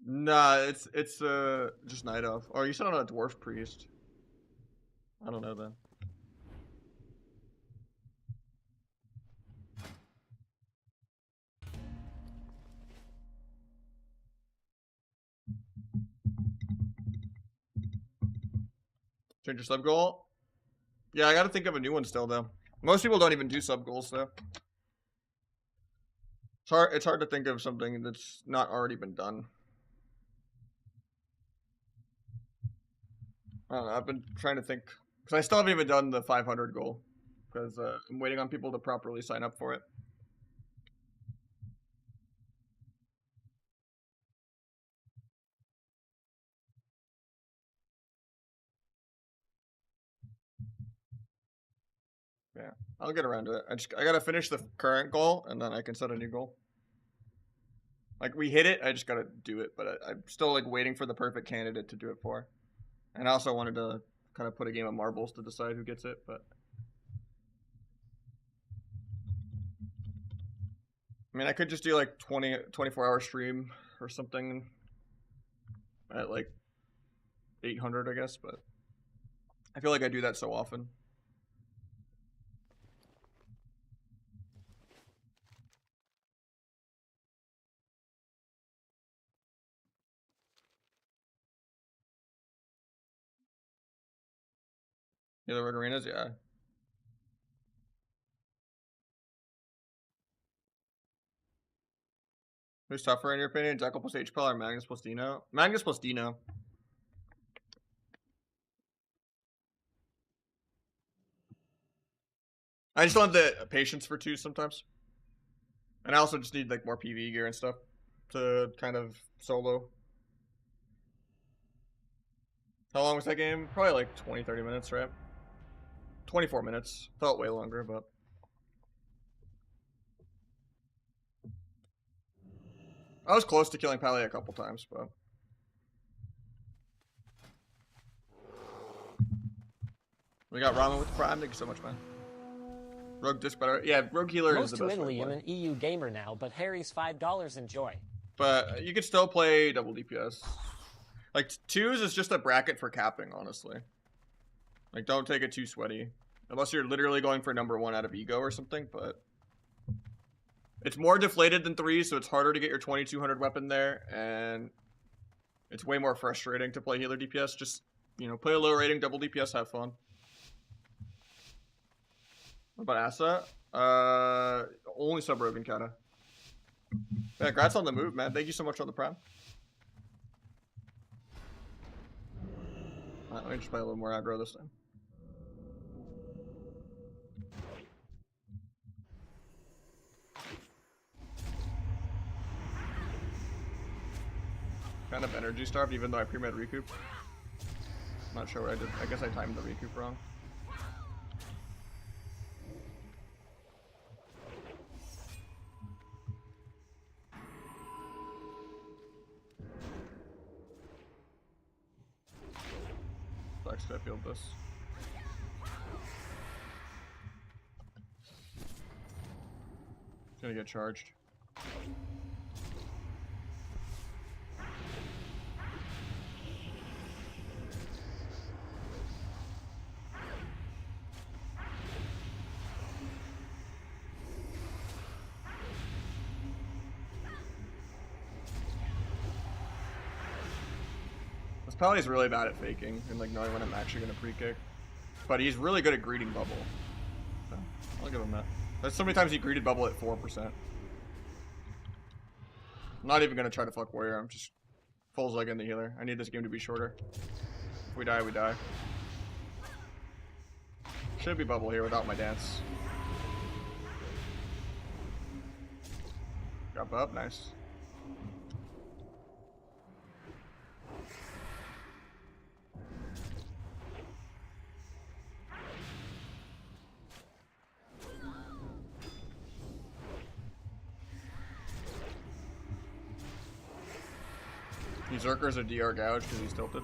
nah, it's just night elf. Or you said on a dwarf priest. I don't know then. Change your sub goal? Yeah, I gotta think of a new one still though. Most people don't even do sub goals though. It's hard to think of something that's not already been done. I don't know, I've been trying to think, because I still haven't even done the 500 goal, because I'm waiting on people to properly sign up for it. Yeah, I'll get around to it. I gotta finish the current goal, and then I can set a new goal. Like, we hit it, I just gotta do it, but I'm still, like, waiting for the perfect candidate to do it for. And I also wanted to kind of put a game of marbles to decide who gets it, but... I mean, I could just do, like, 24-hour stream or something at, like, 800, I guess, but... I feel like I do that so often. Yeah, the road arenas, yeah. Who's tougher in your opinion? Jekyll plus HPL or Magnus plus Dino? Magnus plus Dino. I just don't have the patience for two sometimes. And I also just need like more PvE gear and stuff to kind of solo. How long was that game? Probably like 20-30 minutes, right? 24 minutes. Felt way longer, but... I was close to killing Pally a couple times, but... We got Ramen with the Prime. Thank you so much, man. Rogue Disc better. Yeah, Rogue Healer is the best way to play. I'm an EU gamer now, but Harry's $5. Enjoy. But you could still play double DPS. Like, 2s is just a bracket for capping, honestly. Like, don't take it too sweaty. Unless you're literally going for #1 out of ego or something, but... It's more deflated than 3, so it's harder to get your 2200 weapon there, and... It's way more frustrating to play healer DPS. Just, you know, play a low rating, double DPS, have fun. What about Asa? Only sub-rogue and Kata. Yeah, congrats on the move, man. Thank you so much on the Prime. Alright, let me just play a little more aggro this time. Kind of energy starved, even though I pre-med recoup. Not sure what I did. I guess I timed the recoup wrong. flex because I feel this. It's gonna get charged. This Pally's really bad at faking and like knowing when I'm actually gonna pre-kick. But he's really good at greeting bubble. So I'll give him that. There's so many times he greeted bubble at 4%. I'm not even gonna try to fuck warrior, I'm just full Zeg in the healer. I need this game to be shorter. If we die, we die. Should be bubble here without my dance. Got bub, nice. These Zerkers are DR gouge because he's tilted.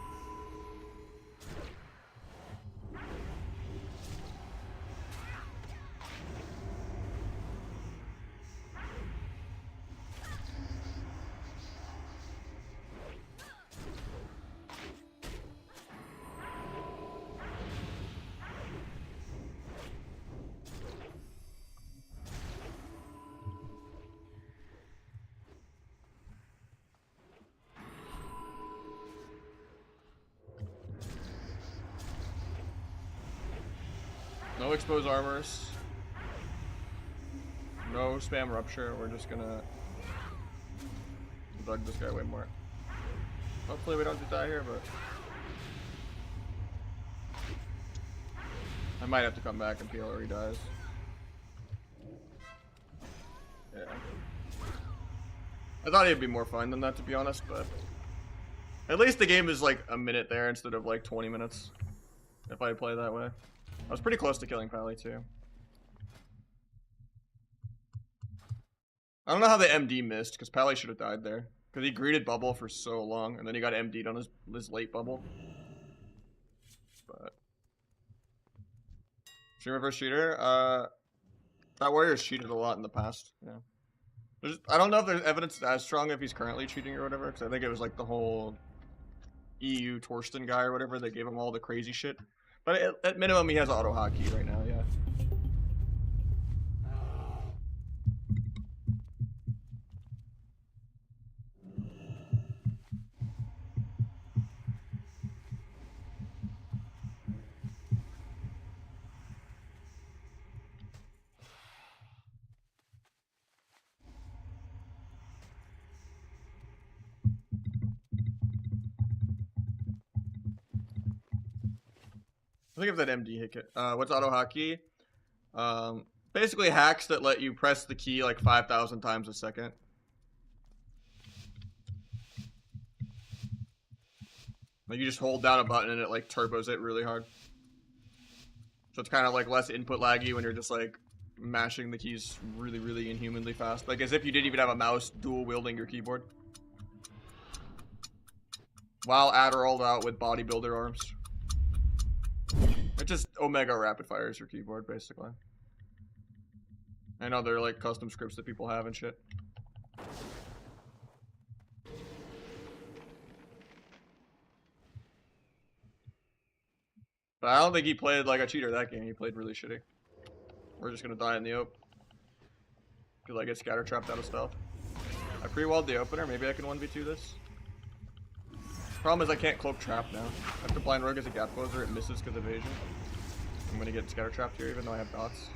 No exposed armors. No spam rupture. We're just gonna bug this guy way more. Hopefully we don't die here, but I might have to come back and peel or he dies. Yeah. I thought it'd be more fun than that, to be honest, but at least the game is like a minute there instead of like 20 minutes if I play that way. I was pretty close to killing Pally too. I don't know how the MD missed, because Pally should have died there. Because he greeted bubble for so long, and then he got MD'd on his late bubble. But streamer versus cheater? That warrior's cheated a lot in the past, yeah. I don't know if there's evidence as strong if he's currently cheating or whatever, because I think it was like the whole EU Torsten guy or whatever that gave him all the crazy shit. But at minimum, he has auto hotkey right now, yeah. I think if that MD hit it. What's auto hotkey? Basically hacks that let you press the key like 5,000 times a second. Like you just hold down a button and it like turbos it really hard. So it's kind of like less input laggy when you're just like mashing the keys really, really inhumanly fast. Like as if you didn't even have a mouse dual wielding your keyboard. While Adderalled out with bodybuilder arms. It just Omega rapid fires your keyboard, basically. I know they're like custom scripts that people have and shit. But I don't think he played like a cheater that game. He played really shitty. We're just gonna die in the ope. Because I get scatter trapped out of stealth. I pre-walled the opener. Maybe I can 1v2 this. Problem is I can't cloak trap now. I have to blind rogue as a gap closer. It misses because of evasion. I'm gonna get scatter trapped here even though I have dots.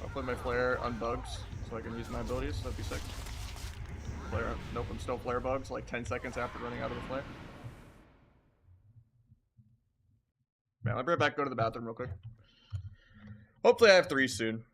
Hopefully my flare unbugs so I can use my abilities. That'd be sick. Flare, nope, I'm still flare bugs like 10 seconds after running out of the flare. Man, I'll be right back, go to the bathroom real quick. Hopefully I have 3 soon.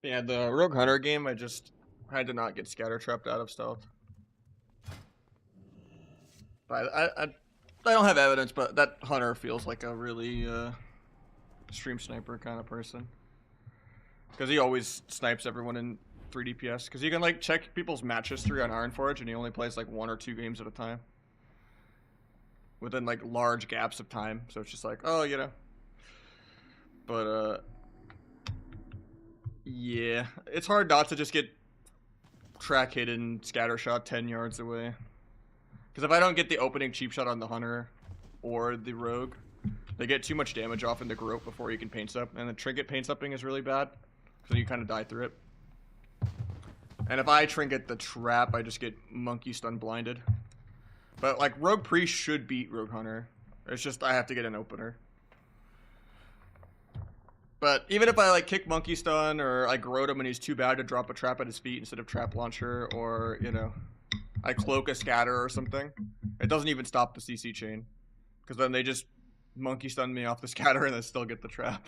Yeah, the Rogue Hunter game, I just had to not get scatter trapped out of stealth. But I don't have evidence, but that Hunter feels like a really stream sniper kind of person. Because he always snipes everyone in 3 DPS. Because you can like check people's match history on Ironforge, and he only plays like 1 or 2 games at a time. Within like large gaps of time. So it's just like, oh, you know. But yeah, it's hard not to just get track hidden scattershot 10 yards away. Because if I don't get the opening cheap shot on the Hunter or the Rogue, they get too much damage off in the grope before you can paint up. And the trinket paint upping is really bad. So you kind of die through it. And if I trinket the trap, I just get monkey stun blinded. But like Rogue Priest should beat Rogue Hunter. It's just I have to get an opener. But even if I like kick monkey stun or I growed him and he's too bad to drop a trap at his feet instead of trap launcher, or you know, I cloak a scatter or something, it doesn't even stop the CC chain. Because then they just monkey stun me off the scatter and I still get the trap.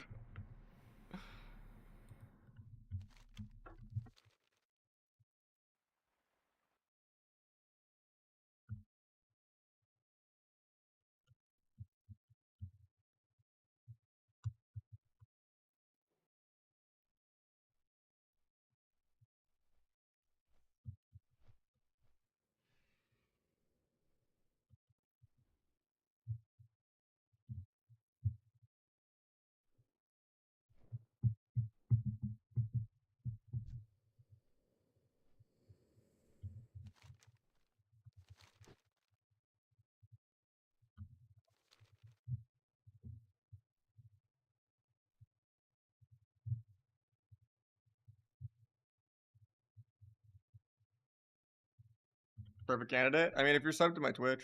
Perfect candidate. I mean, if you're subbed to my Twitch,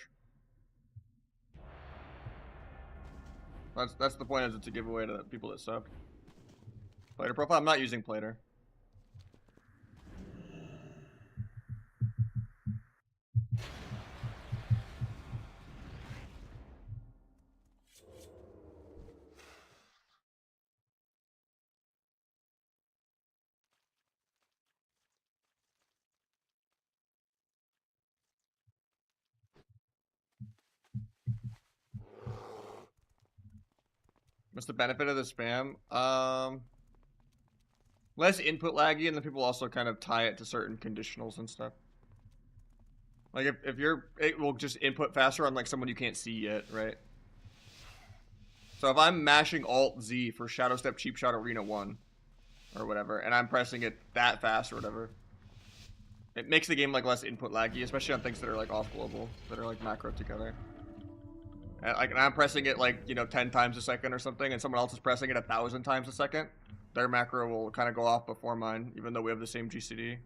that's the point. Is it's a giveaway to people that sub. Plater profile. I'm not using Plater. What's the benefit of the spam? Less input laggy, and then people also kind of tie it to certain conditionals and stuff. Like if you're, it will just input faster on like someone you can't see yet, right? So if I'm mashing Alt Z for Shadow Step Cheap Shot Arena 1 or whatever, and I'm pressing it that fast or whatever, it makes the game like less input laggy, especially on things that are like off global, that are like macro together. And like, and I'm pressing it like, you know, 10 times a second or something, and someone else is pressing it 1,000 times a second. Their macro will kind of go off before mine, even though we have the same GCD.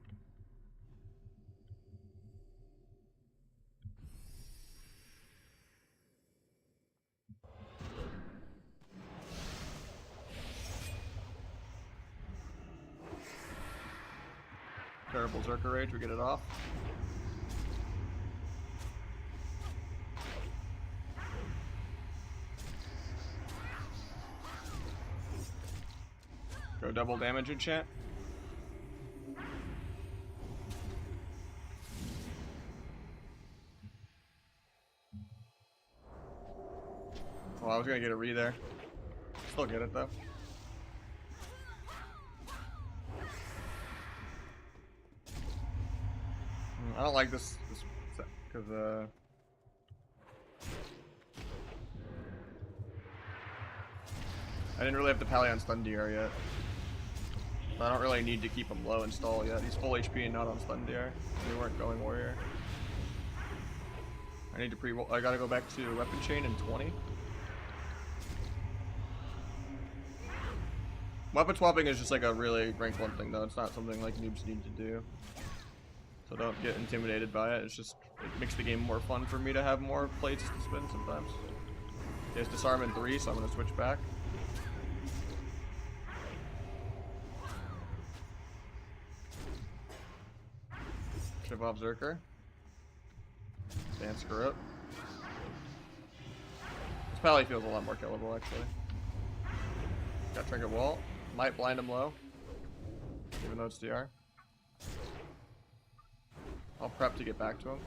Terrible Zerker Rage, we get it off. Go double damage enchant. Well, I was gonna get a re there. Still get it though. I don't like this because I didn't really have the Pally on stun DR yet. I don't really need to keep him low and stall yet. He's full HP and not on stun DR. We weren't going warrior. I need to I gotta go back to weapon chain in 20. Weapon swapping is just like a really rank 1 thing though. It's not something like noobs need to do. So don't get intimidated by it. It's just, it makes the game more fun for me to have more plates to spin sometimes. He has disarm in 3, so I'm gonna switch back. Chip off Zerker. Dance screw up. This Pally feels a lot more killable actually. Got Trinket Wall. Might blind him low. even though it's DR. I'll prep to get back to him.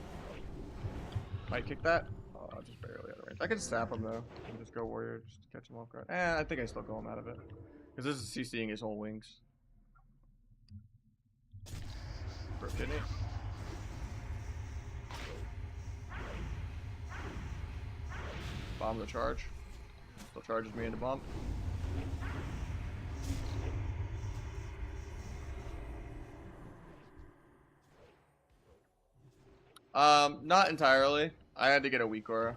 Might kick that. Oh, just barely out of range. I can sap him though, and just go warrior, just to catch him off guard. I think I still go him out of it, because this is CCing his whole wings. Broke kidney. Bomb the charge. Still charges me into bomb. Not entirely. I had to get a weak aura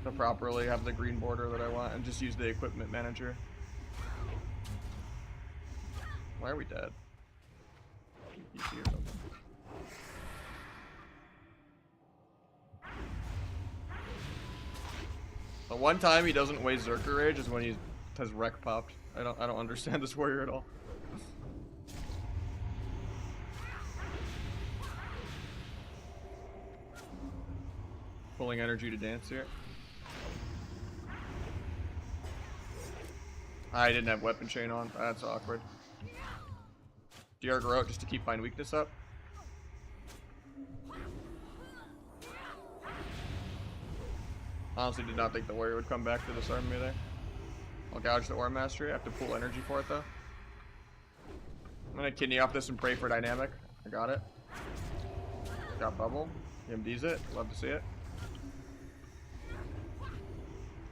to properly have the green border that I want and just use the equipment manager. Why are we dead? PC or something. The one time he doesn't waste Zerker Rage is when he has wreck popped. I don't understand this warrior at all. Pulling energy to dance here. I didn't have weapon chain on. That's awkward. DR Garrote just to keep my weakness up. Honestly did not think the warrior would come back to disarm me there. I'll gouge the Aura Mastery. I have to pull energy for it though. I'm gonna kidney off this and pray for dynamic. I got it. Got bubble. EMD's it. Love to see it.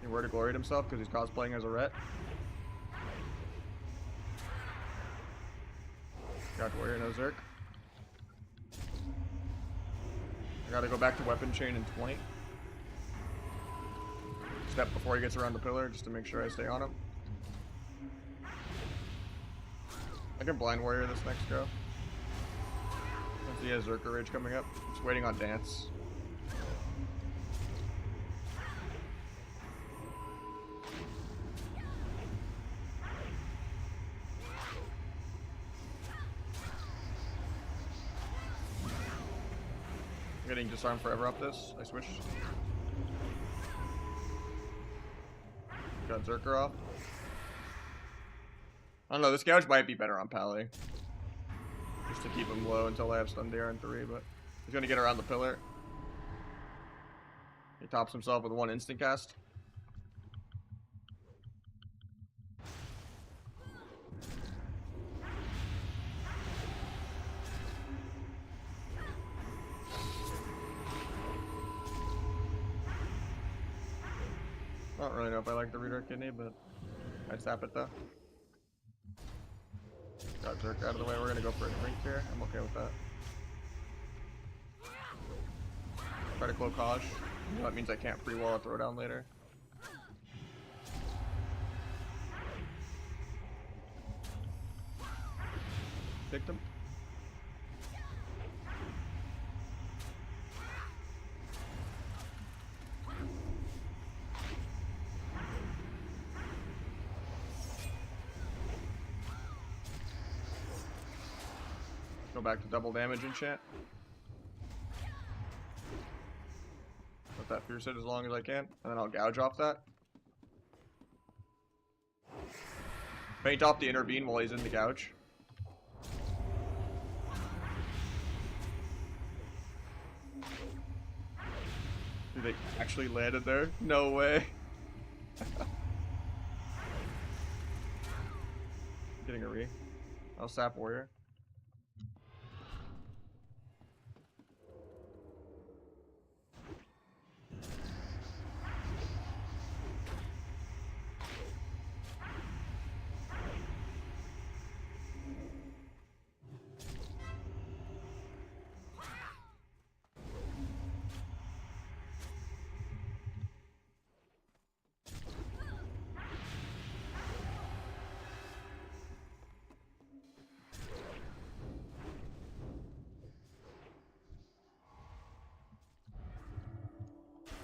He were to gloried himself because he's cosplaying as a ret. Got warrior, no Zerk. I gotta go back to weapon chain in 20. Step before he gets around the pillar just to make sure I stay on him. I can blind warrior this next go. Since he has Zerker Rage coming up. Just waiting on dance. I'm getting disarmed forever off this. I switched. Got Zerker off. I don't know, this gouge might be better on Pally. Just to keep him low until I have stun DR in 3, but he's gonna get around the pillar. He tops himself with 1 instant cast. I don't really know if I like the redirect kidney, but I sap it though. Got Zerk out of the way. We're gonna go for a drink here. I'm okay with that. Try to cloak Haj. That means I can't free wall a throwdown later. Picked him. Go back to double damage enchant. Let that fierce hit as long as I can, and then I'll gouge off that. Faint off the intervene while he's in the gouge. Dude, they actually landed there? No way. Getting a re. I'll sap warrior.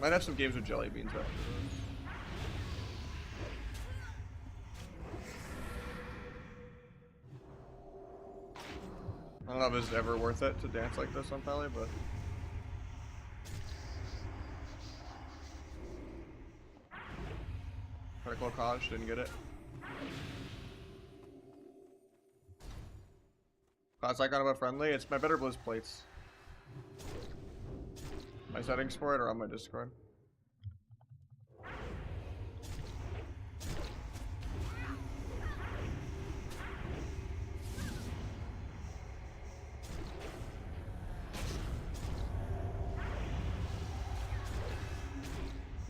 Might have some games with jelly beans after this. I don't know if it's ever worth it to dance like this on Pally, but critical Haj, didn't get it. Class icon about friendly. It's my better blizz plates. My settings for it are on my Discord.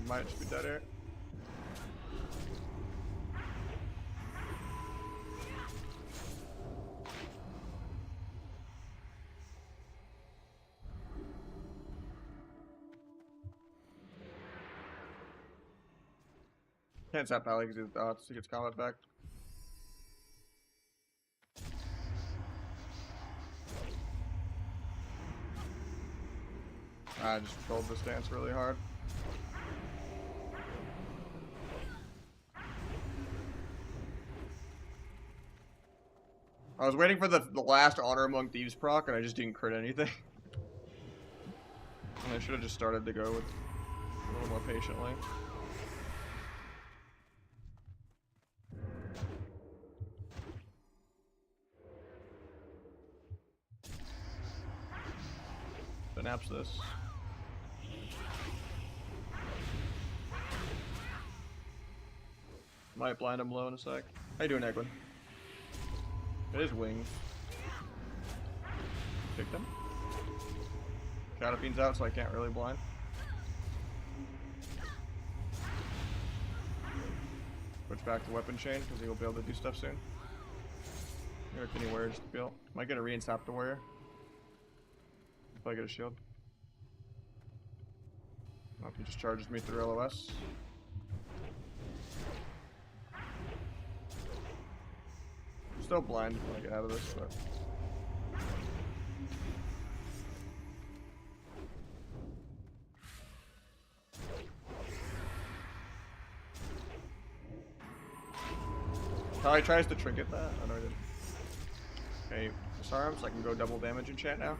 Might just be dead air. Can't zap Pally because he has dots. He gets combat back. I just rolled this dance really hard. I was waiting for the last Honor Among Thieves proc and I just didn't crit anything. And I should have just started to go with a little more patiently. Naps this. Might blind him low in a sec. How you doing, Egwin? It is wings. Picked him. Catapine's out, so I can't really blind. Switch back to weapon chain because he'll be able to do stuff soon. I'm gonna anywhere just to feel. Might get a re-insap the warrior. If I get a shield. Oh, he just charges me through LOS. Still blind when I get out of this, but. Oh, he tries to trinket that? I know he didn't. Okay, disarm, so I can go double damage enchant now.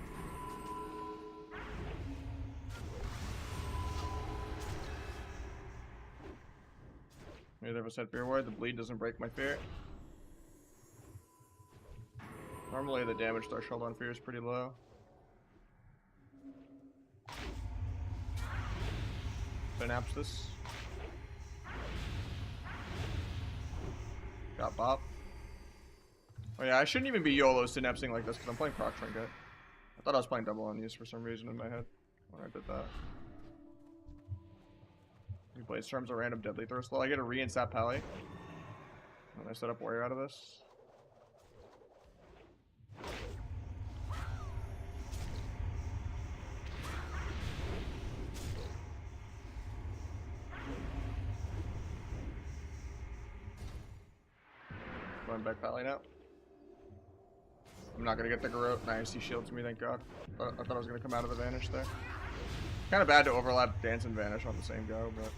Neither of us had Fear Ward. The bleed doesn't break my fear. Normally the damage threshold on fear is pretty low. Synapse this. Got bop. Oh yeah, I shouldn't even be YOLO synapsing like this because I'm playing proc trinket. I thought I was playing double unused for some reason in my head when I did that. He plays terms of random deadly throw slow. I get a re-insap Pally. And I set up warrior out of this. Going back Pally now. I'm not gonna get the Garrote. Nice, he shields me, thank God. I thought I was gonna come out of the vanish there. Kind of bad to overlap dance and vanish on the same go, but.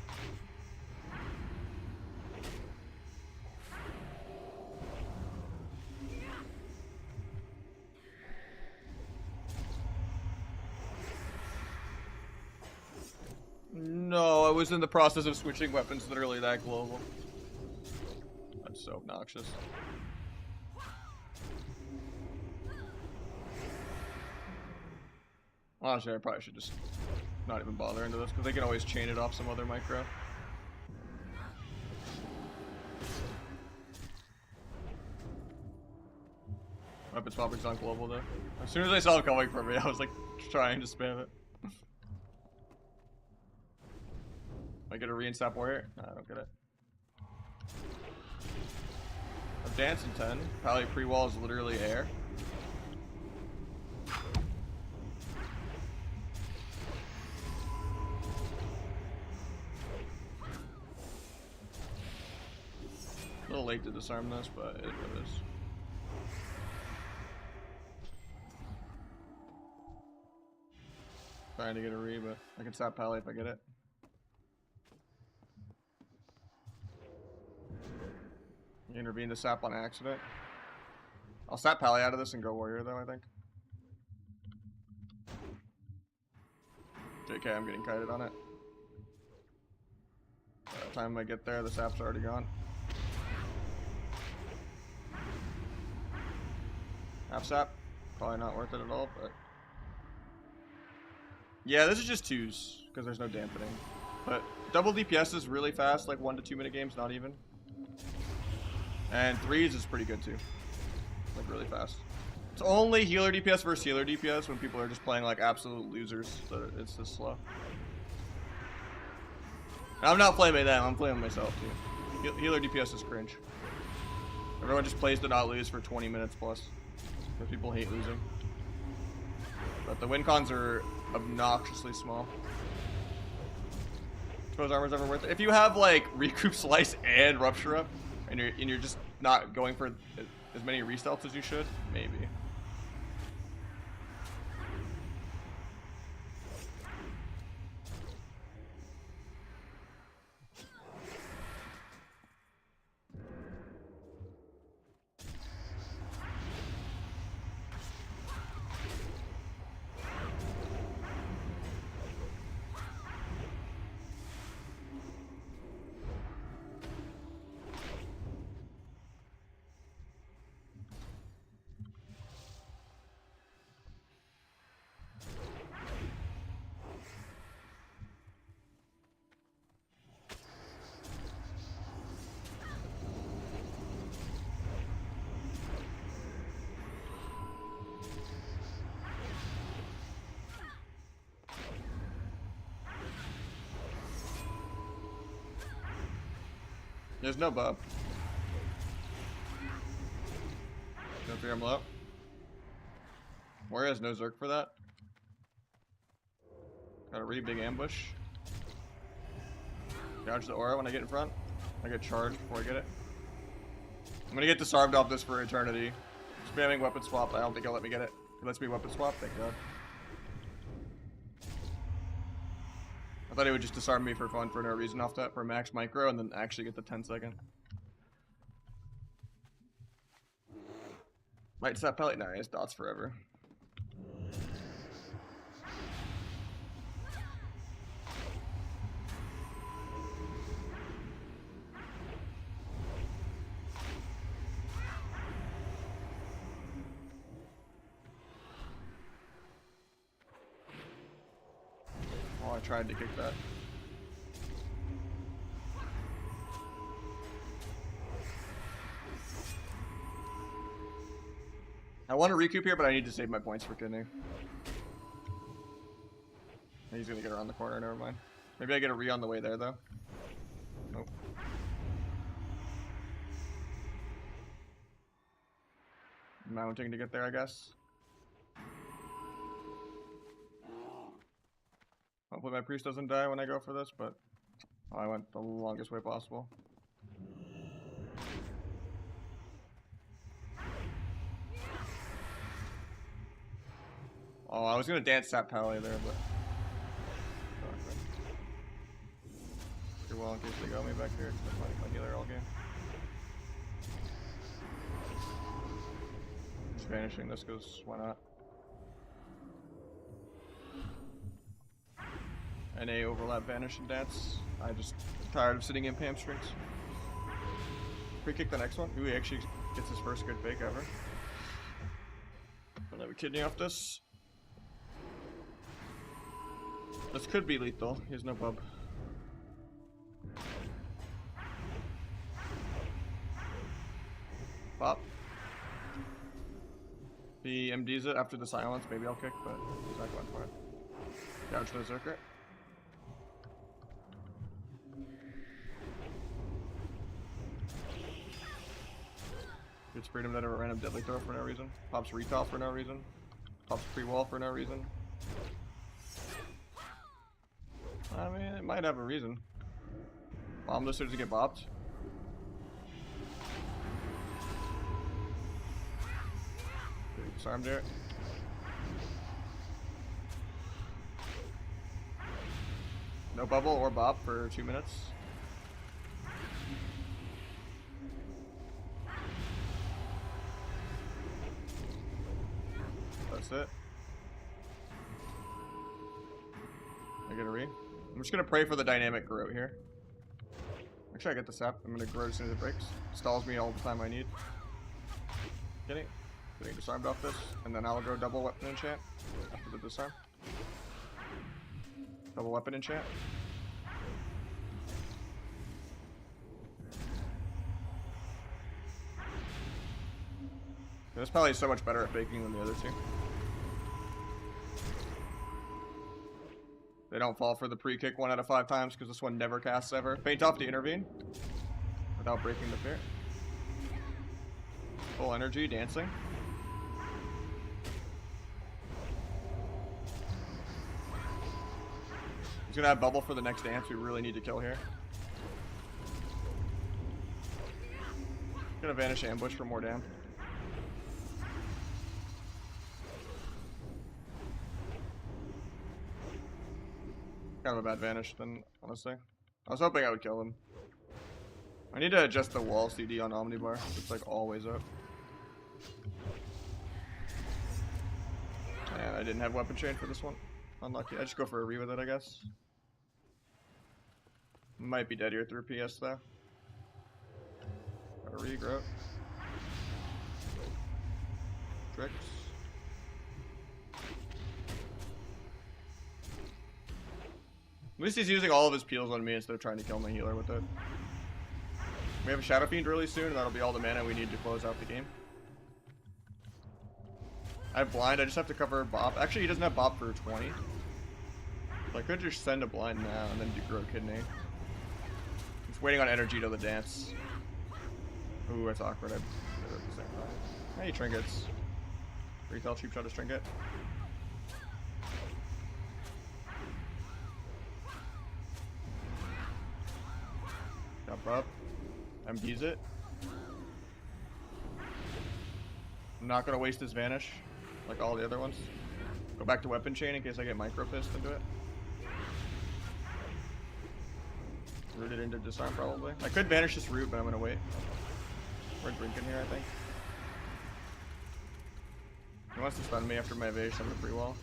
No, I was in the process of switching weapons literally that global. That's so obnoxious. Honestly, I probably should just not even bother into this because they can always chain it off some other micro. Weapon swapping's on global though. As soon as I saw it coming for me, I was like trying to spam it. I get a re-insap warrior? No, I don't get it. I'm dancing 10. Probably pre-wall is literally air. A little late to disarm this, but it is what it is. Trying to get a re, but I can stop Pally if I get it. Intervene the sap on accident. I'll sap Pally out of this and go warrior though, I think. JK, I'm getting kited on it. By the time I get there, the sap's already gone. Half sap. Probably not worth it at all, but... Yeah, this is just 2s, because there's no dampening. But double DPS is really fast, like 1 to 2 minute games, not even. And 3s is pretty good too. Like really fast. It's only healer DPS versus healer DPS when people are just playing like absolute losers that it's this slow. And I'm not blaming them, I'm blaming myself too. Healer DPS is cringe. Everyone just plays to not lose for 20 minutes plus. Because people hate losing. But the win cons are obnoxiously small. Suppose armor's ever worth it. If you have like recoup slice and rupture up, and you're just not going for as many restelts as you should, maybe. There's no buff. Don't fear him low. Warrior has no Zerk for that. Got a really big ambush. Gouge the aura when I get in front. I get charged before I get it. I'm gonna get disarmed off this for eternity. Spamming weapon swap, I don't think he'll let me get it. He lets me weapon swap, thank god. I thought he would just disarm me for fun for no reason off that for max micro and then actually get the 10-second. Might stop pellet? Nah, he has dots forever. Oh, I tried to kick that. I want to recoup here, but I need to save my points for kidney. He's gonna get around the corner, never mind. Maybe I get a re on the way there, though. Nope. Mounting to get there, I guess. Hopefully my priest doesn't die when I go for this, but I went the longest way possible. Oh, I was gonna dance Sap Pally there, but do well in case they got me back here. I'm fighting my healer all game. Just vanishing this goes, why not? NA overlap vanish and dance. I just tired of sitting in hamstrings. Free kick the next one. Ooh, he actually gets his first good fake ever. Don't have a kidney off this. This could be lethal. He has no bub. Pop. He MDs it after the silence. Maybe I'll kick, but he's not going for it. Gouge the Zerker. Gets freedom out of a random deadly throw for no reason. Pops retop for no reason. Pops pre-wall for no reason. I mean, it might have a reason. Bomb this as soon as you get bopped. Disarmed there. No bubble or bop for 2 minutes. That's it. I get a re. I'm just gonna pray for the dynamic grow here. Actually, I get the sap. I'm gonna grow as soon as it breaks. Stalls me all the time I need. Get it? Getting disarmed off this, and then I'll go double weapon enchant after the disarm. Double weapon enchant. This probably is so much better at baking than the other two. They don't fall for the pre-kick 1 out of 5 times because this one never casts ever. Paint off to intervene without breaking the fear. Full energy, dancing. He's gonna have bubble for the next dance. We really need to kill here. Gonna vanish ambush for more damage. Kind of a bad vanish then, honestly. I was hoping I would kill him. I need to adjust the wall CD on Omnibar. It's like always up. And I didn't have weapon chain for this one. Unlucky. I just go for a re with it, I guess. Might be dead here through PS though. Got a re, grow. Tricks. At least he's using all of his peels on me instead of trying to kill my healer with it. We have a Shadow Fiend really soon, and that'll be all the mana we need to close out the game. I have blind, I just have to cover Bop. Actually, he doesn't have Bop for 20. So I could just send a blind now and then do grow kidney. Just waiting on energy till the dance. Ooh, that's awkward. I did it at the same time. Hey, trinkets. Retail cheap shot his trinket. Jump up. MPs it. I'm not gonna waste this vanish like all the other ones. Go back to weapon chain in case I get micro fist into it. Root it into disarm probably. I could vanish this root, but I'm gonna wait. We're drinking here, I think. He wants to stun me after my evasion on the free wall.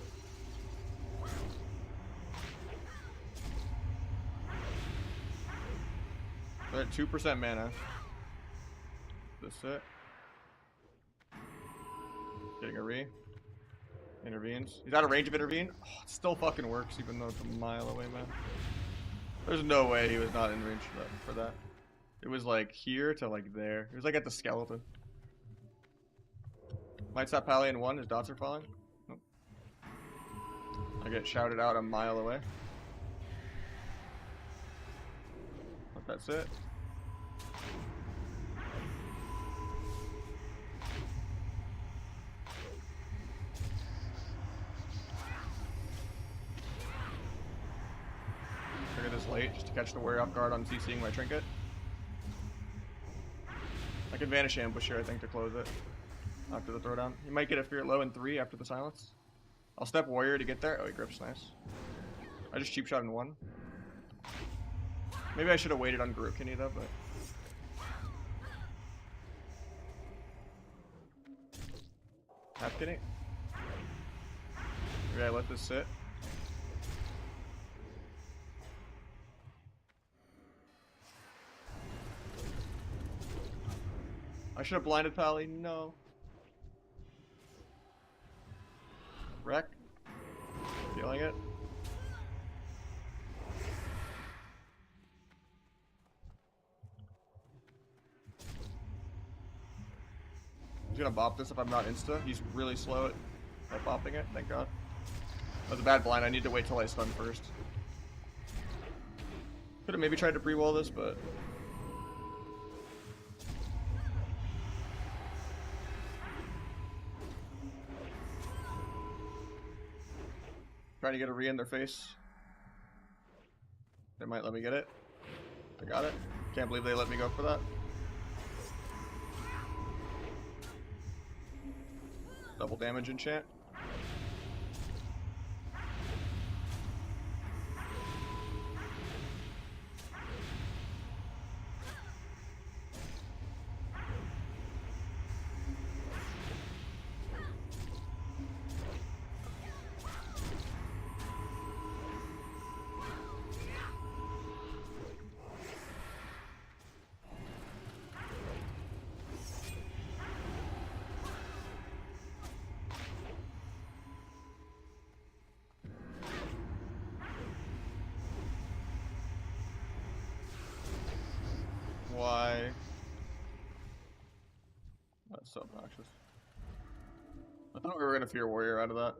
They're at 2% mana. This it. Getting a re. Intervenes. He's out of range of intervene. Oh, it still fucking works even though it's a mile away, man. There's no way he was not in range for that. It was like here to like there. It was like at the skeleton. Might stop Pally in 1. His dots are falling. Nope. I get shouted out a mile away. But that's it. Trigger this late just to catch the warrior off guard on CCing my trinket. I can vanish ambush here, I think, to close it after the throwdown. You might get a fear low in 3 after the silence. I'll step warrior to get there. Oh, he grips, nice. I just cheap shot in 1. Maybe I should have waited on Garukini though, but half kidding. Maybe I let this sit. I should have blinded Pally. No. Wreck. Feeling it. He's gonna bop this if I'm not insta. He's really slow at bopping it, thank god. That was a bad blind, I need to wait till I stun first. Could have maybe tried to pre-wall this, but... Trying to get a re in their face. They might let me get it. I got it. Can't believe they let me go for that. Double damage enchant. That's so obnoxious. I thought we were gonna fear warrior out of that.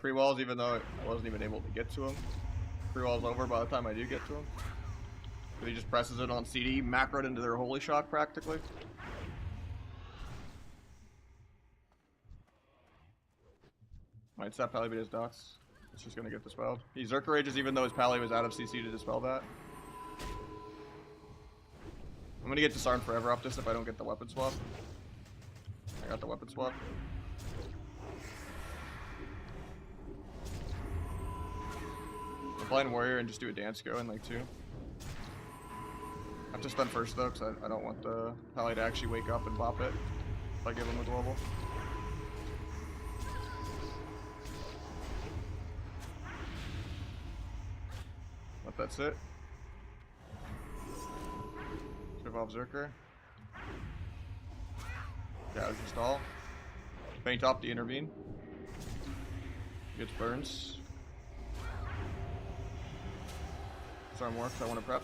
Pre-walls, even though I wasn't even able to get to him. Pre-wall's over by the time I do get to him. He just presses it on CD, macroed into their holy shock practically. Might stop Pally beat his dots. It's just gonna get dispelled. He Zerker Rages even though his Pally was out of CC to dispel that. I'm gonna get disarmed forever off this if I don't get the weapon swap. I got the weapon swap. I'm playing warrior and just do a dance go in like 2. I have to spend first though because I don't want the Pally to actually wake up and bop it if I give him a global. But that's it. Evolve Zerker. Gouge stall. Faint top to intervene. Gets burns. Disarm more because I want to prep.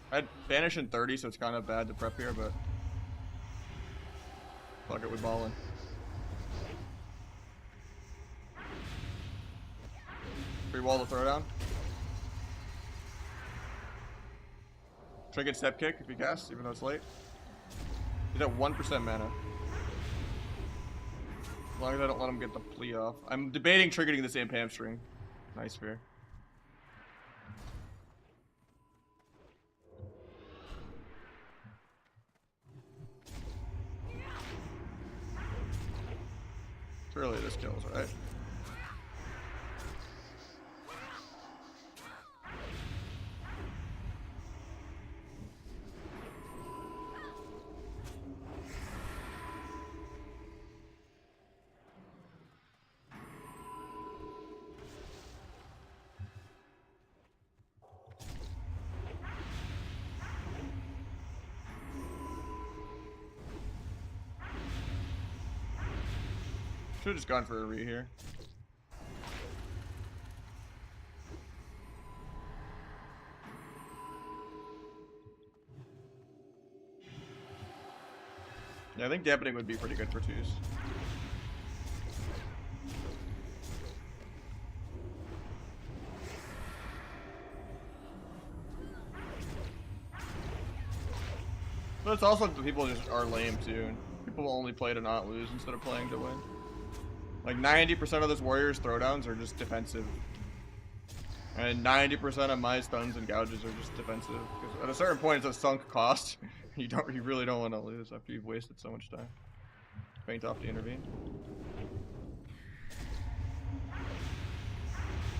I had banish in 30, so it's kind of bad to prep here, but fuck it with ballin'. Free wall to throw down. Trinket step kick if he casts, even though it's late. He's at 1% mana. As long as I don't let him get the plea off. I'm debating triggering the same hamstring. Nice fear. Surely this kills, right? Should've just gone for a re here. Yeah, I think dampening would be pretty good for 2s. But it's also people just are lame too. People only play to not lose instead of playing to win. Like 90% of this warrior's throwdowns are just defensive. And 90% of my stuns and gouges are just defensive. Because at a certain point it's a sunk cost. You really don't want to lose after you've wasted so much time. Faint off to intervene.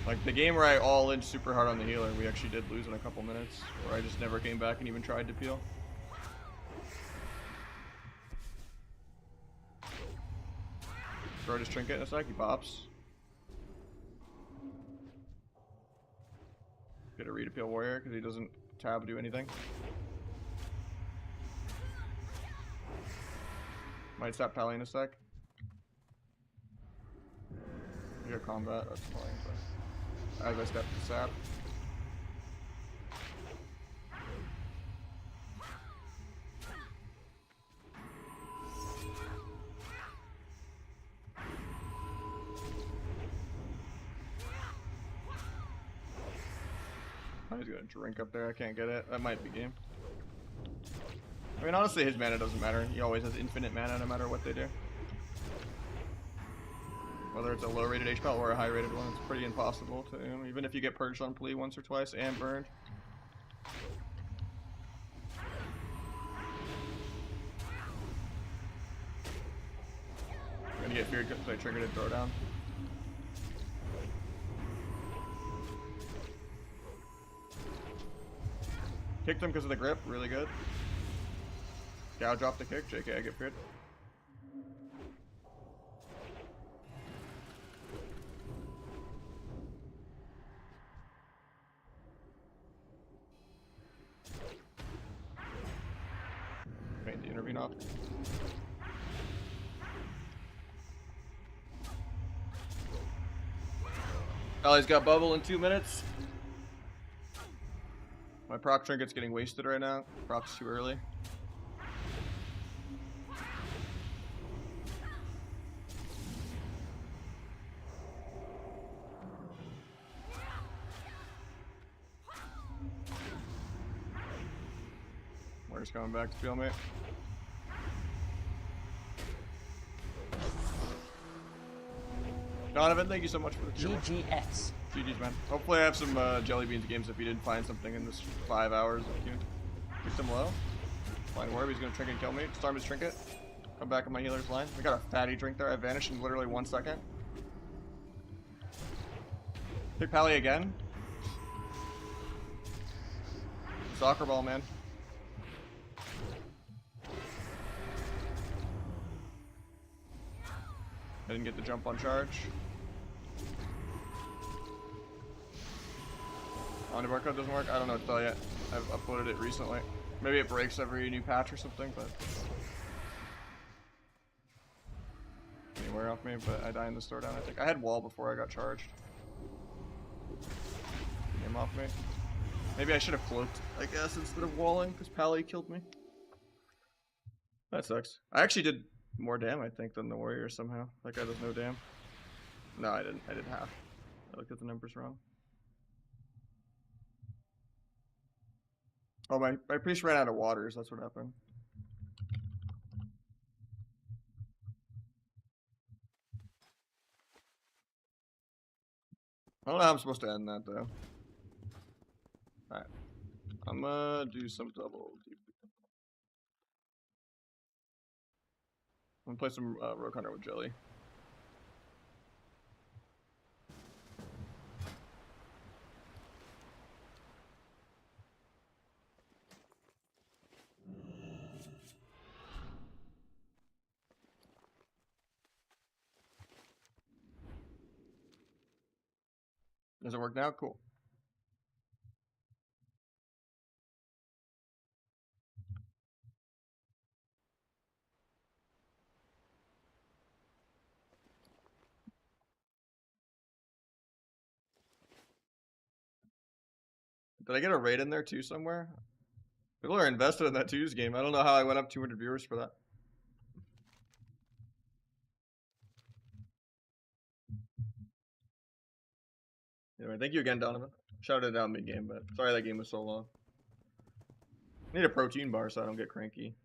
Like the game where I all in super hard on the healer, we actually did lose in a couple minutes. Where I just never came back and even tried to peel. Throw his trinket in a sec, he pops. Get a read appeal warrior because he doesn't tab do anything. Might stop Pally in a sec. You got combat, that's fine. But as I step to sap. He's gonna drink up there, I can't get it. That might be game. I mean, honestly, his mana doesn't matter. He always has infinite mana no matter what they do. Whether it's a low rated HPL or a high rated one, it's pretty impossible to, even if you get purged on plea once or twice and burned. I'm gonna get feared because I triggered a throwdown. Kicked him because of the grip. Really good. Gouge off the kick. JK, I get feared. Made the intervene off. Oh, he's got bubble in 2 minutes. My proc trinket's getting wasted right now. Proc's too early. Where's coming back to stalemate? Donovan, thank you so much for the tier. GGS. GG's, man. Hopefully I have some Jelly Beans games if you didn't find something in this 5 hours of queuing. Get some low. Find Warb, he's gonna trinket and kill me. Storm his trinket. Come back on my healer's line. We got a fatty drink there. I vanished in literally 1 second. Pick Pally again. Soccer ball, man. I didn't get the jump on charge. On barcode doesn't work? I don't know what to tell you. I've uploaded it recently. Maybe it breaks every new patch or something, but anywhere off me, but I die in the store down, I think. I had wall before I got charged. Came off me. Maybe I should have cloaked, I guess, instead of walling, because Pally killed me. That sucks. I actually did more damn, I think, than the warrior somehow. That guy does no damn. No, I didn't. I did half. I looked at the numbers wrong. Oh, my priest ran out of waters. That's what happened. I don't know how I'm supposed to end that, though. Alright. I'm gonna do some double DP. I'm gonna play some Rogue Hunter with Jelly. Does it work now? Cool. Did I get a raid in there too somewhere? People are invested in that twos game. I don't know how I went up 200 viewers for that. Anyway, thank you again, Donovan. Shouted it out mid-game, but sorry that game was so long. I need a protein bar so I don't get cranky.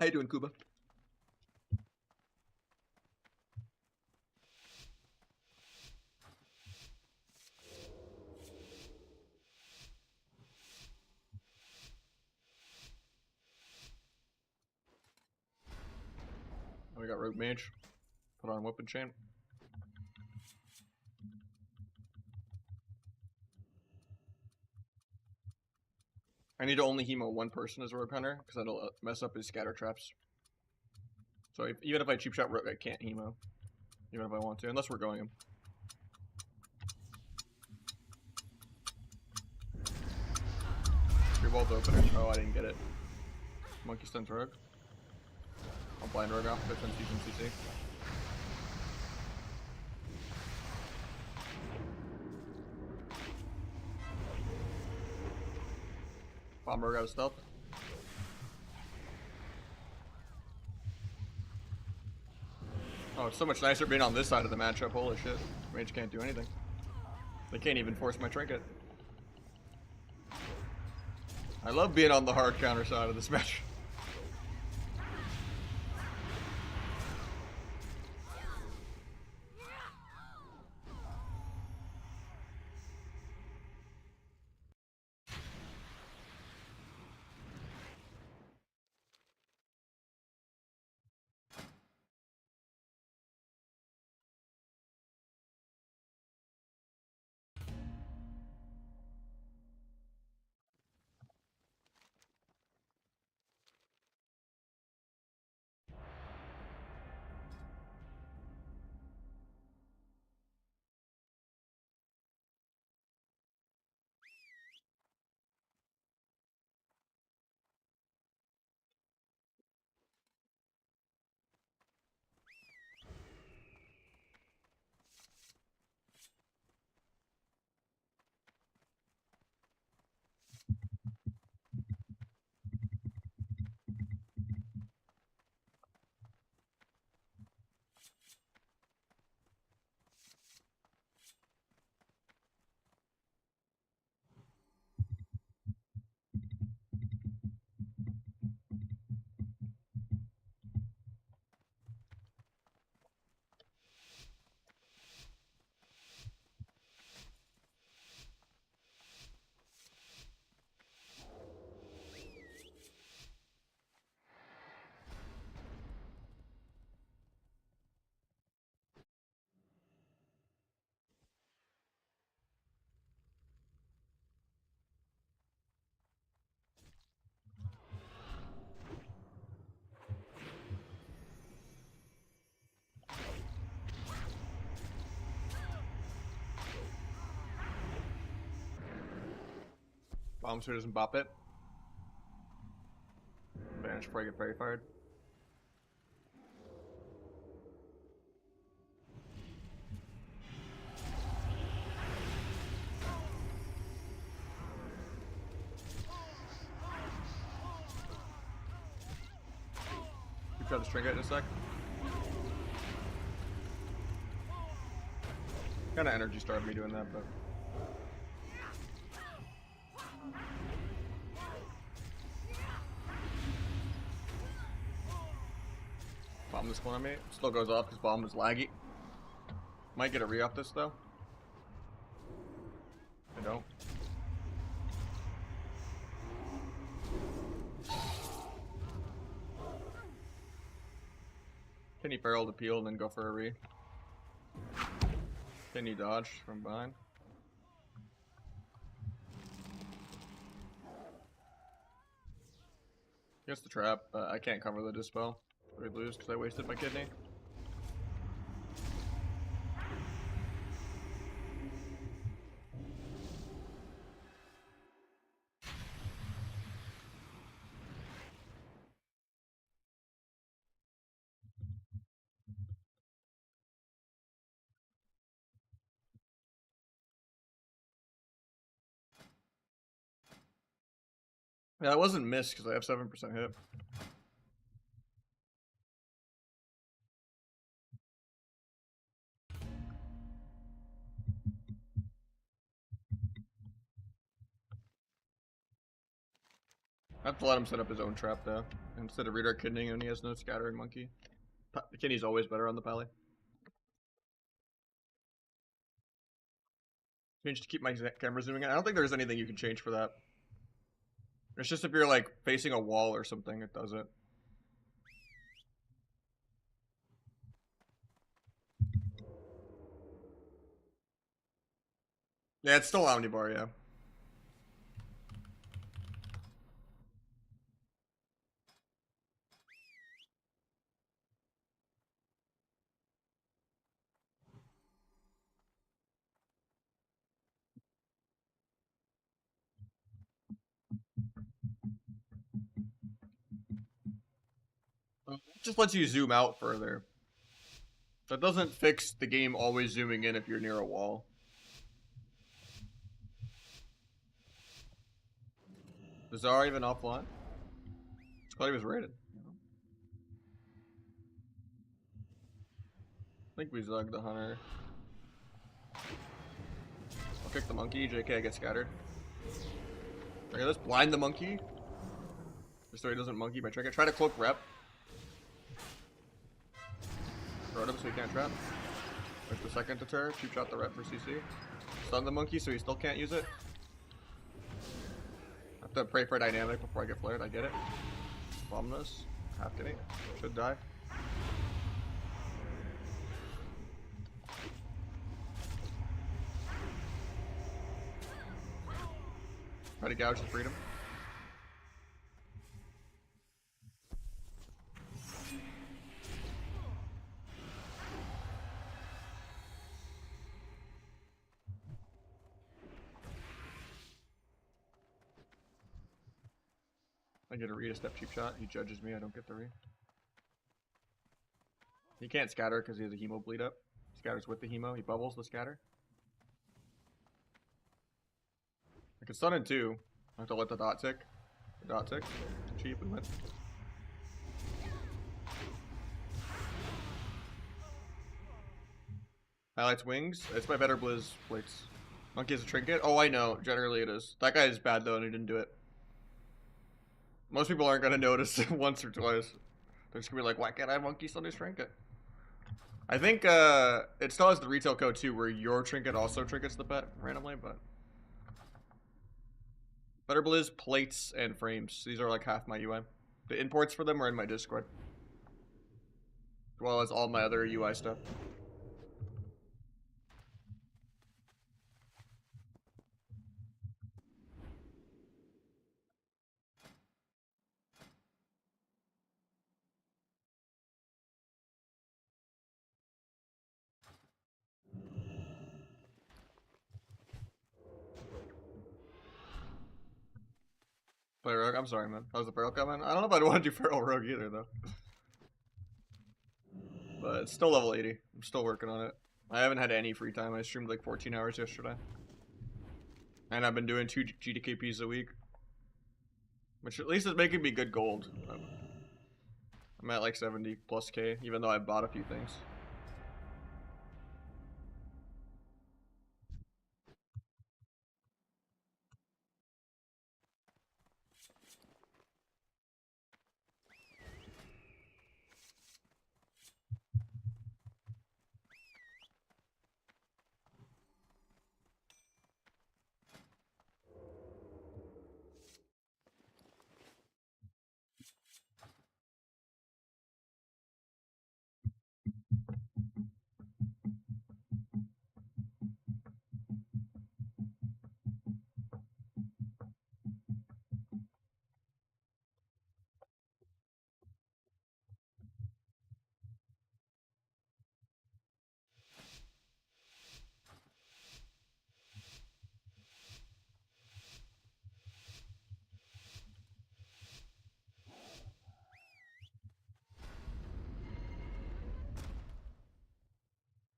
How you doing, Kuba? Oh, we got Rogue Mage. Put on Weapon Chain. I need to only hemo one person as a Rogue Hunter, because that'll mess up his scatter traps. So even if I cheap shot Rogue, I can't hemo. Even if I want to, unless we're going him. Three walled opener. Oh, I didn't get it. Monkey stuns Rogue. I'll blind Rogue off if it's CC. Bomb Rogue out of stealth. Oh, it's so much nicer being on this side of the matchup. Holy shit. Mage can't do anything. They can't even force my trinket. I love being on the hard counter side of this match. Bomb so doesn't bop it. Vanish before I get fairy fired. You try to string it in a sec. Kind of energy started me doing that, but. Bomb this one on me. Still goes off because bomb was laggy. Might get a re off this though. I don't. Can you barrel the peel and then go for a re? Can you dodge from behind? Gets the trap, but I can't cover the dispel. We lose because I wasted my kidney. Yeah, I wasn't missed because I have 7% hit. I have to let him set up his own trap though. Instead of redirect kidneying when he has no scattering monkey. Kidney's always better on the pally. Change to keep my camera zooming in. I don't think there's anything you can change for that. It's just if you're like facing a wall or something, it does it. Yeah, it's still omnibar, yeah. It just lets you zoom out further. That doesn't fix the game always zooming in if you're near a wall. Is Zara even offline? I thought he was rated. I think we zugged the hunter. I'll kick the monkey. JK gets scattered. Okay, let's blind the monkey. Just so he doesn't monkey my trinket. Try to cloak rep. Throw him so he can't trap. There's the second deter. Cheap shot the rep for CC. Stun the monkey so he still can't use it. I have to pray for a dynamic before I get flared. I get it. Bomb this. Half kidney. Should die. Try to gouge the freedom. I get a read a step cheap shot. He judges me. I don't get the read. He can't scatter because he has a hemo bleed up. He scatters with the hemo. He bubbles the scatter. I can stun in two. I have to let the dot tick. The dot tick. Cheap, we win. Highlights wings. It's my better blizz plates. Monkey has a trinket. Oh, I know. Generally it is. That guy is bad though and he didn't do it. Most people aren't gonna notice once or twice. They're just gonna be like, why can't I monkey stun his trinket? I think it still has the retail code too, where your trinket also trinkets the pet randomly, but Better Blizz, plates, and frames. These are like half my UI. The imports for them are in my Discord. As well as all my other UI stuff. Play Rogue? I'm sorry, man. How's the Feral coming? I don't know if I'd want to do Feral Rogue either, though. But it's still level 80. I'm still working on it. I haven't had any free time. I streamed like 14 hours yesterday. And I've been doing 2 GDKPs a week. Which at least is making me good gold. I'm at like 70 plus K, even though I bought a few things.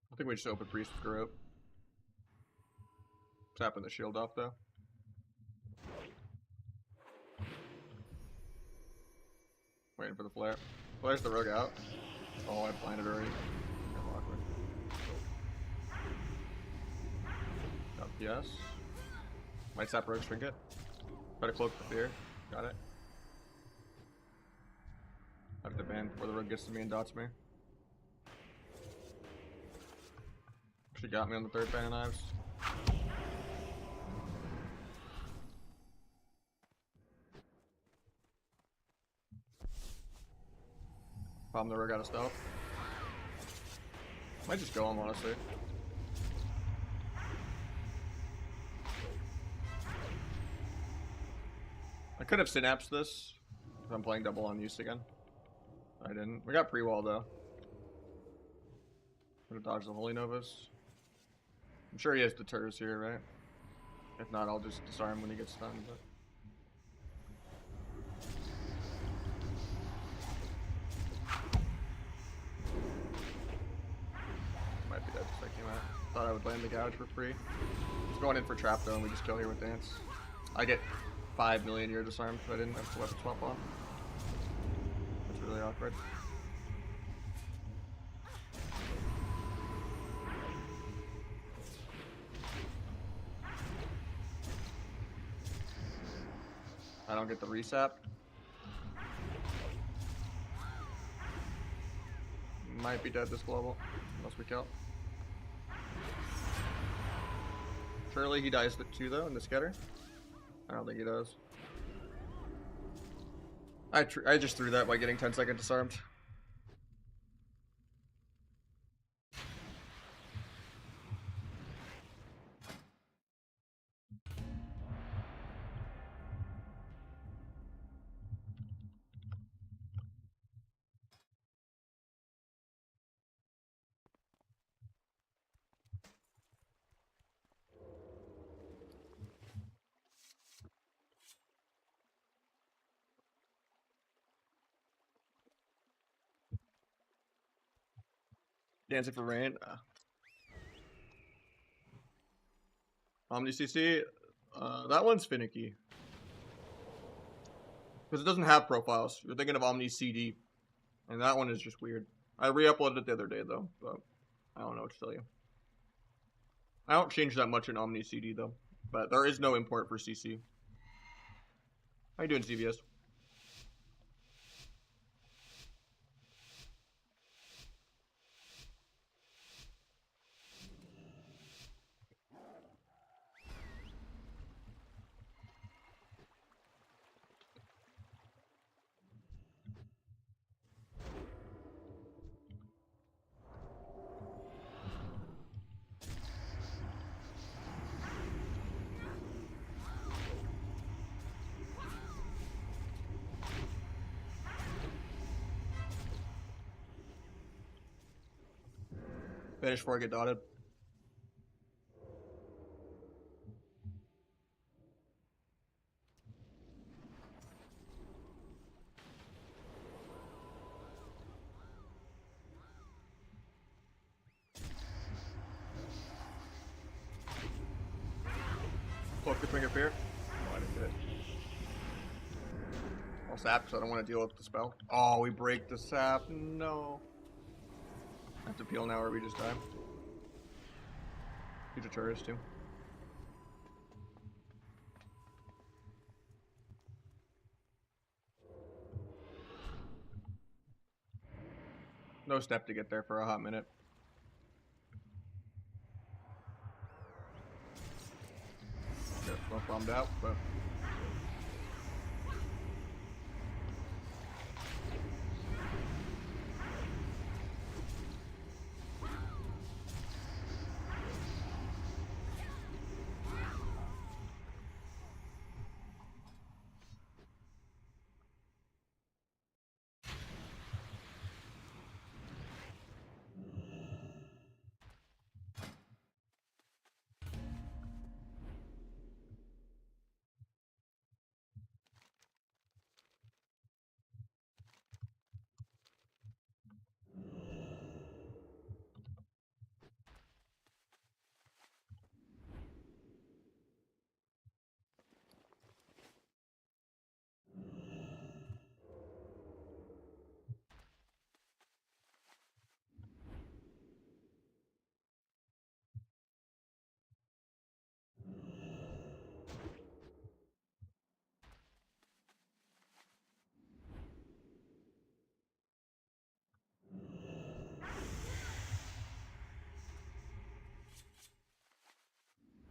I think we just open Priest with Garrote. Tapping the shield off though. Waiting for the flare. Flares the Rogue out. Oh, I blinded already. Awkward. Got PS. Might sap Rogue's trinket. Try to cloak the fear. Got it. I have to ban before the rook gets to me and dots me. She got me on the third ban of knives. Problem the rook out of stealth. Might just go him, honestly. I could have synapsed this if I'm playing double on use again. I didn't. We got pre-wall though. I'm gonna dodge the Holy Novus. I'm sure he has deters here, right? If not, I'll just disarm when he gets stunned. But... might be dead just like came out. Thought I would land the gouge for free. Just going in for trap though, and we just kill here with dance. I get 5 million year disarmed if I didn't have to weapon swap on. That's really awkward. I don't get the resap. Might be dead this global, unless we kill. Surely he dies too though in the scatter. I don't think he does. I just threw that by getting 10-second disarmed. Dancing for rain. Omni CC. That one's finicky. Because it doesn't have profiles. You're thinking of Omni CD. And that one is just weird. I re-uploaded it the other day though, but I don't know what to tell you. I don't change that much in Omni CD though. But there is no import for CC. How you doing, CVS? Finish before I get dotted. Cloak the Finger Fear. No, I didn't get it. I'll sap because I don't want to deal with the spell. Oh, we break the sap. No. I have to peel now or we just die. He's a tourist too. No step to get there for a hot minute. Got smoke bombed out, but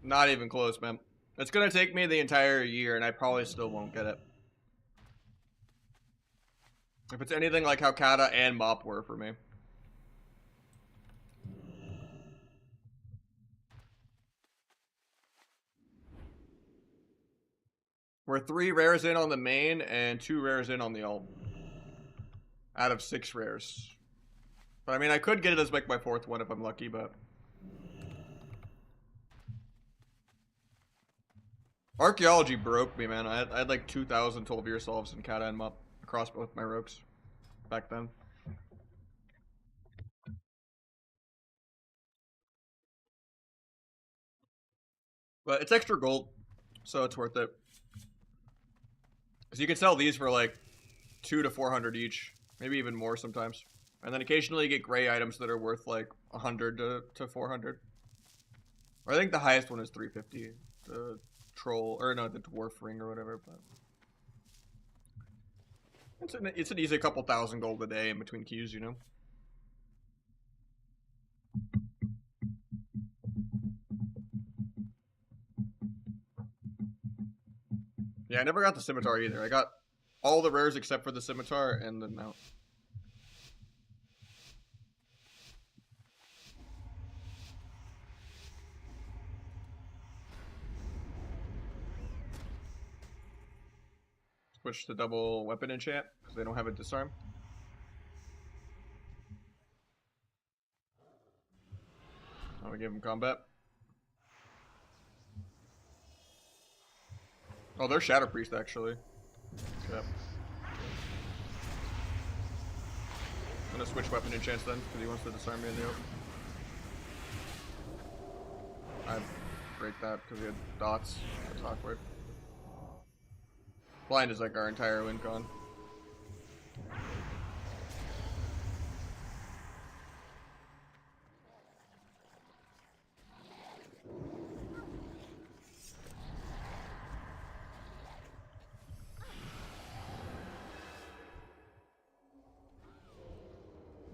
Not even close, man. It's gonna take me the entire year, and I probably still won't get it. If it's anything like how Kata and Mop were for me. We're 3 rares in on the main and 2 rares in on the alt. Out of 6 rares. But I mean, I could get it as like my 4th one if I'm lucky, but... Archaeology broke me, man. I had like 2,000 12-year solves in Kata and Mop across both my rogues back then. But it's extra gold, so it's worth it. Because you can sell these for like 200 to 400 each, maybe even more sometimes. And then occasionally you get gray items that are worth like 100 to 400. Or I think the highest one is 350. The troll, or no, the dwarf ring or whatever. But it's an easy couple thousand gold a day in between queues, you know. Yeah, I never got the scimitar either. I got all the rares except for the scimitar and the mount. Switch to double weapon enchant because they don't have a disarm. I'm gonna give him combat. Oh, they're Shadow Priest actually. Yep. I'm gonna switch weapon enchants then because he wants to disarm me in the open. I break that because he had dots. That's awkward. Blind is like our entire win con.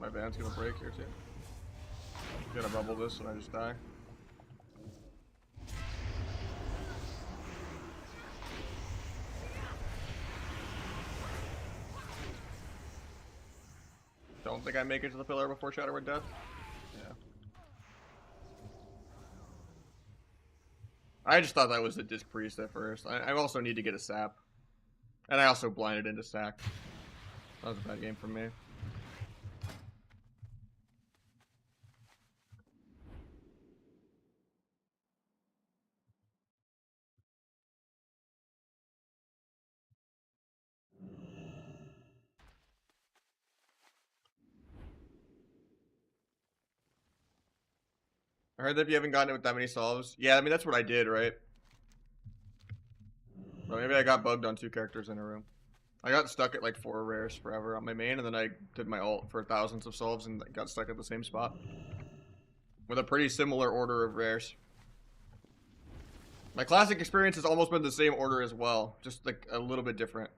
My band's gonna break here too. I'm gonna bubble this and I just die. Don't think I make it to the pillar before Shadowward Death. Yeah. I just thought that was the Disc Priest at first. I also need to get a sap. And I also blinded into stack. That was a bad game for me. I heard that if you haven't gotten it with that many solves. Yeah, I mean, that's what I did, right? But maybe I got bugged on 2 characters in a row. I got stuck at like 4 rares forever on my main, and then I did my ult for thousands of solves and got stuck at the same spot. With a pretty similar order of rares. My classic experience has almost been the same order as well, just like a little bit different.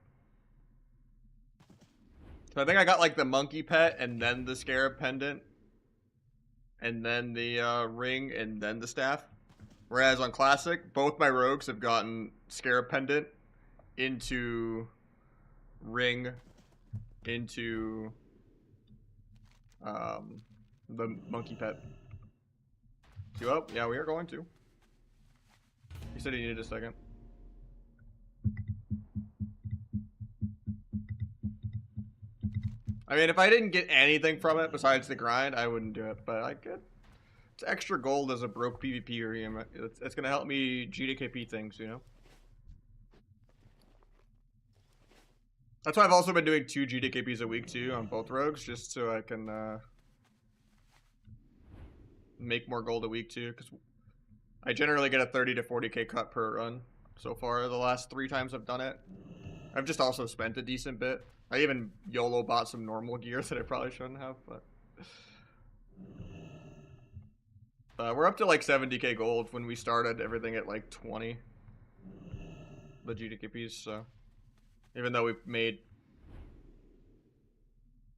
So I think I got like the monkey pet, and then the scarab pendant, and then the ring, and then the staff. Whereas on classic, both my rogues have gotten scarab pendant into ring, into the monkey pet. You up? Yeah, we are going to. He said he needed a second. I mean, if I didn't get anything from it besides the grind, I wouldn't do it. But I could. It's extra gold as a broke PvP. It's gonna help me GDKP things, you know. That's why I've also been doing 2 GDKPs a week too on both rogues, just so I can make more gold a week too. Because I generally get a 30 to 40k cut per run so far. The last 3 times I've done it, I've just also spent a decent bit. I even YOLO bought some normal gear that I probably shouldn't have, but we're up to like 70k gold when we started everything at like 20. The GDKPs, so even though we've made,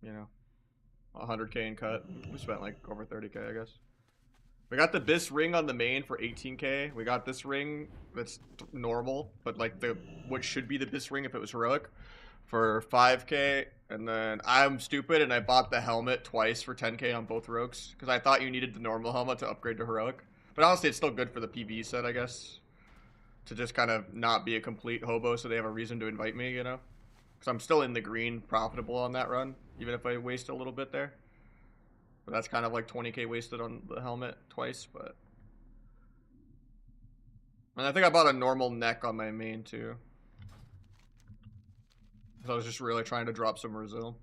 you know, 100k in cut, we spent like over 30k, I guess. We got the Bis ring on the main for 18k. We got this ring that's normal, but like the what should be the Bis ring if it was heroic for 5k. And then I'm stupid and I bought the helmet twice for 10k on both rogues because I thought you needed the normal helmet to upgrade to heroic. But honestly, it's still good for the PvE set, I guess. To just kind of not be a complete hobo so they have a reason to invite me, you know? Because I'm still in the green, profitable on that run, even if I waste a little bit there. But that's kind of like 20k wasted on the helmet twice, but... And I think I bought a normal neck on my main, too. Because I was just really trying to drop some Brazil.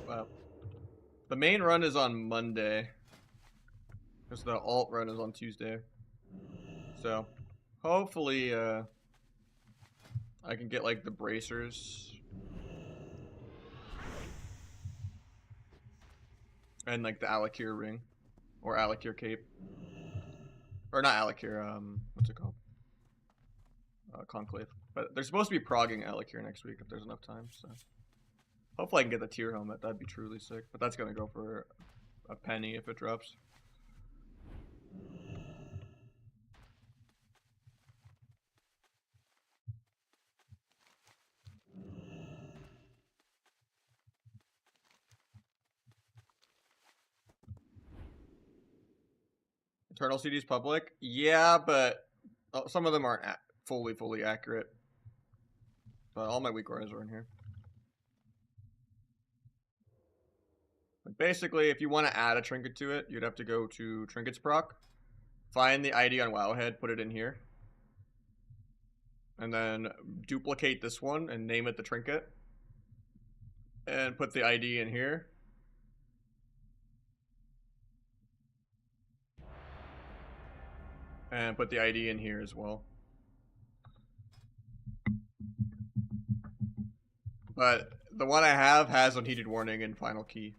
Well, the main run is on Monday. Because the alt run is on Tuesday. So, hopefully, I can get, like, the bracers. And, like, the Alakir ring. Or Alakir cape. Or not Alakir, what's it called? Conclave. But they're supposed to be progging Alakir next week if there's enough time, so. Hopefully I can get the tier helmet, that'd be truly sick. But that's gonna go for a penny if it drops. Eternal CD's public? Yeah, but some of them aren't fully accurate. But all my weak orders are in here. But basically, if you want to add a trinket to it, you'd have to go to Trinkets Proc, find the ID on Wowhead, put it in here, and then duplicate this one and name it the trinket, and put the ID in here. And put the ID in here as well. But the one I have has unheated warning and final key.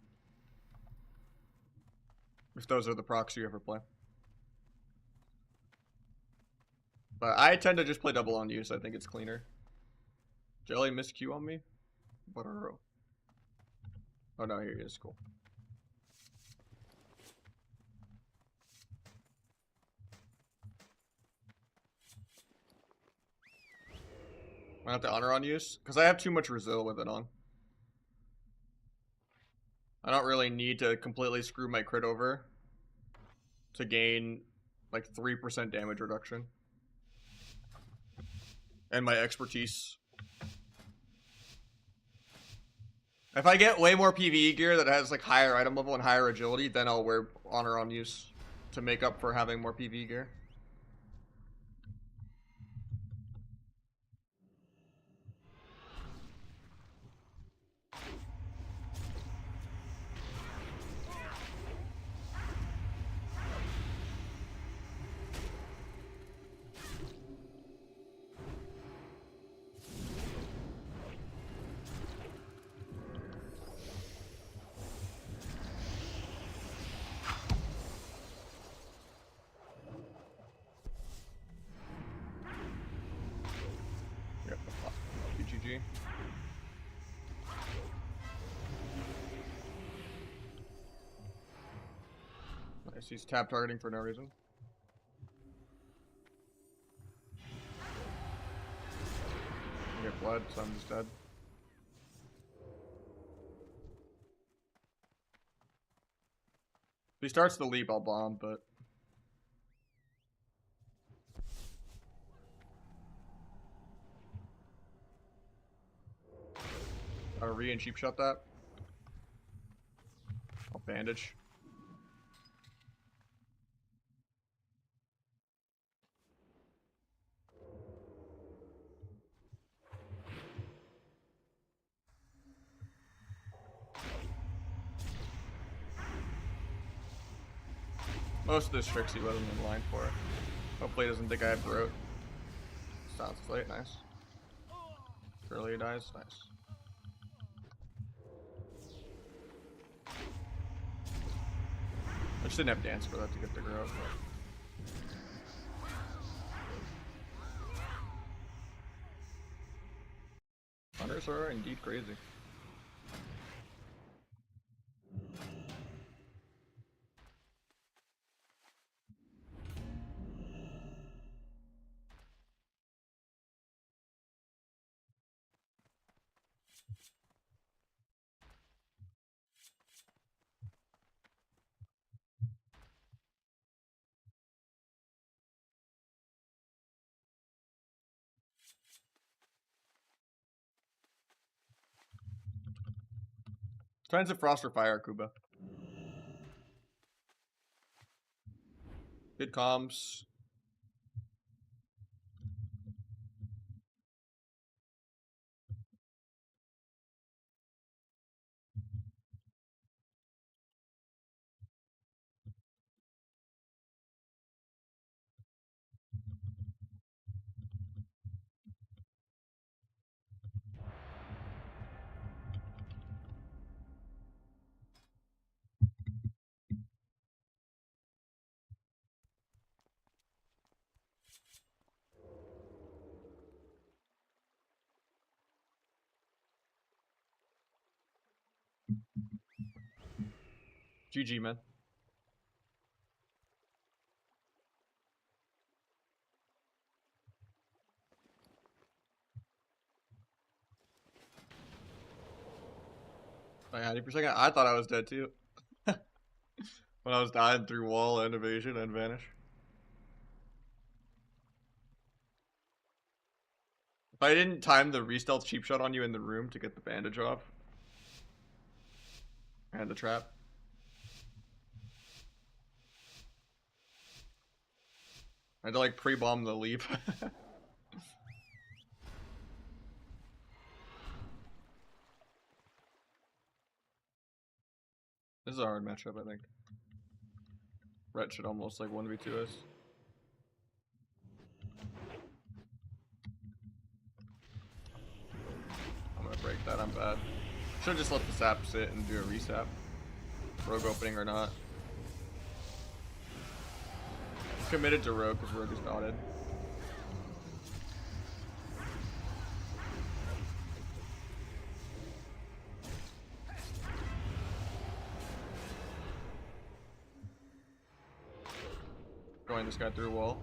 If those are the procs you ever play. But I tend to just play double on use. I think it's cleaner. Jelly missed Q on me? Butter. Oh no, here he is. Cool. I have to honor on use because I have too much Resil with it on. I don't really need to completely screw my crit over to gain like 3% damage reduction. And my expertise. If I get way more PvE gear that has like higher item level and higher agility, then I'll wear honor on use to make up for having more PvE gear. GG. Nice, he's tap targeting for no reason. I get blood, so I'm just dead. If he starts the leap, I'll bomb, but... I'll re and cheap shot that. I'll bandage. Most of this tricks he wasn't in line for. Hopefully he doesn't think I have growth. Sounds late, nice. Early he dies, nice. I just didn't have dance for that to get the growth. Hunters are indeed crazy. Signs of Frost or Fire, Kuba. Good comms. GG, man. I had you for a second. I thought I was dead too. When I was dying through wall and evasion and vanish. If I didn't time the re-stealth cheap shot on you in the room to get the bandage off. And the trap. I had to like pre-bomb the leap. This is a hard matchup, I think. Ret should almost like 1v2 us. I'm gonna break that, I'm bad. Should've just let the sap sit and do a resap. Rogue opening or not. I'm committed to Rogue because Rogue is dotted. Going this guy through a wall.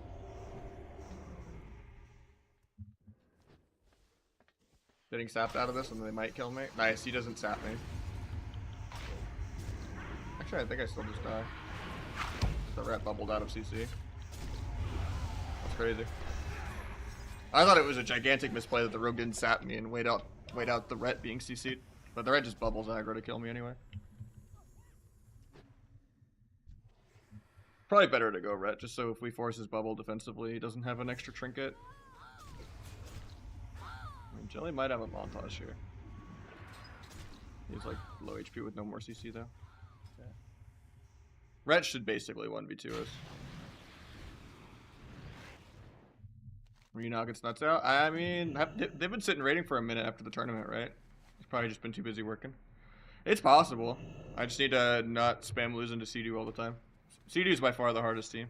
Getting sapped out of this and they might kill me. Nice, he doesn't sap me. Actually, I think I still just die. The rat bubbled out of CC. That's crazy. I thought it was a gigantic misplay that the rogue didn't sap me and wait out the ret being CC'd. But the ret just bubbles aggro to kill me anyway. Probably better to go ret, just so if we force his bubble defensively, he doesn't have an extra trinket. I mean, Jelly might have a montage here. He's like low HP with no more CC though. Yeah. Ret should basically 1v2 us. Reno gets nuts out. I mean, they've been sitting raiding for a minute after the tournament, right? He's probably just been too busy working. It's possible. I just need to not spam losing to C2 all the time. C2 is by far the hardest team.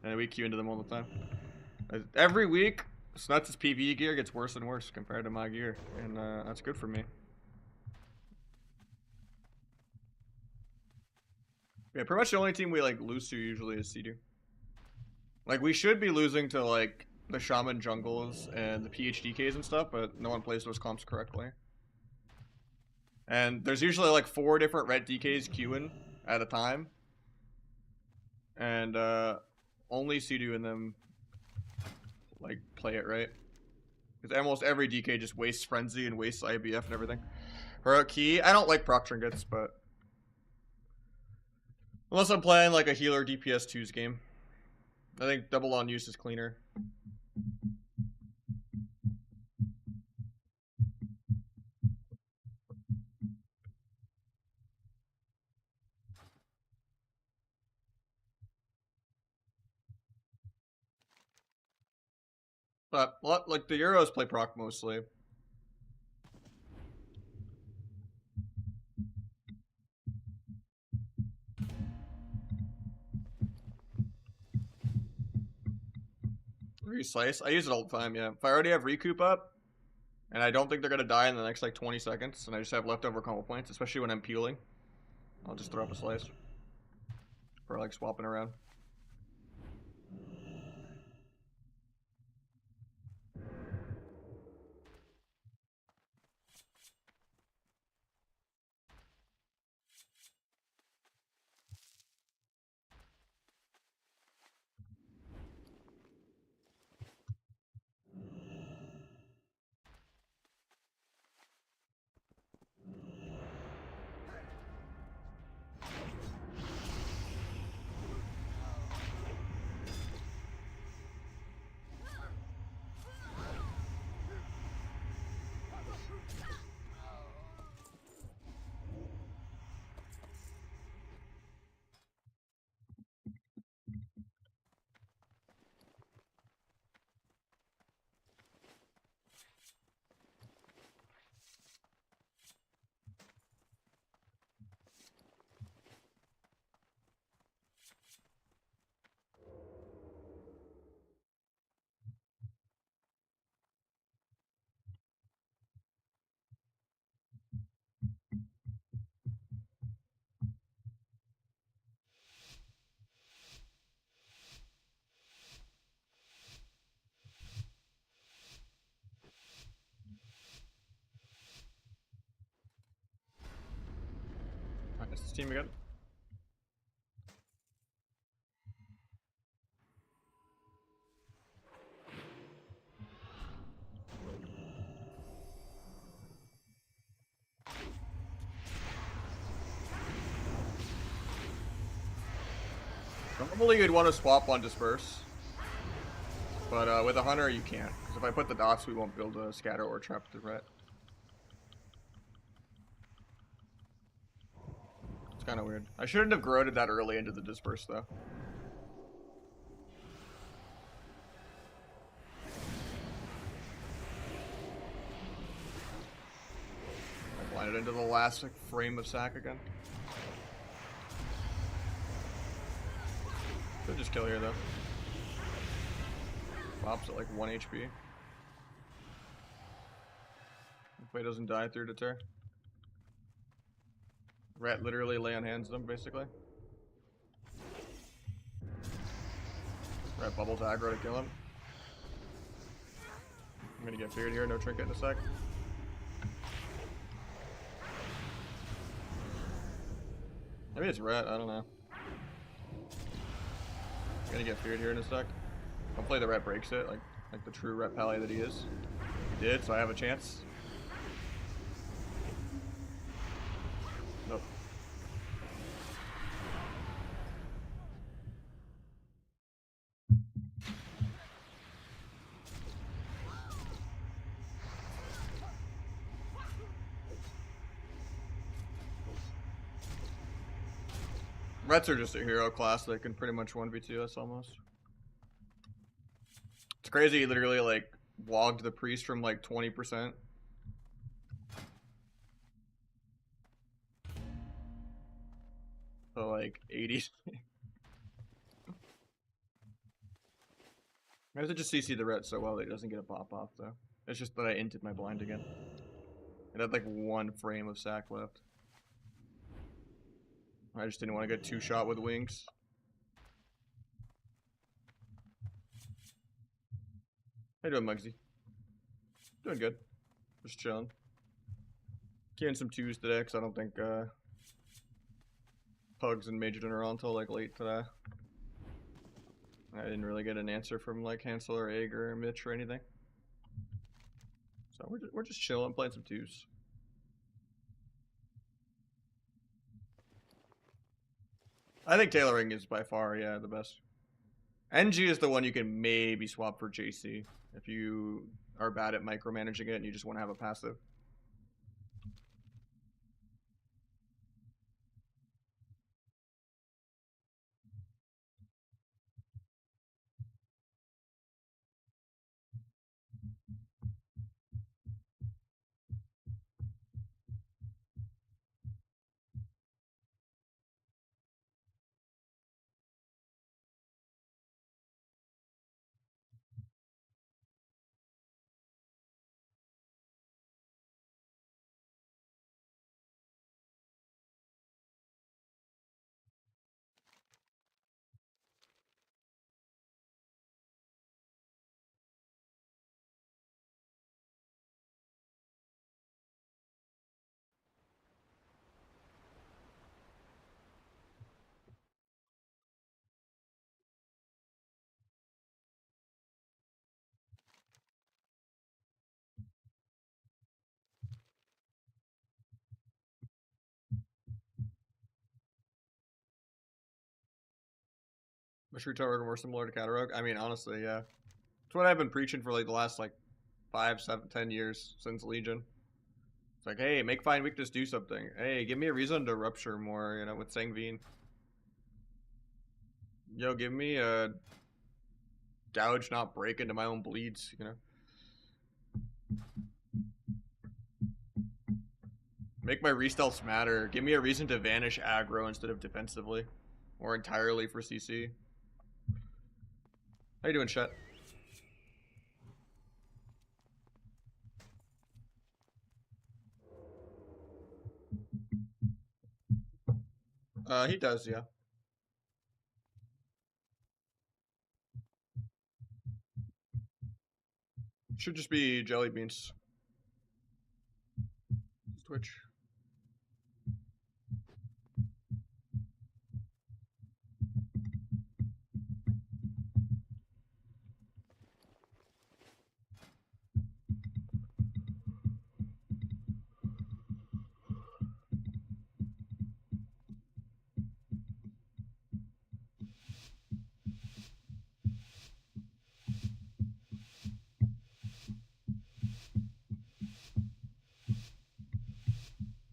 And we queue into them all the time. Every week, Snuts' PvE gear gets worse and worse compared to my gear. And that's good for me. Yeah, pretty much the only team we like lose to usually is C2. Like, we should be losing to like the Shaman jungles and the PhDKs and stuff, but no one plays those comps correctly. And there's usually like 4 different red DKs queuing at a time. And only C2 in them like play it right. Because almost every DK just wastes Frenzy and wastes IBF and everything. Heroic Key, I don't like proc trinkets, but unless I'm playing like a healer DPS 2's game. I think double on use is cleaner. But like the Euros play proc mostly. Reslice, I use it all the time, yeah. If I already have recoup up, and I don't think they're gonna die in the next like 20 seconds, and I just have leftover combo points, especially when I'm peeling, I'll just throw up a slice. For like swapping around. What's team again? Normally you'd want to swap on disperse, but with a hunter you can't, because if I put the dots we won't build a scatter or trap the ret. It's kind of weird. I shouldn't have corroded that early into the disperse though. I blinded into the last frame of sack again. Could just kill here though. Pops at like 1 HP. Hopefully he doesn't die through deter. Rat literally lay on hands them basically. Rat bubbles aggro to kill him. I'm gonna get feared here, no trinket in a sec. Maybe it's rat, I don't know. I'm gonna get feared here in a sec. Hopefully the ret breaks it, like the true ret pally that he is. He did, so I have a chance. Nope. Rets are just a hero class that can pretty much 1v2 us almost. It's crazy, he literally like wogged the priest from like 20% to like 80. I have to just CC the ret so well that he doesn't get a pop off though. It's just that I inted my blind again. It had like 1 frame of sack left. I just didn't want to get 2-shot with wings. How you doing, Muggsy? Doing good. Just chilling. Getting some 2s today because I don't think Pugs and Major are on until like late today. I didn't really get an answer from like Hansel or Egg or Mitch or anything. So we're just chilling, playing some 2s. I think tailoring is by far, yeah, the best. NG is the one you can maybe swap for JC if you are bad at micromanaging it and you just want to have a passive. Mushroom Tower more similar to Catarog? I mean, honestly, yeah. It's what I've been preaching for like the last like 5, 7, 10 years since Legion. It's like, hey, make Fine Weakness do something. Hey, give me a reason to rupture more, you know, with Sangveen. Yo, give me a gouge, not break into my own bleeds, you know. Make my restelts matter. Give me a reason to vanish aggro instead of defensively. Or entirely for CC. How you doing, Chet? He does, yeah. Should just be jelly beans. Twitch.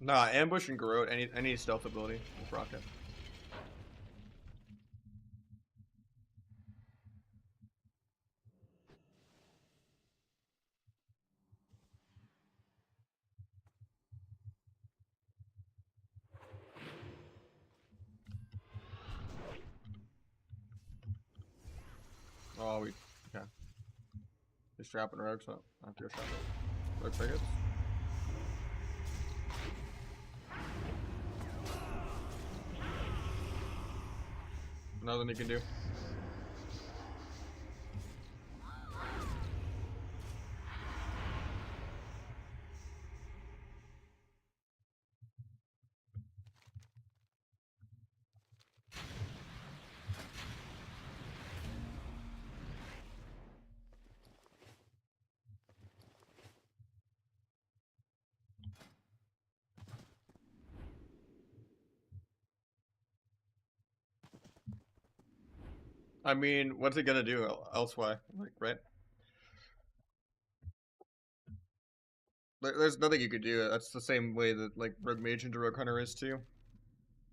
Nah, ambush and garrote, any stealth ability with rocket. Oh, okay. He's trapping rogues, so I have to go trap it. Rogue frigates. Nothing he can do. I mean, what's it gonna do elsewhere? Like, right? There's nothing you could do. That's the same way that like Rogue Mage into Rogue Hunter is too.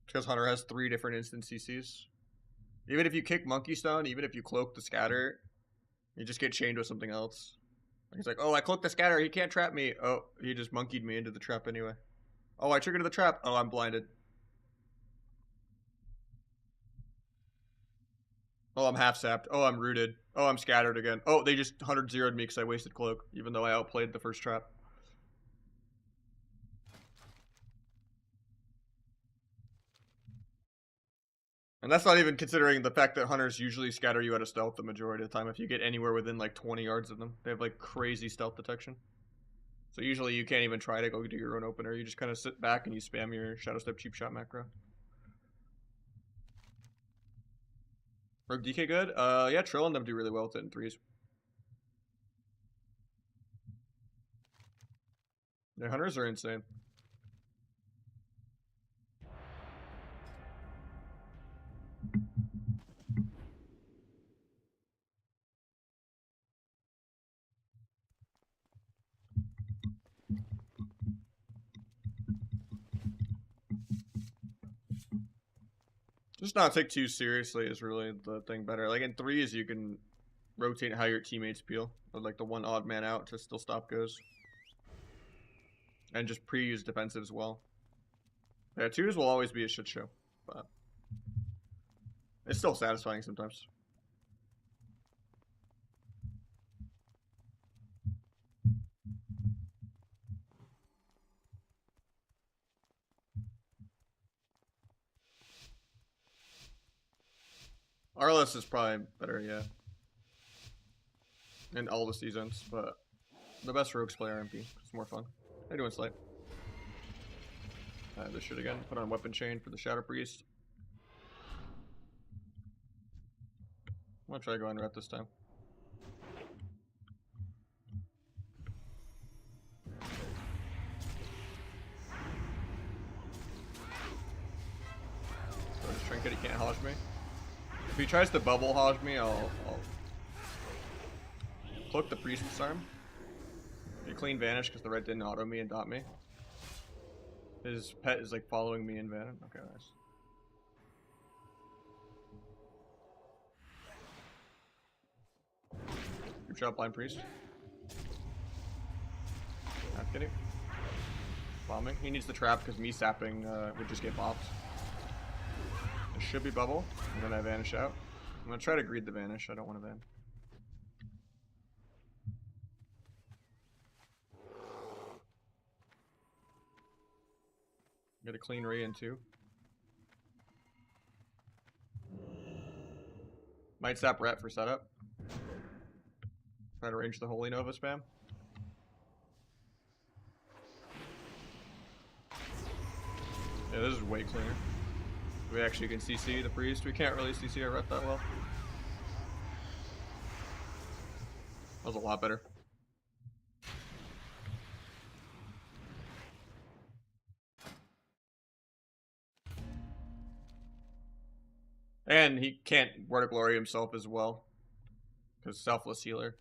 Because Hunter has 3 different instant CCs. Even if you kick Monkey Stone, even if you cloak the scatter, you just get chained with something else. He's like, oh, I cloaked the scatter, he can't trap me. Oh, he just monkeyed me into the trap anyway. Oh, I triggered the trap. Oh, I'm blinded. Oh, I'm half sapped. Oh, I'm rooted. Oh, I'm scattered again. Oh, they just 100-0'd me because I wasted cloak, even though I outplayed the first trap. And that's not even considering the fact that hunters usually scatter you out of stealth the majority of the time if you get anywhere within like 20 yards of them. They have like crazy stealth detection. So usually you can't even try to go do your own opener. You just kind of sit back and you spam your Shadow Step cheap shot macro. Rogue DK good? Yeah, Trill and them do really well with it in 3s. The hunters are insane. Just not take too seriously is really the thing better. Like in 3s, you can rotate how your teammates peel. With like the one odd man out to still stop goes. And just pre-use defensive as well. Yeah, 2s will always be a shit show. But it's still satisfying sometimes. Arliss is probably better, yeah. In all the seasons, but the best rogues play RMP. It's more fun. How you doing, Slate? This shit again. Put on Weapon Chain for the Shadow Priest. I'm gonna try going ret this time. So this trinket, he can't hodge me. If he tries to bubble hodge me, I'll cloak the priest disarm. He clean vanish because the red didn't auto me and dot me. His pet is like following me in Venom. Okay, nice. Good shot, blind priest. Not kidding. Bombing. He needs the trap because me sapping would just get bopped. It should be bubble, and then I vanish out. I'm gonna try to greed the vanish. I don't want to van. Get a clean re in 2. Might sap ret for setup. Try to range the Holy Nova spam. Yeah, this is way cleaner. We actually can CC the priest. We can't really CC our ret that well. That was a lot better. And he can't Word of Glory himself as well. Because selfless healer.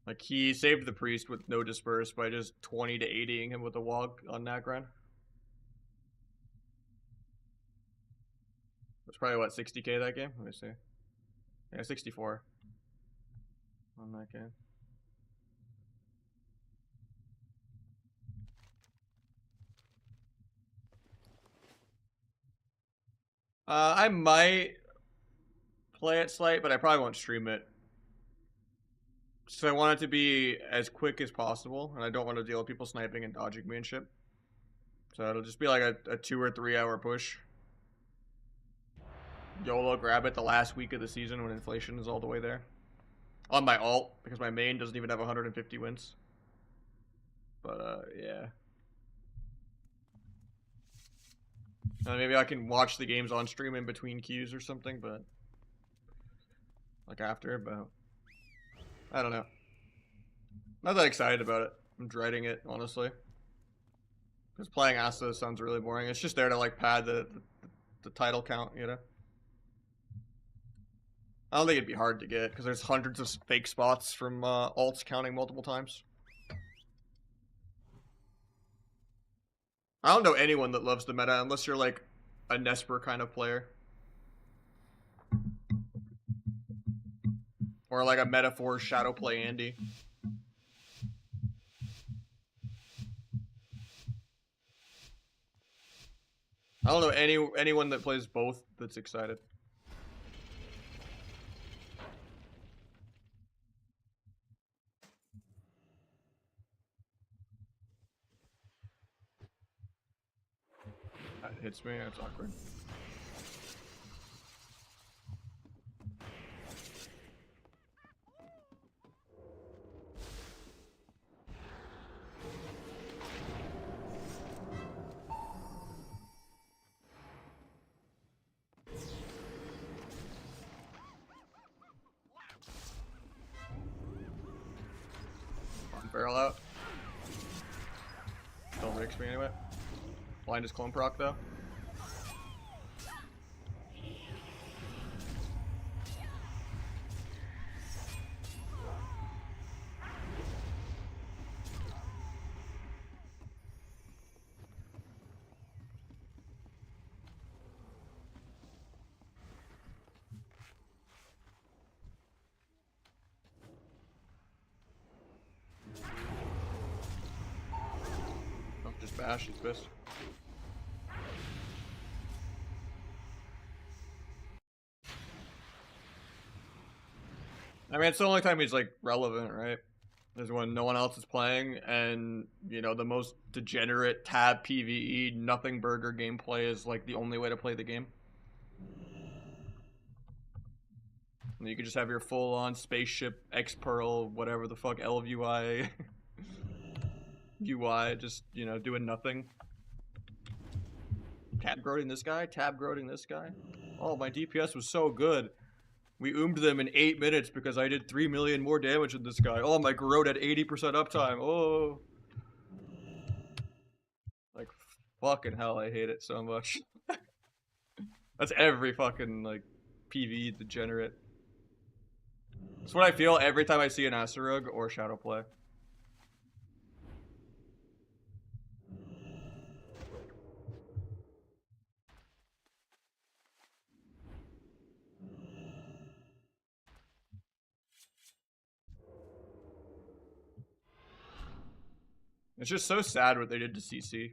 Like, he saved the priest with no disperse by just 20 to 80ing him with a wog on Nagran. That's probably, what, 60k that game? Let me see. Yeah, 64 on that game. I might play it slight, but I probably won't stream it. So I want it to be as quick as possible, and I don't want to deal with people sniping and dodging me and shit. So it'll just be like a 2 or 3 hour push. YOLO grab it the last week of the season when inflation is all the way there. On my alt, because my main doesn't even have 150 wins. But, yeah. Maybe I can watch the games on stream in between queues or something, but... like after, but... I don't know. Not that excited about it. I'm dreading it, honestly. Because playing Asta sounds really boring. It's just there to, like, pad the title count, you know? I don't think it'd be hard to get, because there's hundreds of fake spots from alts counting multiple times. I don't know anyone that loves the meta, unless you're, like, a Nesper kind of player. Or, like, a Metaphor Shadow Play Andy. I don't know anyone that plays both that's excited. That hits me, that's awkward. Barrel out. Don't risk me anyway. Blind is clone proc though. Oh, just bash, he's pissed. I mean, it's the only time he's, like, relevant, right? Is when no one else is playing, and, you know, the most degenerate tab PvE, nothing burger gameplay is, like, the only way to play the game. And you can just have your full-on spaceship, X-Pearl, whatever the fuck, LVUI, UI, just, you know, doing nothing. Tab-groating this guy, tab-groating this guy. Oh, my DPS was so good. We oomed them in 8 minutes because I did 3 million more damage than this guy. Oh, my Garrote at 80% uptime. Oh. Like, fucking hell, I hate it so much. That's every fucking, like, PV degenerate. That's what I feel every time I see an Asarug or Shadowplay. It's just so sad what they did to CC.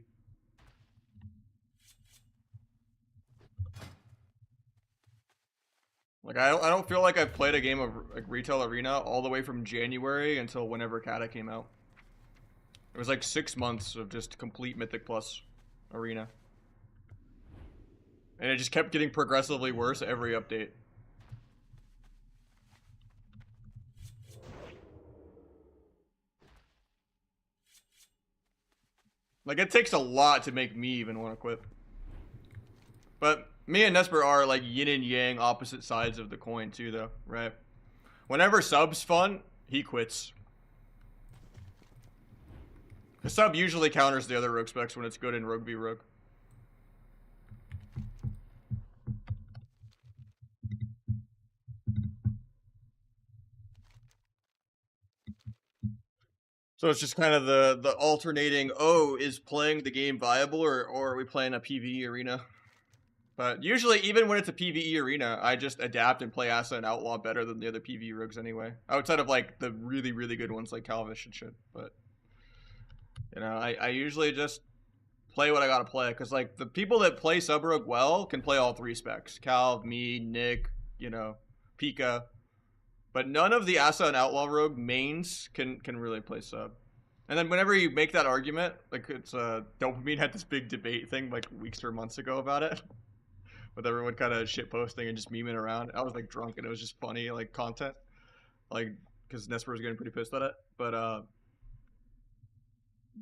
Like, I don't feel like I've played a game of, like, Retail Arena all the way from January until whenever Kata came out. It was like 6 months of just complete Mythic Plus Arena. And it just kept getting progressively worse every update. Like, it takes a lot to make me even want to quit. But me and Nesper are, like, yin and yang opposite sides of the coin, too, though, right? Whenever Sub's fun, he quits. The Sub usually counters the other rogue specs when it's good in Rogue v Rogue. So it's just kind of the alternating, oh, is playing the game viable, or are we playing a PvE arena? But usually, even when it's a PvE arena, I just adapt and play Asa and Outlaw better than the other PvE rogues anyway. Outside of like the really, really good ones like Calvish and shit. But, you know, I usually just play what I gotta play. Because like the people that play Sub Rogue well can play all three specs. Calv, me, Nick, you know, Pika. But none of the Asa and Outlaw Rogue mains can really play sub. And then whenever you make that argument, like it's Dopamine had this big debate thing like weeks or months ago about it, with everyone kind of shit posting and just memeing around. I was like drunk and it was just funny like content, like because Nesper was getting pretty pissed at it. But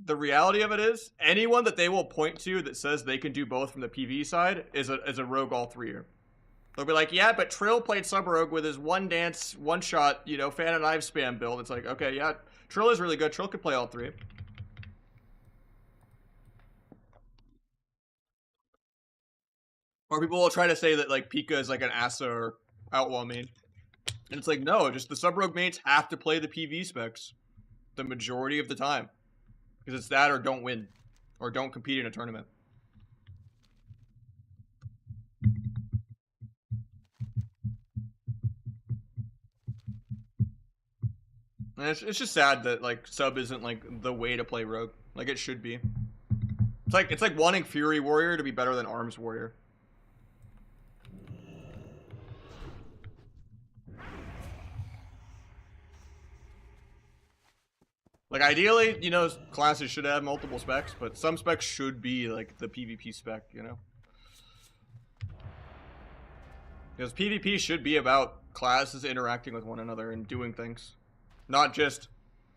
the reality of it is, anyone that they will point to that says they can do both from the PvE side is a rogue all three-er. They'll be like, yeah, but Trill played Sub Rogue with his one dance, one shot, you know, fan and knife spam build. It's like, okay, yeah, Trill is really good. Trill could play all three. Or people will try to say that like Pika is like an Asa or Outlaw main. And it's like, no, just the Sub Rogue mains have to play the PV specs the majority of the time. Because it's that or don't win. Or don't compete in a tournament. And it's just sad that like sub isn't like the way to play rogue like it should be. It's like wanting Fury Warrior to be better than Arms Warrior. Like ideally, you know, classes should have multiple specs, but some specs should be like the PvP spec, you know. Because PvP should be about classes interacting with one another and doing things. Not just,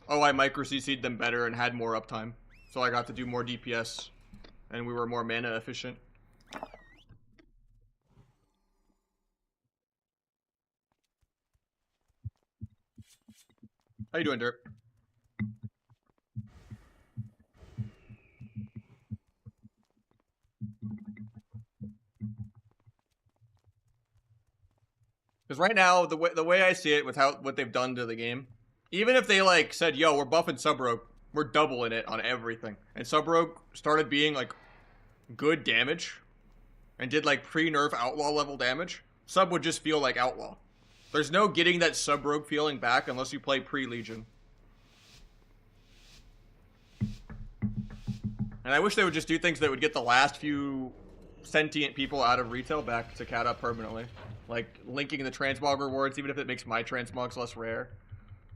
oh, I micro CC'd them better and had more uptime. So I got to do more DPS and we were more mana efficient. How you doing, Derp? Because right now, the way I see it with what they've done to the game, even if they like said, yo, we're buffing Sub Rogue, we're doubling it on everything. And Sub Rogue started being like good damage and did like pre-nerf Outlaw level damage, Sub would just feel like Outlaw. There's no getting that Sub Rogue feeling back unless you play pre-Legion. And I wish they would just do things that would get the last few sentient people out of retail back to Kata permanently. Like linking the transmog rewards, even if it makes my transmogs less rare.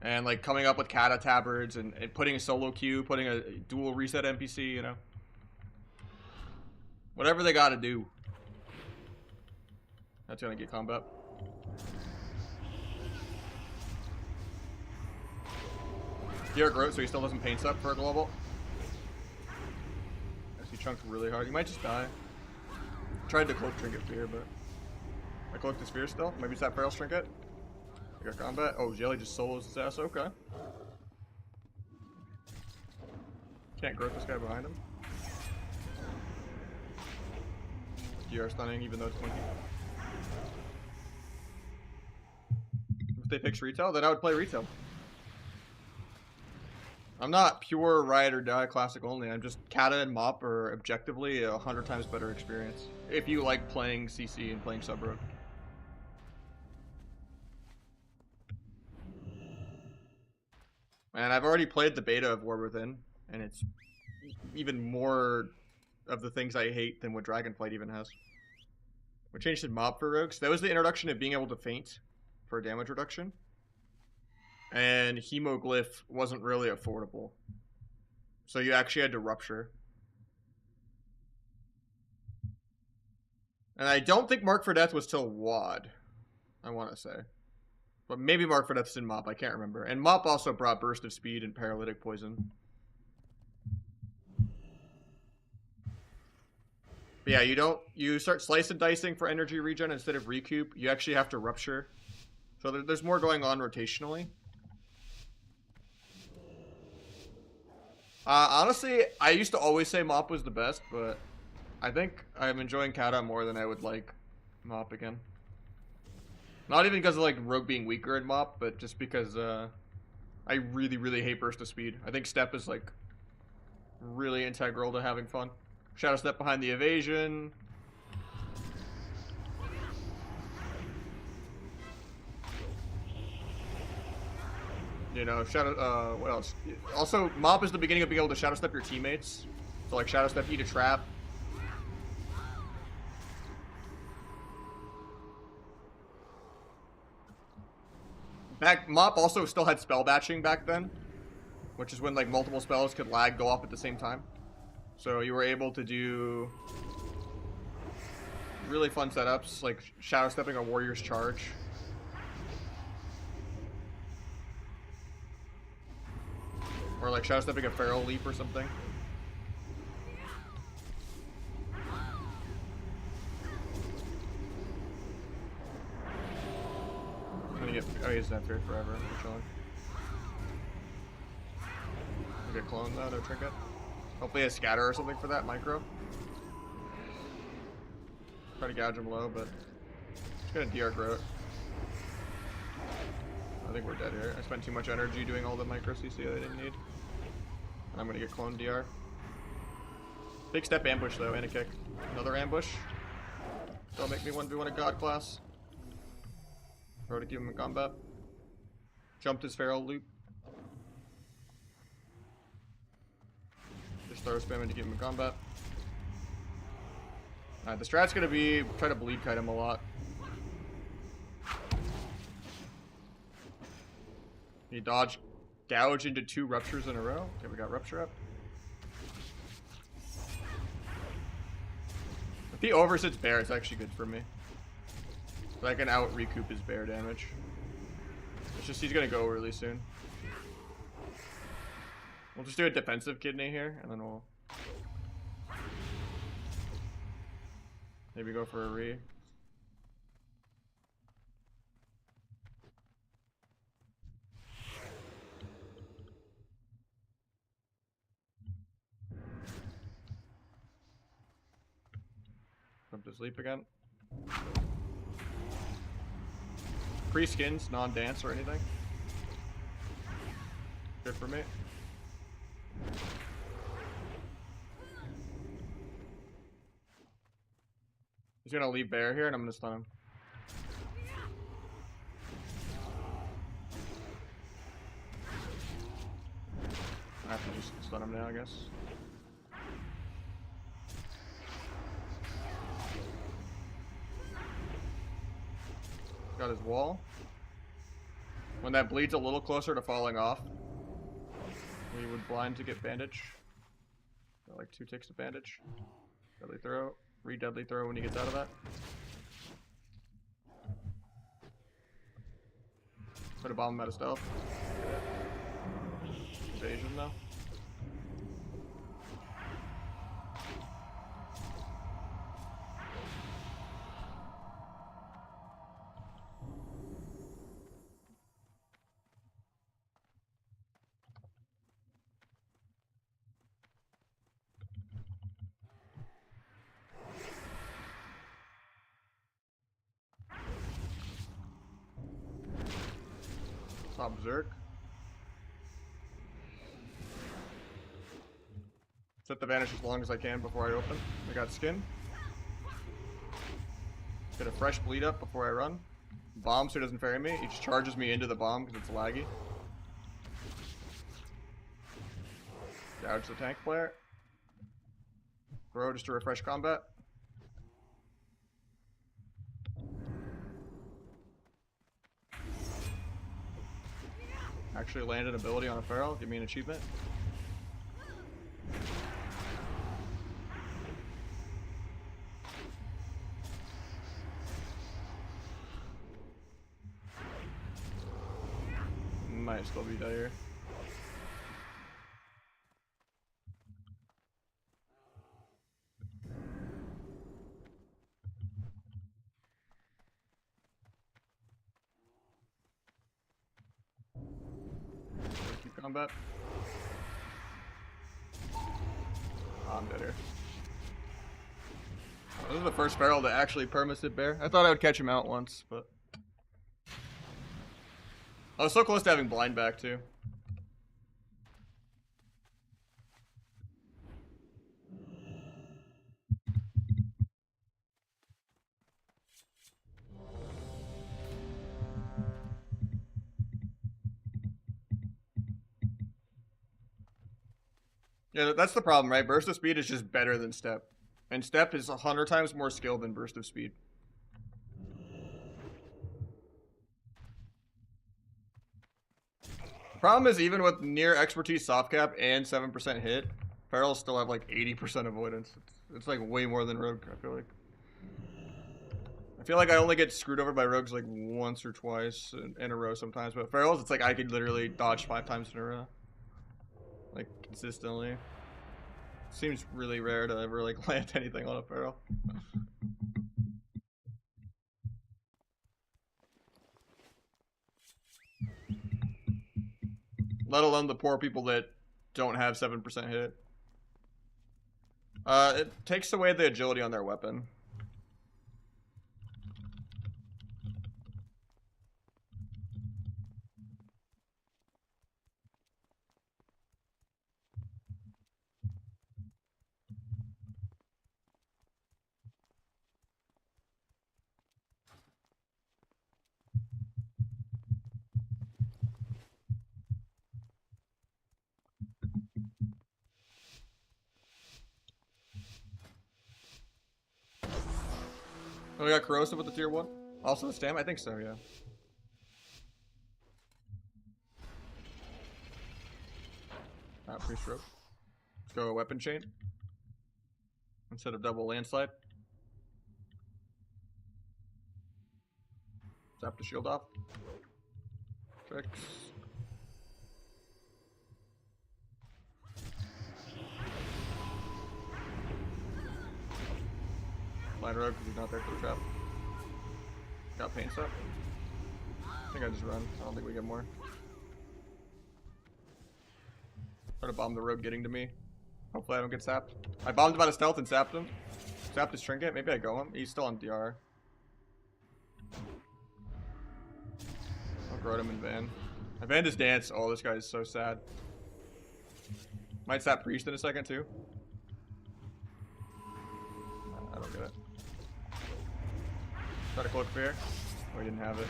And like coming up with Kata tabards and putting a solo queue, putting a dual reset NPC, you know. Whatever they gotta do. That's gonna get combat. You're Groat, so he still doesn't paint up for a global. He chunked really hard. He might just die. Tried to cloak trinket fear, but I cloaked his fear still. Maybe it's that Feral trinket. I got combat. Oh, Jelly just solos his ass. Okay. Can't Groat this guy behind him. GR stunning, even though it's 20. If they fix retail, then I would play retail. I'm not pure ride or die classic only. I'm just Kata and Mop are objectively 100 times better experience if you like playing CC and playing Sub Rogue. And I've already played the beta of War Within, and it's even more of the things I hate than what Dragonflight even has. We changed the Mop for rogues. That was the introduction of being able to feint for damage reduction. And Hemoglyph wasn't really affordable. So you actually had to rupture. And I don't think Mark for Death was till WAD, I want to say. But maybe Mark for Death's in Mop, I can't remember. And Mop also brought Burst of Speed and Paralytic Poison. But yeah, you start slice and dicing for energy regen instead of recoup. You actually have to rupture. So there's more going on rotationally. Honestly, I used to always say Mop was the best, but I think I'm enjoying Kata more than I would like Mop again. Not even because of like Rogue being weaker in Mop, but just because I I really, really hate burst of speed. I think step is like really integral to having fun. Shadow step behind the evasion. You know, shadow, what else? Also, mop is the beginning of being able to shadow step your teammates. So like shadow step, eat a trap. Mop also still had spell batching back then, which is when like multiple spells could go off at the same time. So you were able to do really fun setups, like shadow stepping a warrior's charge. Or like shadow stepping a feral leap or something. I'm gonna get, oh, he's not here forever. We're chilling. Get clone though, no trinket. Hopefully a scatter or something for that micro. Try to gouge him low, but just gonna DR Groat. I think we're dead here. I spent too much energy doing all the micro CC that I didn't need. I'm gonna get clone DR. Big step ambush though, and a kick. Another ambush. That'll make me 1v1 a god class. Throw to keep him in combat. Jumped his feral loop. Just throw spamming to keep him in combat. Alright, the strat's gonna be try to bleed kite him a lot. He dodged gouge into 2 ruptures in a row. Okay, we got rupture up. If he oversits bear, it's actually good for me. So I can out recoup his bear damage. It's just he's gonna go really soon. We'll just do a defensive kidney here, and then we'll maybe go for a re. Jump to sleep again. Pre-skins, non-dance or anything. Good for me. He's gonna leave bear here and I'm gonna stun him. I have to just stun him now, I guess. Got his wall. When that bleeds a little closer to falling off, we would blind to get bandage. Got like 2 ticks to bandage. Deadly throw. Re-deadly throw when he gets out of that. Put a bomb out of stealth. Evasion though. Top Zerk. Set the vanish as long as I can before I open. I got skin. Get a fresh bleed up before I run. Bomb so he doesn't ferry me. He just charges me into the bomb because it's laggy. Gouge the tank player. Throw just to refresh combat. Actually land an ability on a feral. Give me an achievement. Might still be there. Keep combat. Oh, I'm dead here. This is the first feral to actually perma-sit bear. I thought I would catch him out once, but I was so close to having blind back too. Yeah, that's the problem, right? Burst of speed is just better than step. And step is 100 times more skill than burst of speed. The problem is even with near expertise soft cap and 7% hit, Ferals still have like 80% avoidance. It's like way more than Rogue, I feel like. I feel like I only get screwed over by Rogues like once or twice in a row sometimes, but Ferals, it's like I could literally dodge 5 times in a row. Like, consistently. Seems really rare to ever like land anything on a Feral. Let alone the poor people that don't have 7% hit. It takes away the agility on their weapon. Oh, we got Corrosive with the tier 1? Also the stam? I think so, yeah. Priest rope. Let's go weapon chain. Instead of double landslide. Zap the shield off. Tricks. Blind rogue because he's not there for the trap. Got paint stuff. I think I just run. I don't think we get more. Try to bomb the rogue getting to me. Hopefully I don't get sapped. I bombed him out of stealth and sapped him. Sapped his trinket. Maybe I go him. He's still on DR. I'll grow him in van. I banned his dance. Oh, this guy is so sad. Might sap priest in a second too. I don't get it. Try to cloak fear. Oh, he didn't have it.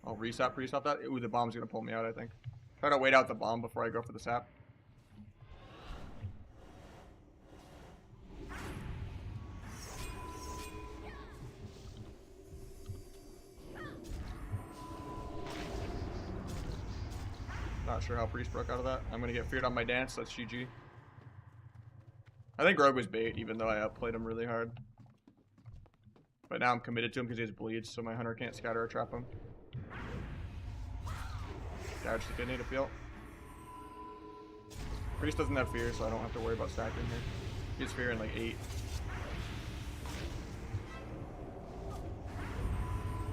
I'll resap priest off that. Ooh, the bomb's gonna pull me out, I think. Try to wait out the bomb before I go for the sap. Not sure how priest broke out of that. I'm gonna get feared on my dance. That's GG. I think Rogue was bait, even though I outplayed him really hard. But now I'm committed to him because he has bleeds, so my hunter can't scatter or trap him. Gouge the kidney to peel. Priest doesn't have fear, so I don't have to worry about stacking here. He has fear in like 8.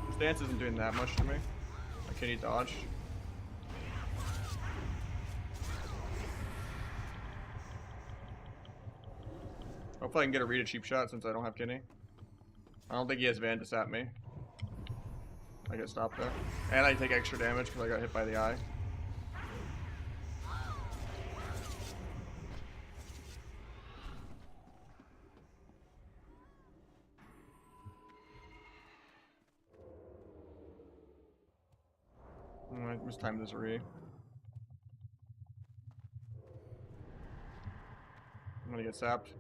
This dance isn't doing that much to me. My kidney dodge. Hopefully I can get a read a cheap shot since I don't have kidney. I don't think he has van to sap me. I get stopped there. And I take extra damage because I got hit by the eye. I mistimed this re. I'm gonna get sapped.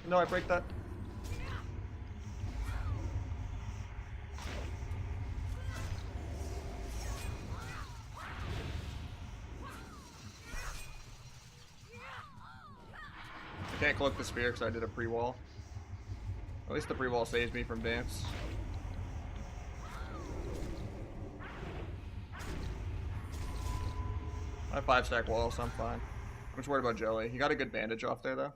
No, I break that. I can't cloak the spear because I did a pre-wall. At least the pre-wall saves me from dance. I have 5-stack wall, so I'm fine. I'm just worried about Jelly. He got a good bandage off there, though.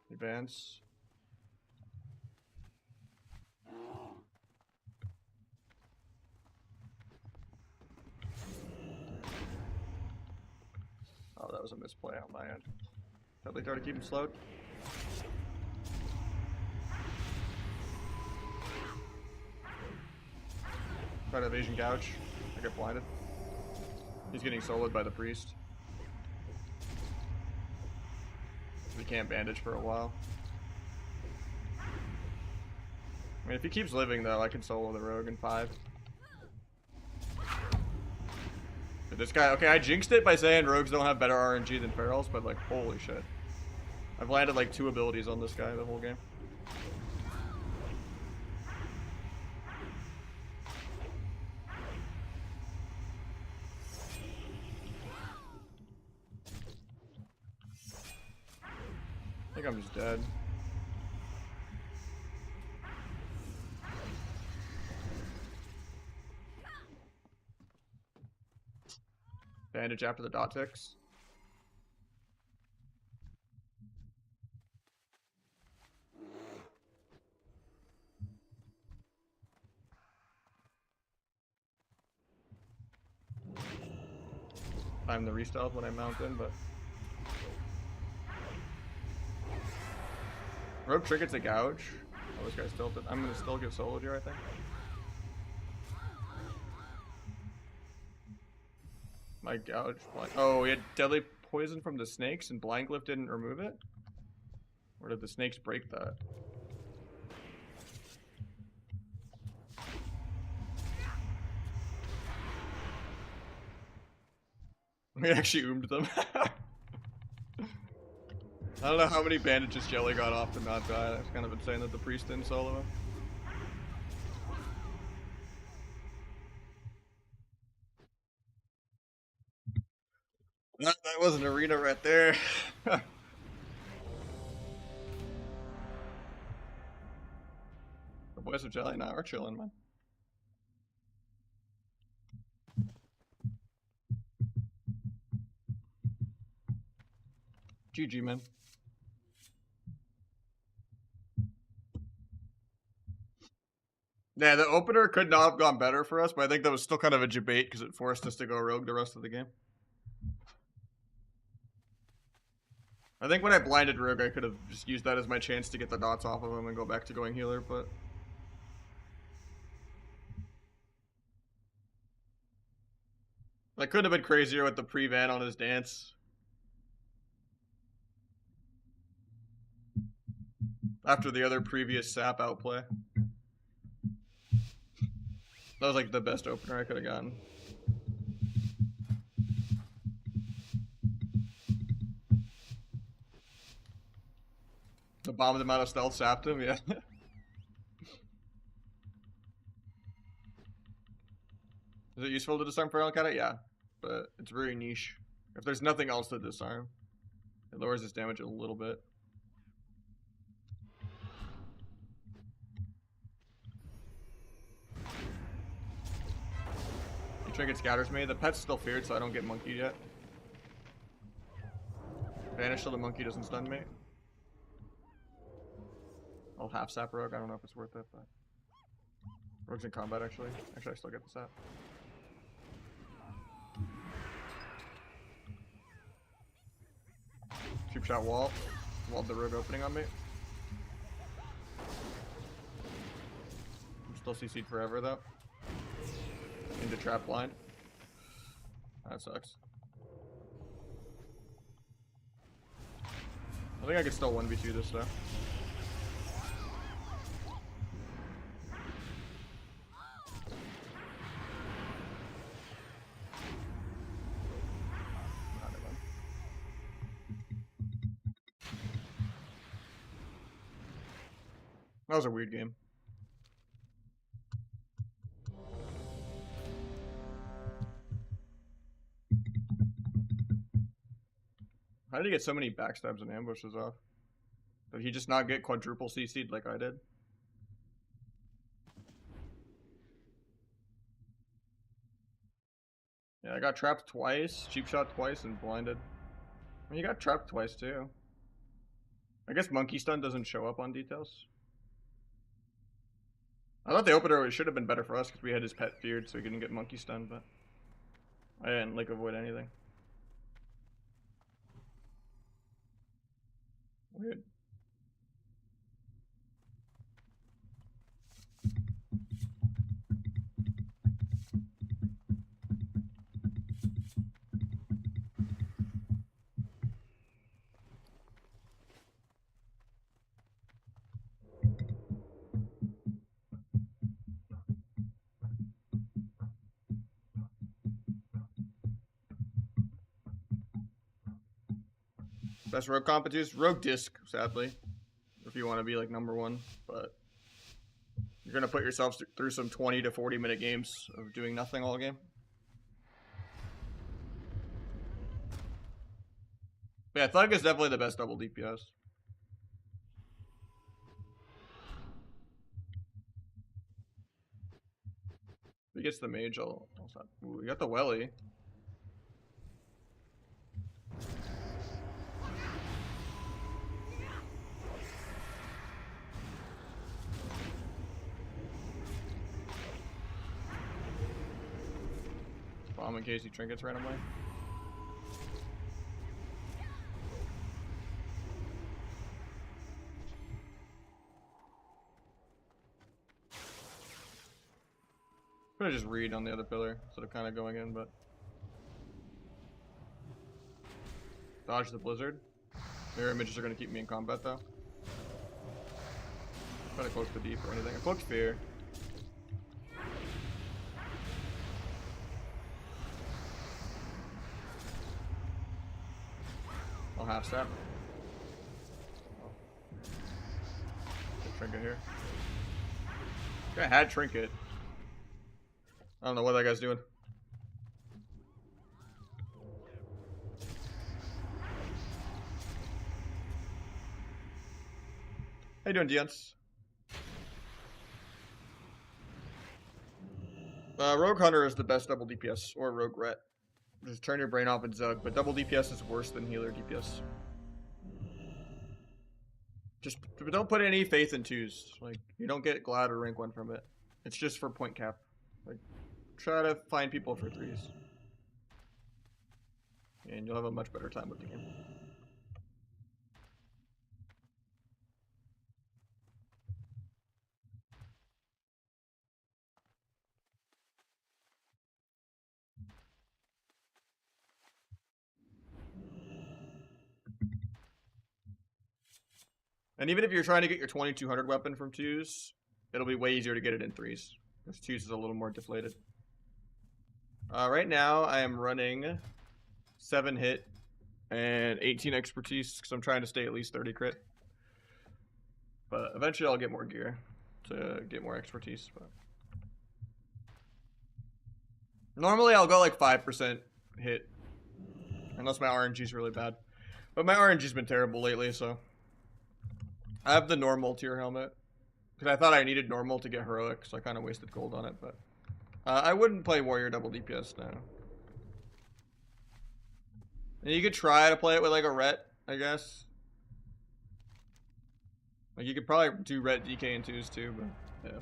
He bans. Oh, that was a misplay on my end. Deadly try to keep him slowed. Try to evasion gouge. I get blinded. He's getting soloed by the priest. he can't bandage for a while. I mean, if he keeps living, though, I can solo the rogue in 5. But this guy... Okay, I jinxed it by saying rogues don't have better RNG than ferals, but, like, holy shit. I've landed, like, 2 abilities on this guy the whole game. I think I'm just dead. Bandage after the dot ticks. I'm the restealth when I mount in, but... Rogue trinkets a gouge. Oh, this guy's tilted. I'm gonna still get soloed here, I think. My gouge. Oh, he had deadly poison from the snakes and blind glyph didn't remove it? Or did the snakes break that? We actually oomed them. I don't know how many bandages Jelly got off to not die. That's kind of insane that the priest didn't solo him. That was an arena right there. The boys of Jelly now are chilling, man. GG, man. Yeah, the opener could not have gone better for us, but I think that was still kind of a debate because it forced us to go rogue the rest of the game. I think when I blinded rogue, I could have just used that as my chance to get the dots off of him and go back to going healer, but... That could have been crazier with the pre-van on his dance. After the other previous sap outplay. That was like the best opener I could have gotten. The bombed him out of stealth, sapped him, yeah. Is it useful to disarm feral cat? Yeah, but it's very niche. If there's nothing else to disarm, it lowers its damage a little bit. Trinket scatters me. The pet's still feared, so I don't get monkeyed yet. Vanish till the monkey doesn't stun me. I'll half sap rogue. I don't know if it's worth it, but rogue's in combat actually. Actually, I still get the sap. Cheap shot wall. Walled the rogue opening on me. I'm still CC'd forever though. Into trap blind. That sucks. I think I could still 1v2 this though. That was a weird game. How did he get so many backstabs and ambushes off? Did he just not get quadruple CC'd like I did? Yeah, I got trapped twice, cheap shot twice, and blinded. I mean, you got trapped twice too. I guess monkey stun doesn't show up on details. I thought the opener should have been better for us because we had his pet feared so he couldn't get monkey stun, but I didn't like avoid anything. Weird. Best rogue comp to use? Rogue disc, sadly. If you want to be like #1, but you're gonna put yourself through some 20 to 40 minute games of doing nothing all game. But yeah, Thug is definitely the best double DPS. If he gets the mage, I'll stop. Ooh, we got the welly. Bomb in case he trinkets randomly. I'm gonna just read on the other pillar instead of kind of going in, but dodge the blizzard. Mirror images are gonna keep me in combat though. Try to cloak the deep or anything. I cloaked fear. I'll half step. Good trinket here. Guy had trinket. I don't know what that guy's doing. How you doing, Diance? Rogue Hunter is the best double DPS, or Rogue Ret. Just turn your brain off and Zug, but double DPS is worse than healer DPS. Just don't put any faith in 2s. Like, you don't get Glad or rank 1 from it. It's just for point cap. Like, try to find people for 3s. And you'll have a much better time with the game. And even if you're trying to get your 2200 weapon from 2s, it'll be way easier to get it in 3s. Because 2s is a little more deflated. Right now, I am running 7 hit and 18 expertise because I'm trying to stay at least 30 crit. But eventually I'll get more gear to get more expertise. But normally I'll go like 5% hit. Unless my RNG is really bad. But my RNG's been terrible lately, so I have the normal tier helmet. Because I thought I needed normal to get heroic, so I kind of wasted gold on it, but I wouldn't play warrior double DPS now. And you could try to play it with like a ret, I guess. Like you could probably do ret DK in 2s too, but yeah.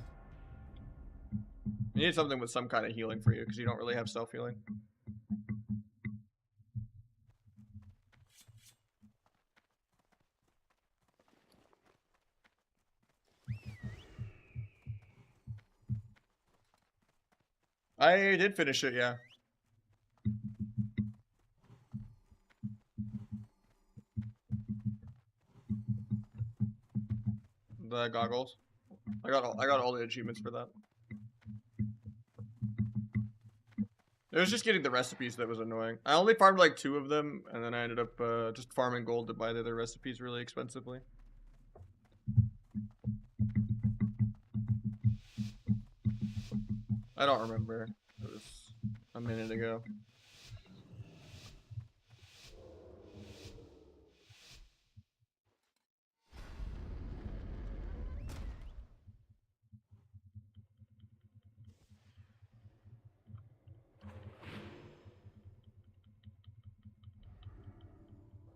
You need something with some kind of healing for you, because you don't really have self-healing. I did finish it, yeah. The goggles. I got all the achievements for that. It was just getting the recipes that was annoying. I only farmed like 2 of them, and then I ended up just farming gold to buy the other recipes really expensively. I don't remember. It was a minute ago.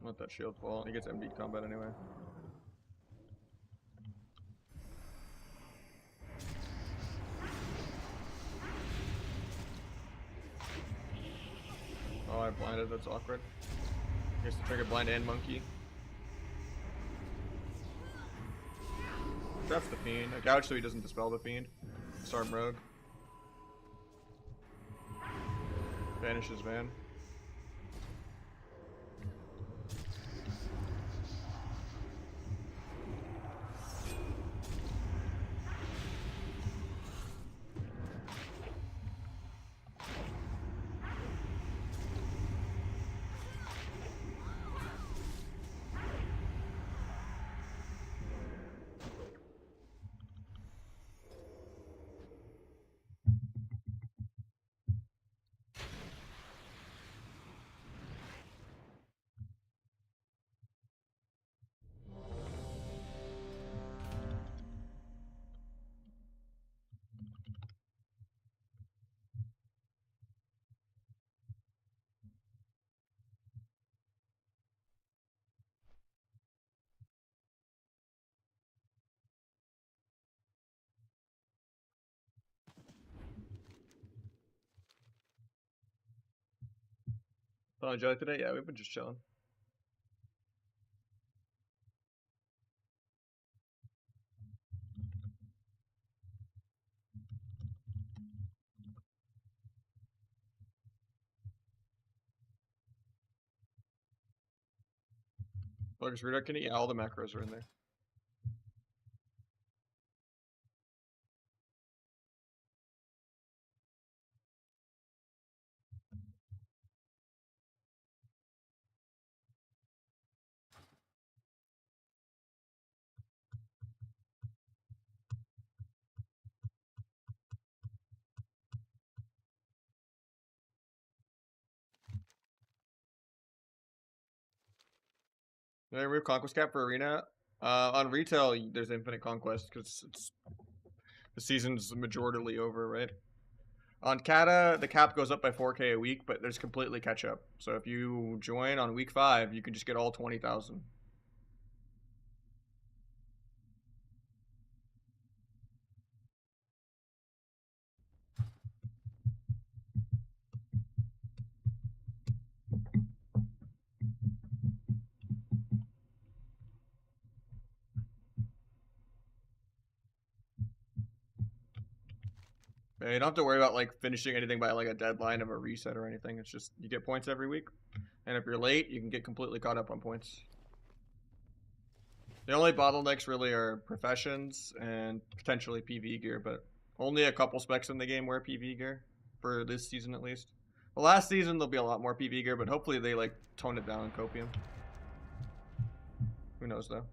Let that shield fall. He gets MD combat anyway. Oh, I blinded. That's awkward. I guess to trigger blind and monkey. Traps the fiend. A gouge so he doesn't dispel the fiend. Disarm rogue. Vanishes van. Selling jelly today? Yeah, we've been just chilling. Focus reduction? Yeah, all the macros are in there. Yeah, we have conquest cap for arena. On retail, there's infinite conquest because it's the season's majorly over, right? On Kata, the cap goes up by 4K a week, but there's completely catch up. So if you join on week 5, you can just get all 20,000. Yeah, you don't have to worry about like finishing anything by like a deadline of a reset or anything. It's just you get points every week, and if you're late, you can get completely caught up on points. The only bottlenecks really are professions and potentially PV gear, but only a couple specs in the game wear PV gear for this season at least. The last season there'll be a lot more PV gear, but hopefully they like tone it down in Copium. Who knows though?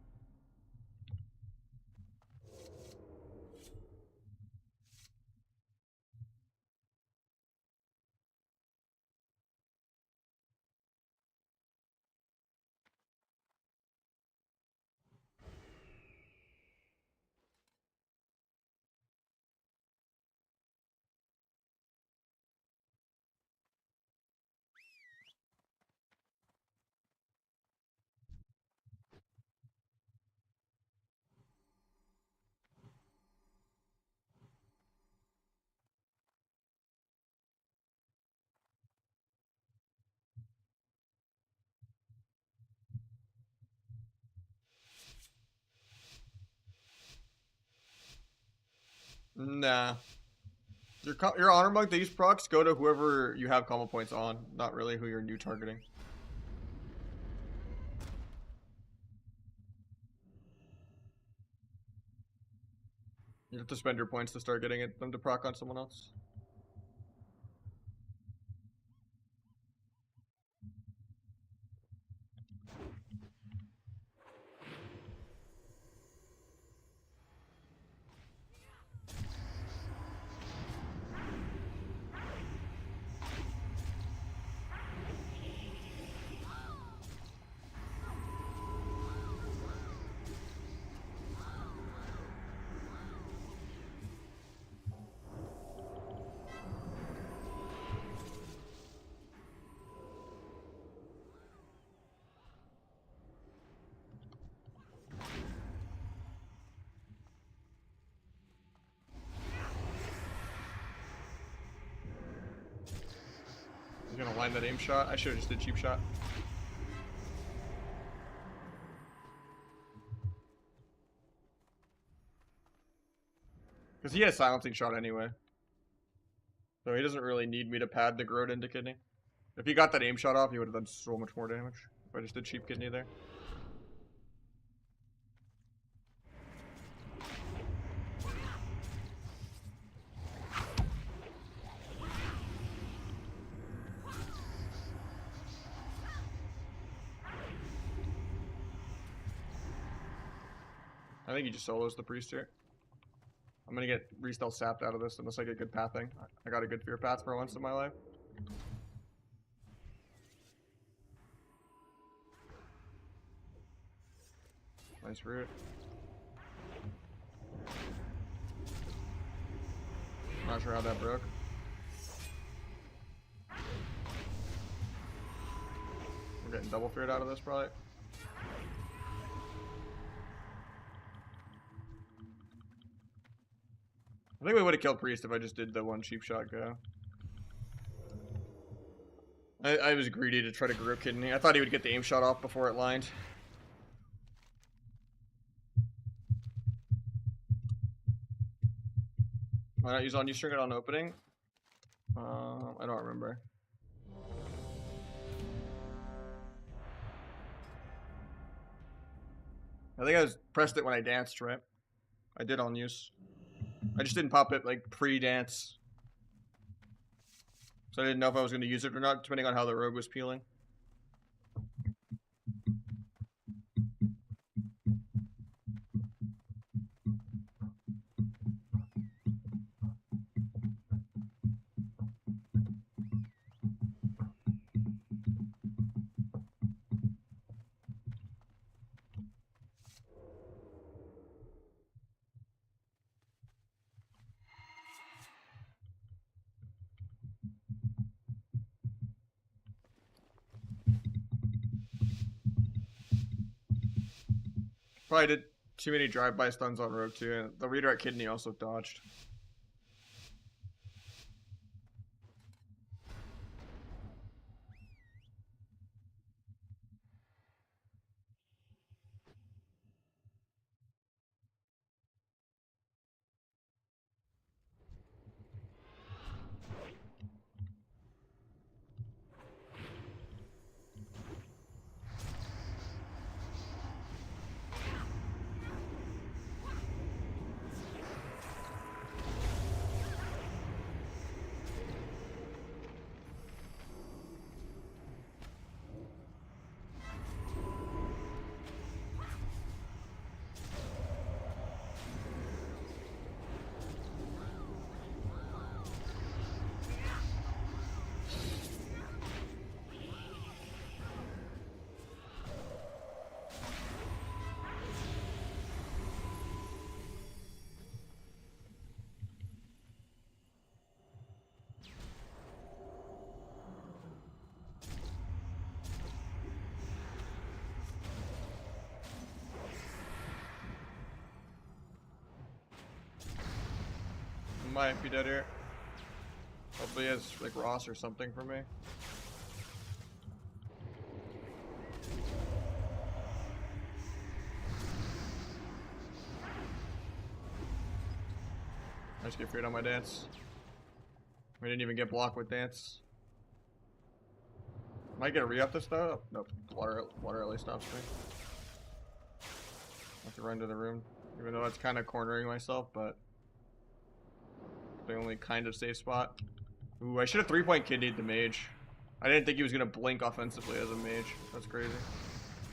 Nah. Your honor monk, these procs go to whoever you have combo points on, not really who you're new targeting. You have to spend your points to start getting them to proc on someone else. He's gonna line that aim shot. I should have just did cheap shot. Because he has silencing shot anyway. So he doesn't really need me to pad the Growth into kidney. If he got that aim shot off, he would have done so much more damage. If I just did cheap kidney there. I think he just solos the priest here. I'm gonna get restyle sapped out of this unless I get good pathing. I got a good fear path for once in my life. Nice root. Not sure how that broke. We're getting double feared out of this probably. I think we would have killed priest if I just did the one cheap shot go. I was greedy to try to grip kidney. I thought he would get the aim shot off before it lined. Why not use on string it on opening? I don't remember. I think I pressed it when I danced, right? I did on use. I just didn't pop it like pre-dance. So I didn't know if I was going to use it or not, depending on how the rogue was peeling. Probably did too many drive-by stuns on rogue too, and the redirect kidney also dodged. Might be dead here. Hopefully he has like Ross or something for me. I just get freed on my dance. We didn't even get blocked with dance. Might get a re-up this though. Nope, water really stops me. I have to run to the room, even though that's kind of cornering myself, but the only kind of safe spot. Ooh, I should have 3-point kidneyed the mage. I didn't think he was gonna blink offensively as a mage. That's crazy.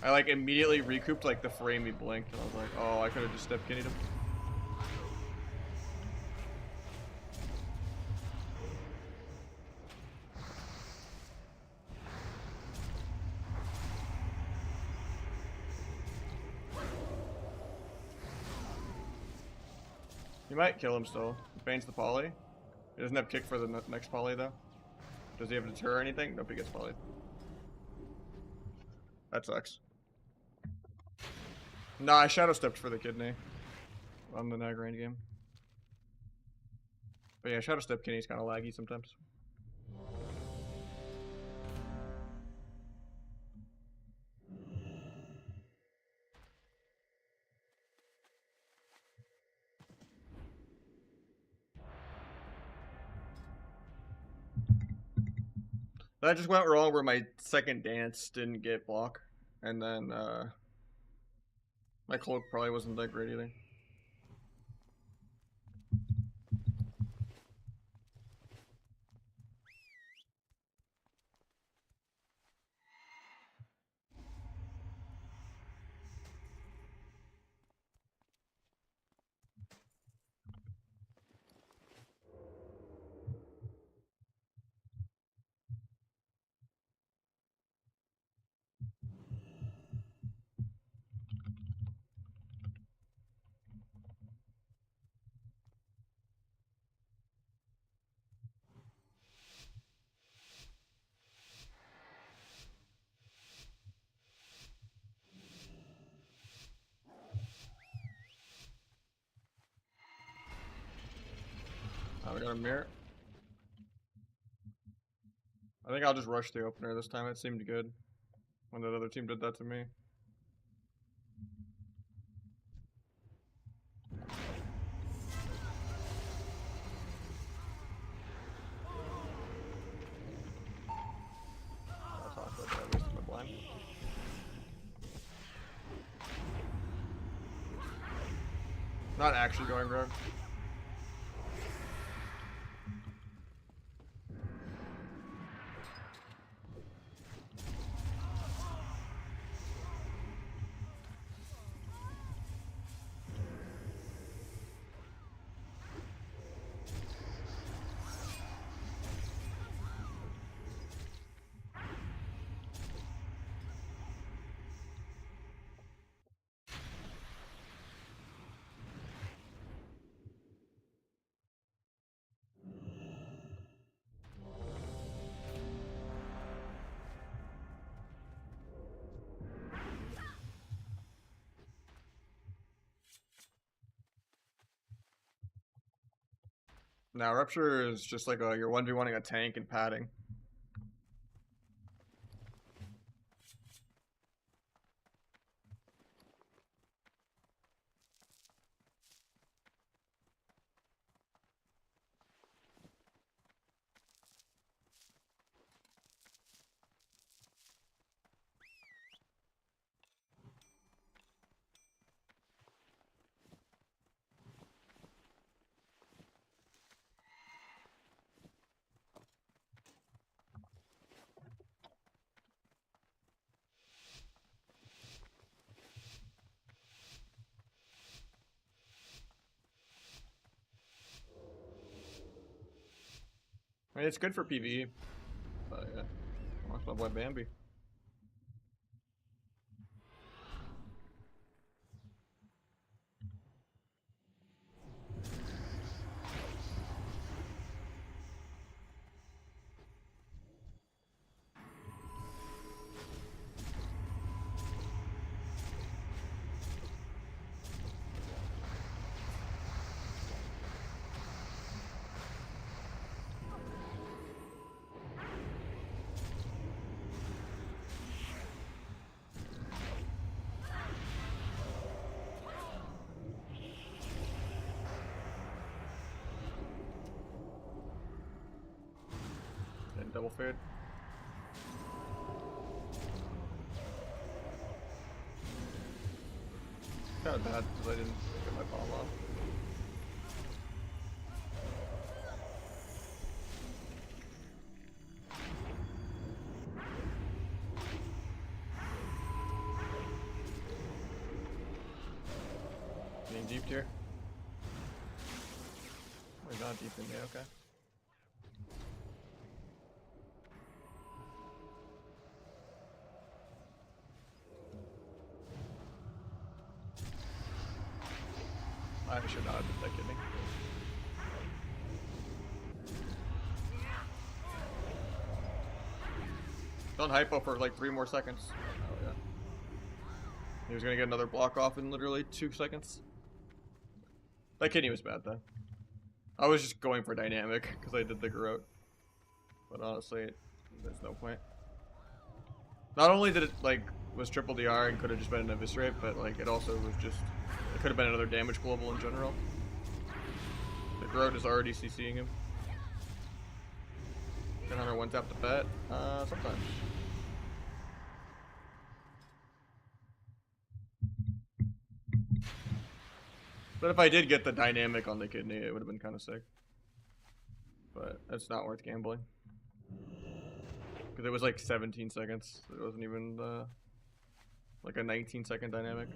I like immediately recouped like the frame he blinked, and I was like, oh, I could have just step kidneyed him. You might kill him still. He feigns the poly. He doesn't have kick for the next poly though. Does he have deter or anything? Nope, he gets poly. That sucks. Nah, I shadow stepped for the kidney on the Nagrain game. But yeah, shadow step kidney's kind of laggy sometimes. That just went wrong where my second dance didn't get block. And then my cloak probably wasn't that great either. Oh, we got a mirror. I think I'll just rush the opener this time. It seemed good when that other team did that to me. That's awkward. I wasted my blind. Not actually going rogue. Now, Rupture is just like you're 1v1ing a tank and padding. I mean, it's good for PvE. But yeah. Watch my boy Bambi. And double fade. Kind of bad because I didn't get my bomb off. Getting deep here. Oh, he's not deep in there, okay. I should not have been that kidding. Done hypo for like 3 more seconds. Oh yeah. He was gonna get another block off in literally 2 seconds. That kidney was bad though. I was just going for dynamic because I did the garrote. But honestly, there's no point. Not only did it like was triple DR and could have just been an eviscerate, but like it also was just it could have been another damage global in general. The garrote is already CCing him. Can Hunter one tap the bet? Sometimes. But if I did get the dynamic on the kidney, it would have been kind of sick. But it's not worth gambling. Because it was like 17 seconds. It wasn't even like a 19-second dynamic.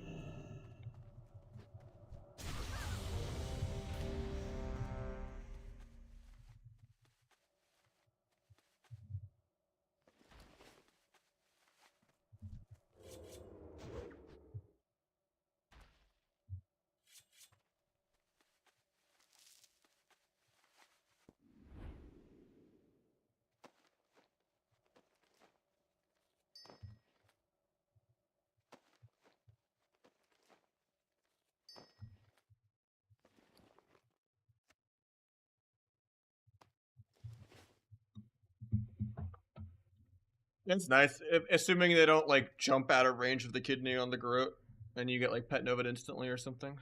It's nice, assuming they don't like jump out of range of the kidney on the Groot, and you get like pet novid instantly or something.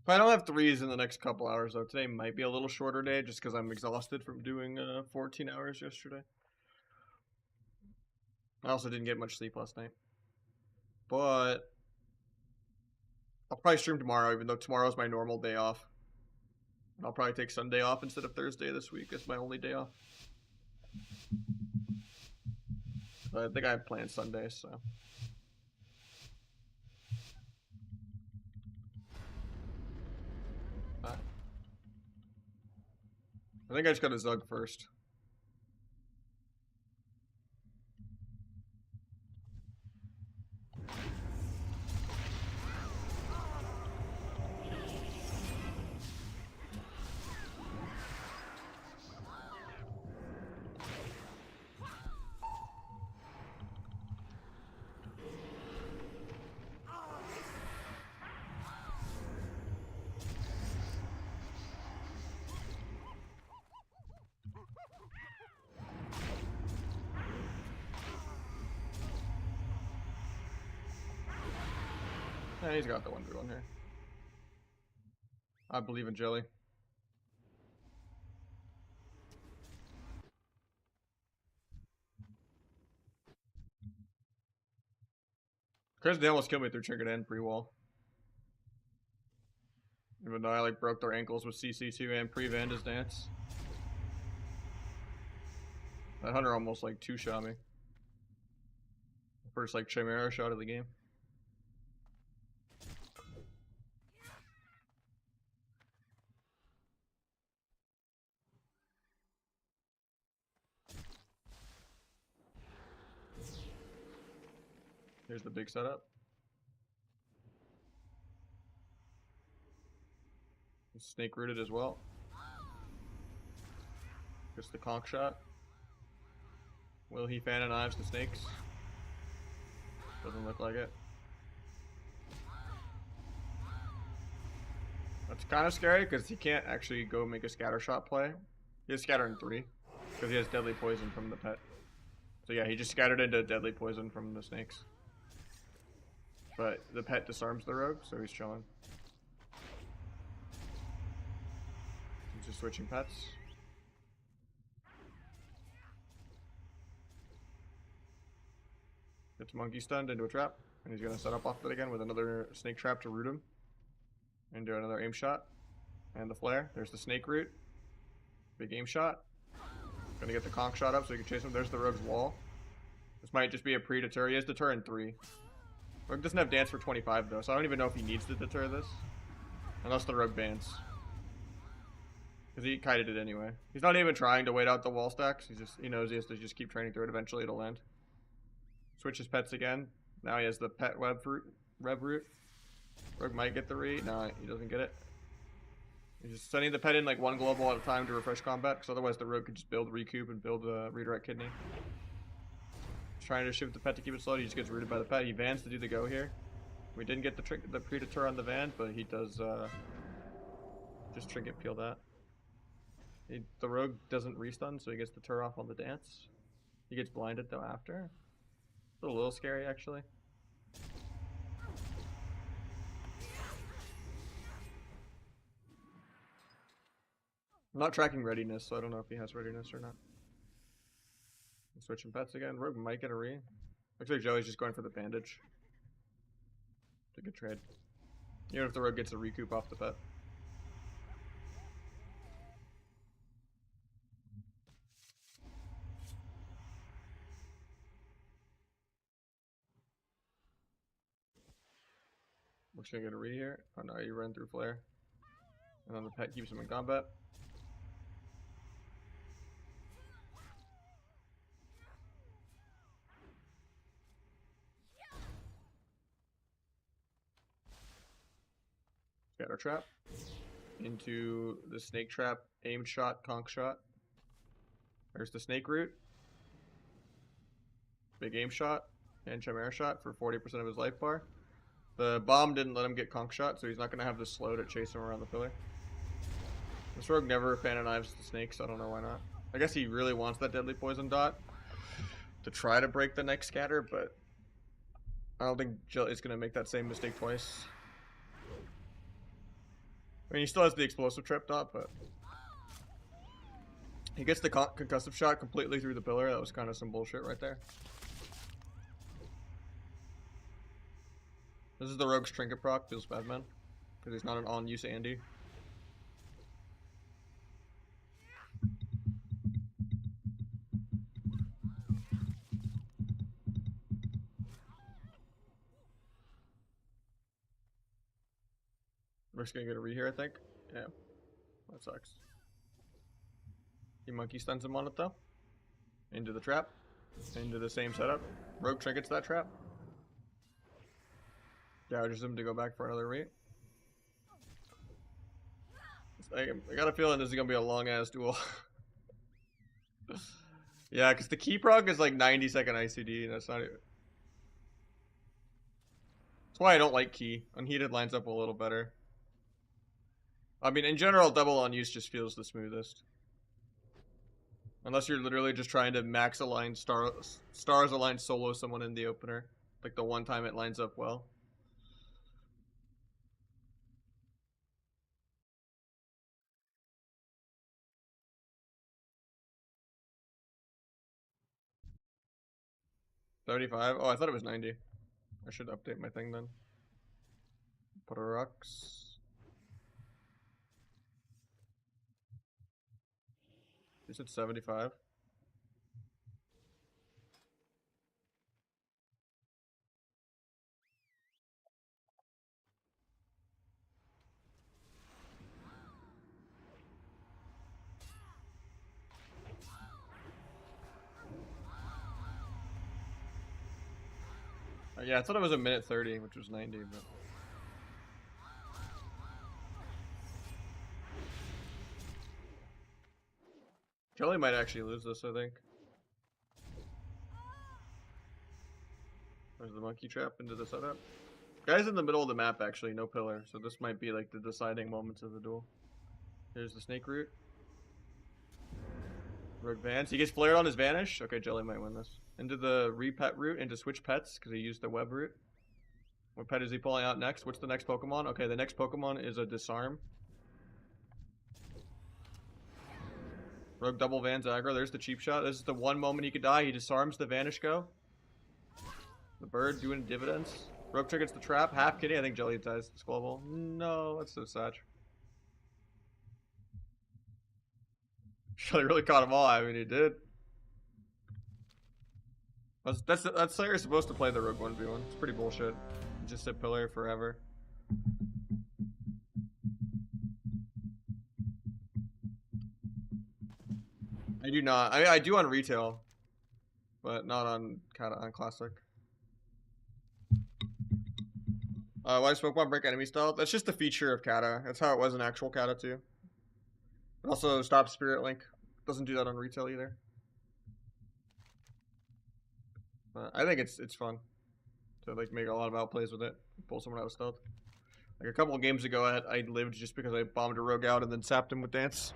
If I don't have threes in the next couple hours, though, today might be a little shorter day just because I'm exhausted from doing 14 hours yesterday. I also didn't get much sleep last night. But I'll probably stream tomorrow, even though tomorrow's my normal day off. And I'll probably take Sunday off instead of Thursday this week as my only day off. But I think I have planned Sundays, so. I think I just got a Zug first. Yeah, he's got the 1v1 here. I believe in Jelly. Chris, they almost killed me through triggered and pre-wall. Even though I like broke their ankles with CC2 and pre-Vanda's dance. That hunter almost like two-shot me. First like Chimera shot of the game. Here's the big setup. Snake rooted as well. Just the conch shot. Will he fan and knives the snakes? Doesn't look like it. That's kind of scary because he can't actually go make a scatter shot play. He has scatter in 3 because he has deadly poison from the pet. So yeah, he just scattered into deadly poison from the snakes. But the pet disarms the rogue, so he's chilling. He's just switching pets. Gets monkey stunned into a trap, and he's gonna set up off it again with another snake trap to root him. And do another aim shot. And the flare. There's the snake root. Big aim shot. Gonna get the conch shot up so he can chase him. There's the rogue's wall. This might just be a pre-deter. He has deter in 3. Rogue doesn't have dance for 25 though, so I don't even know if he needs to deter this. Unless the rogue bans. Because he kited it anyway. He's not even trying to wait out the wall stacks. He knows he has to just keep training through it. Eventually it'll land. Switches pets again. Now he has the pet web root. Rogue might get the read. No, he doesn't get it. You're just sending the pet in like one global at a time to refresh combat, because otherwise the rogue could just build recoup and build a redirect kidney. Trying to shift the pet to keep it slow, he just gets rooted by the pet. He vans to do the go here. We didn't get the pre-deter on the van, but he does just trinket peel that. The rogue doesn't restun, so he gets the tur off on the dance. He gets blinded though after. It's a little scary actually. I'm not tracking readiness, so I don't know if he has readiness or not. I'm switching pets again. Rogue might get a re. Looks like Joey's just going for the bandage. It's a good trade. Even if the rogue gets a recoup off the pet. We're just gonna get a re here. Oh no, you run through flare. And then the pet keeps him in combat. Scatter trap. Into the snake trap, aim shot, conk shot. There's the snake root. Big aim shot and chimera shot for 40% of his life bar. The bomb didn't let him get conk shot, so he's not going to have the slow to chase him around the pillar. This rogue never fan of knives the snake, so I don't know why not. I guess he really wants that deadly poison dot to try to break the next scatter, but I don't think Jill is going to make that same mistake twice. I mean, he still has the explosive trip dot, but he gets the concussive shot completely through the pillar. That was kind of some bullshit right there. This is the rogue's trinket proc, feels bad, man. Because he's not an on-use Andy. Rogue's gonna get a re here, I think. Yeah. That sucks. He monkey stuns him on it, though. Into the trap. Into the same setup. Rogue trinkets that trap. Gouges him to go back for another re. I got a feeling this is gonna be a long ass duel. Yeah, because the key proc is like 90-second ICD, and that's not it. That's why I don't like key. Unheated lines up a little better. I mean, in general, double on use just feels the smoothest. Unless you're literally just trying to max align stars align solo someone in the opener. Like the one time it lines up well. $35? Oh, I thought it was 90. I should update my thing then. Put a rocks. You said 75? Yeah, I thought it was a minute 30, which was 90, but... Jelly might actually lose this, I think. There's the monkey trap into the setup. Guy's in the middle of the map, actually, no pillar, so this might be like the deciding moments of the duel. Here's the snake root. Rogue Vans. He gets flared on his vanish. Okay, Jelly might win this. Into the repet route, into switch pets, because he used the web route. What pet is he pulling out next? What's the next Pokemon? Okay, the next Pokemon is a disarm. Rogue double Vans aggro. There's the cheap shot. This is the one moment he could die. He disarms the vanish go. The bird doing dividends. Rogue triggers the trap. Half kitty. I think Jelly dies. It's global. No, that's so sad. Jelly really caught him all. I mean, he did. That's how you're supposed to play the Rogue 1v1. It's pretty bullshit. Just sit pillar forever. I do not. I do on retail, but not on classic. Why does Pokemon break enemy style? That's just a feature of Kata. That's how it was in actual Kata too. Also, stop Spirit Link. Doesn't do that on retail either. I think it's fun to like make a lot of outplays with it. Pull someone out of stealth. Like a couple of games ago, I lived just because I bombed a rogue out and then sapped him with dance.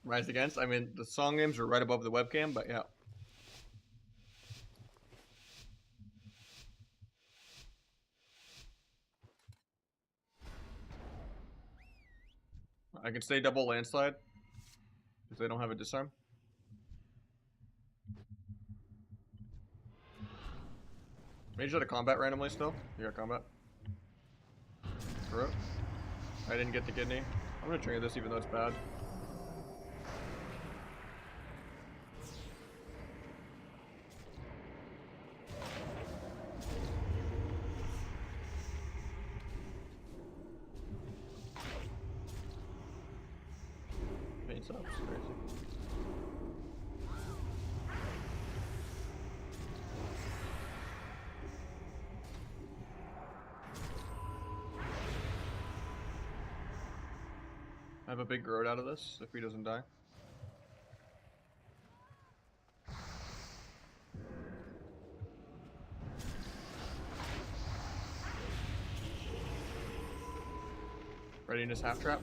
Rise Against. I mean, the song names are right above the webcam, but yeah. I can stay double landslide if they don't have a disarm. Mage out of combat randomly still. You got combat. Screw it. I didn't get the kidney. I'm gonna trigger this even though it's bad. Paint sucks, crazy. I have a big growth out of this if he doesn't die. Readiness half trap.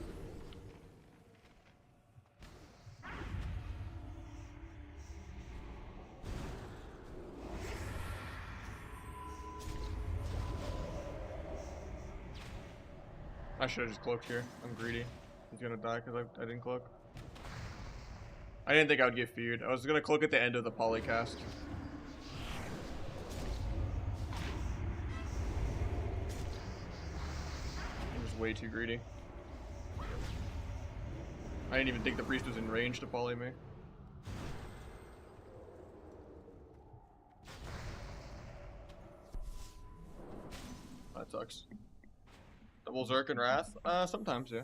I should have just cloaked here. I'm greedy. He's gonna die because I didn't cloak. I didn't think I would get feared. I was gonna cloak at the end of the polycast. I was way too greedy. I didn't even think the priest was in range to poly me. That sucks. Double Zerk and Wrath? Sometimes, yeah.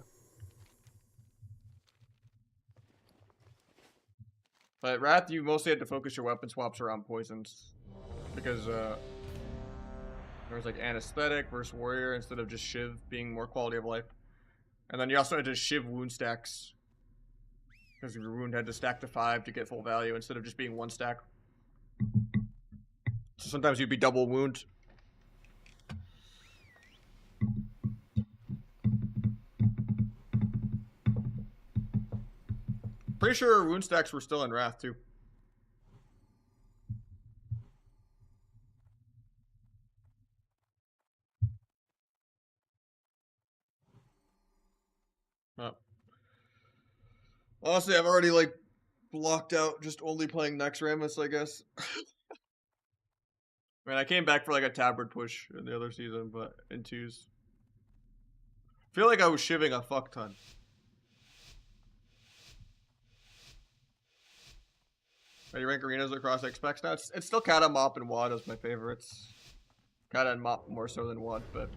But Wrath, you mostly had to focus your weapon swaps around poisons. Because, there was like Anesthetic versus Warrior instead of just Shiv being more quality of life. And then you also had to Shiv wound stacks. Because your wound had to stack to 5 to get full value instead of just being 1 stack. So sometimes you'd be double wound. Pretty sure wound stacks were still in Wrath too. Oh. Honestly, I've already like blocked out just only playing Nex Rammus, I guess. I mean, I came back for like a tabard push in the other season, but in 2s. I feel like I was shivving a fuck ton. You rank arenas across X-Specs now? It's still Kata, Mop, and Wad as my favorites. Kata and Mop more so than Wad, but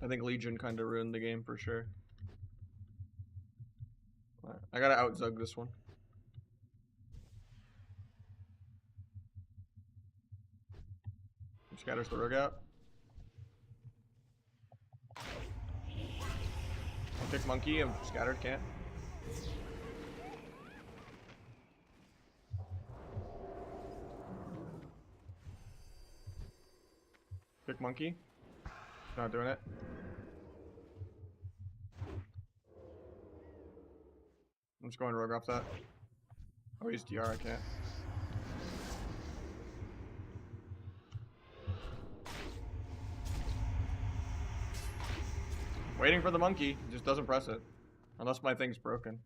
I think Legion kind of ruined the game for sure. I gotta out-zug this one. Scatters the rogue out. I'll pick monkey, I'm scattered, can't. Pick monkey. Not doing it. I'm just going rogue off that. Oh, he's DR, I can't. Waiting for the monkey. It just doesn't press it. Unless my thing's broken.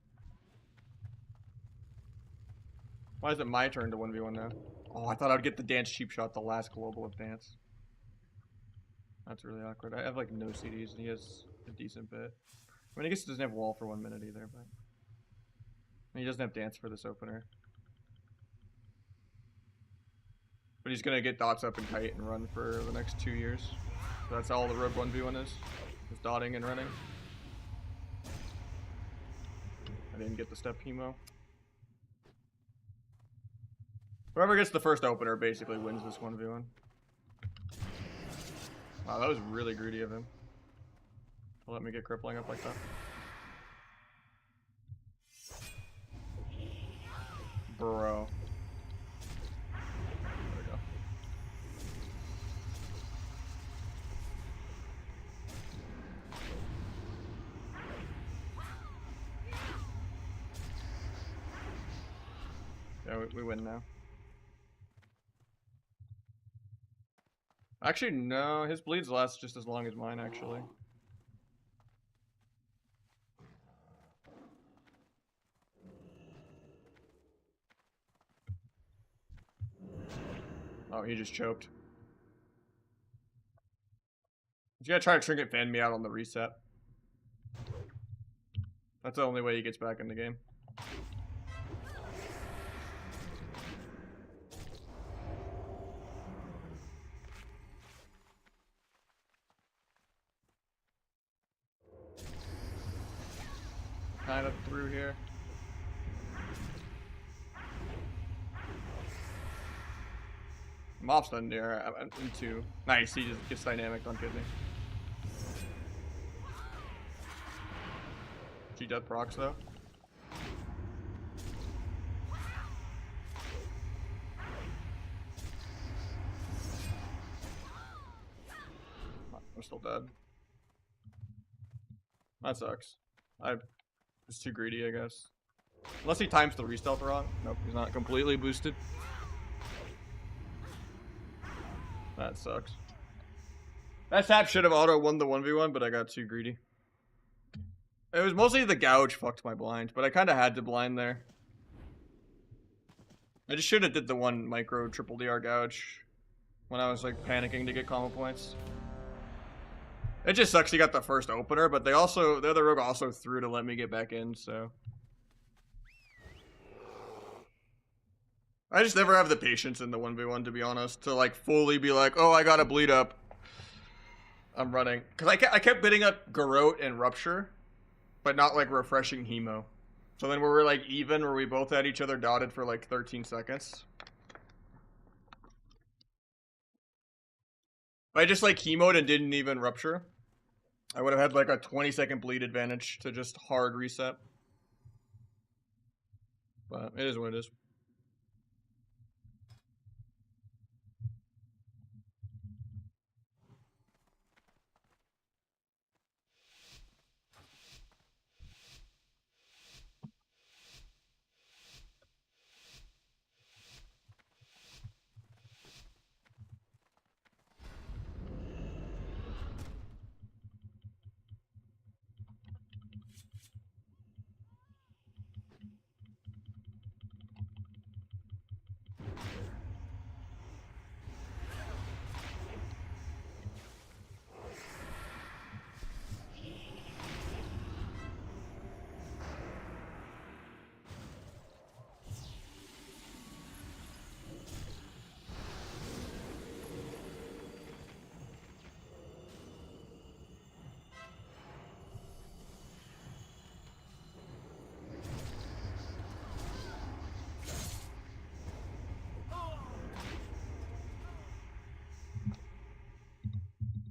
Why is it my turn to 1v1 now? Oh, I thought I'd get the dance cheap shot, the last global of dance. That's really awkward. I have like no CDs and he has a decent bit. I mean, I guess he doesn't have wall for 1 minute either, but... And he doesn't have dance for this opener. But he's gonna get dots up and kite and run for the next 2 years. So that's all the rogue 1v1 is. Just dotting and running. I didn't get the step chemo. Whoever gets the first opener basically wins this 1v1. Wow, that was really greedy of him. Let me get crippling up like that. Bro. There we go. Yeah, we win now. Actually, no. His bleeds last just as long as mine, actually. Oh, he just choked. He's gonna try to trinket fan me out on the reset. That's the only way he gets back in the game. Kind of through here. Mob's done there. I'm into. Nice, he just gets dynamic on kidney. G death procs though. I'm still dead. That sucks. I was too greedy, I guess. Unless he times the re-stealth wrong. Nope, he's not completely boosted. That sucks. That tap should have auto won the 1v1, but I got too greedy. It was mostly the gouge fucked my blind, but I kind of had to blind there. I just should have did the one micro triple DR gouge when I was like panicking to get combo points. It just sucks he got the first opener, but the other rogue also threw to let me get back in, so. I just never have the patience in the 1v1, to be honest, to like fully be like, oh, I gotta bleed up. I'm running. Because I kept bidding up Garrote and Rupture, but not like refreshing Hemo. So then we were like even, where we both had each other dotted for like 13 seconds. If I just like Hemoed and didn't even Rupture, I would have had like a 20-second bleed advantage to just hard reset. But it is what it is.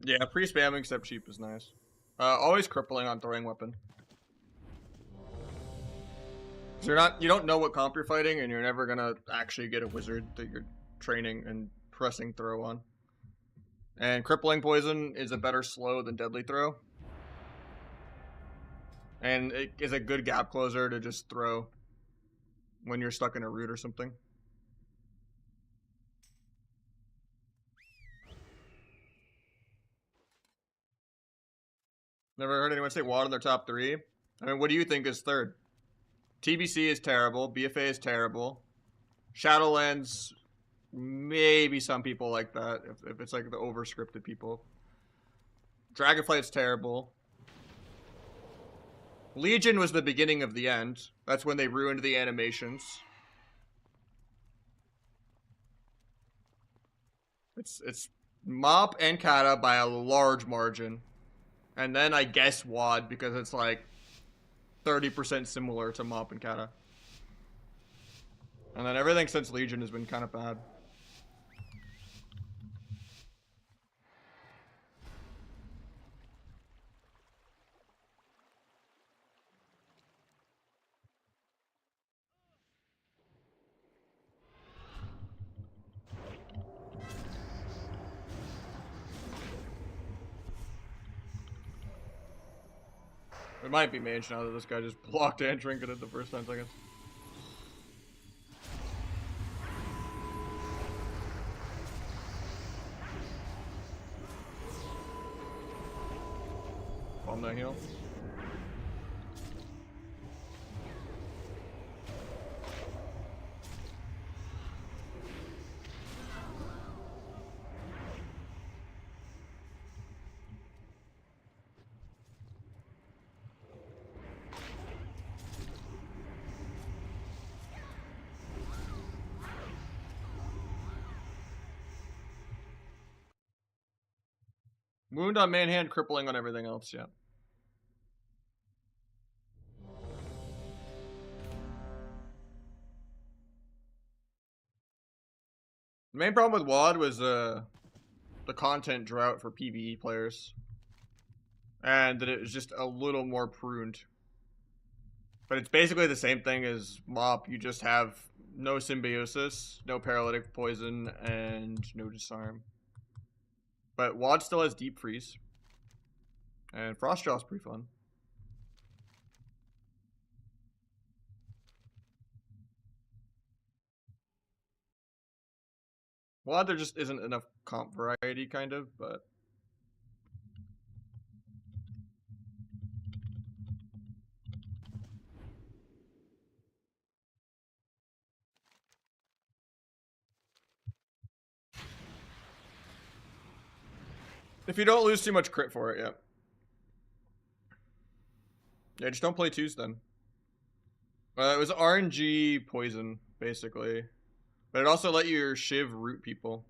Yeah, pre-spamming step cheap is nice. Always crippling on throwing weapon. So you don't know what comp you're fighting, and you're never gonna actually get a wizard that you're training and pressing throw on. And crippling poison is a better slow than deadly throw. And it is a good gap closer to just throw when you're stuck in a root or something. Never heard anyone say WoD in their top 3. I mean, what do you think is third? TBC is terrible. BFA is terrible. Shadowlands, maybe some people like that, if it's like the over-scripted people. Dragonflight's terrible. Legion was the beginning of the end. That's when they ruined the animations. It's MoP and Kata by a large margin. And then I guess WoD because it's like 30% similar to MoP and Kata. And then everything since Legion has been kind of bad. It might be mage now that this guy just blocked and trinketed the first 10 seconds. Bomb that heal. Wound on main hand, crippling on everything else, yeah. The main problem with WoD was the content drought for PvE players. And that it was just a little more pruned. But it's basically the same thing as MoP. You just have no symbiosis, no paralytic poison, and no disarm. But WoD still has deep freeze. And Frostjaw's pretty fun. WoD there just isn't enough comp variety, kind of, but... If you don't lose too much crit for it, yeah. Yeah, just don't play 2s then. It was RNG poison, basically. But it also let your Shiv root people.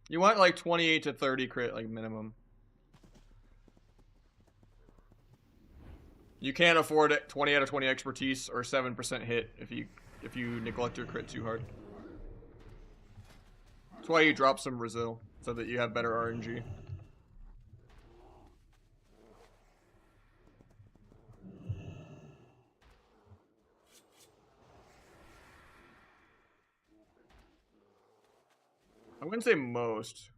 You want like 28 to 30 crit, like minimum. You can't afford it 20 out of 20 expertise or 7% hit if you neglect your crit too hard. That's why you drop some Brazil, so that you have better RNG. I wouldn't say most.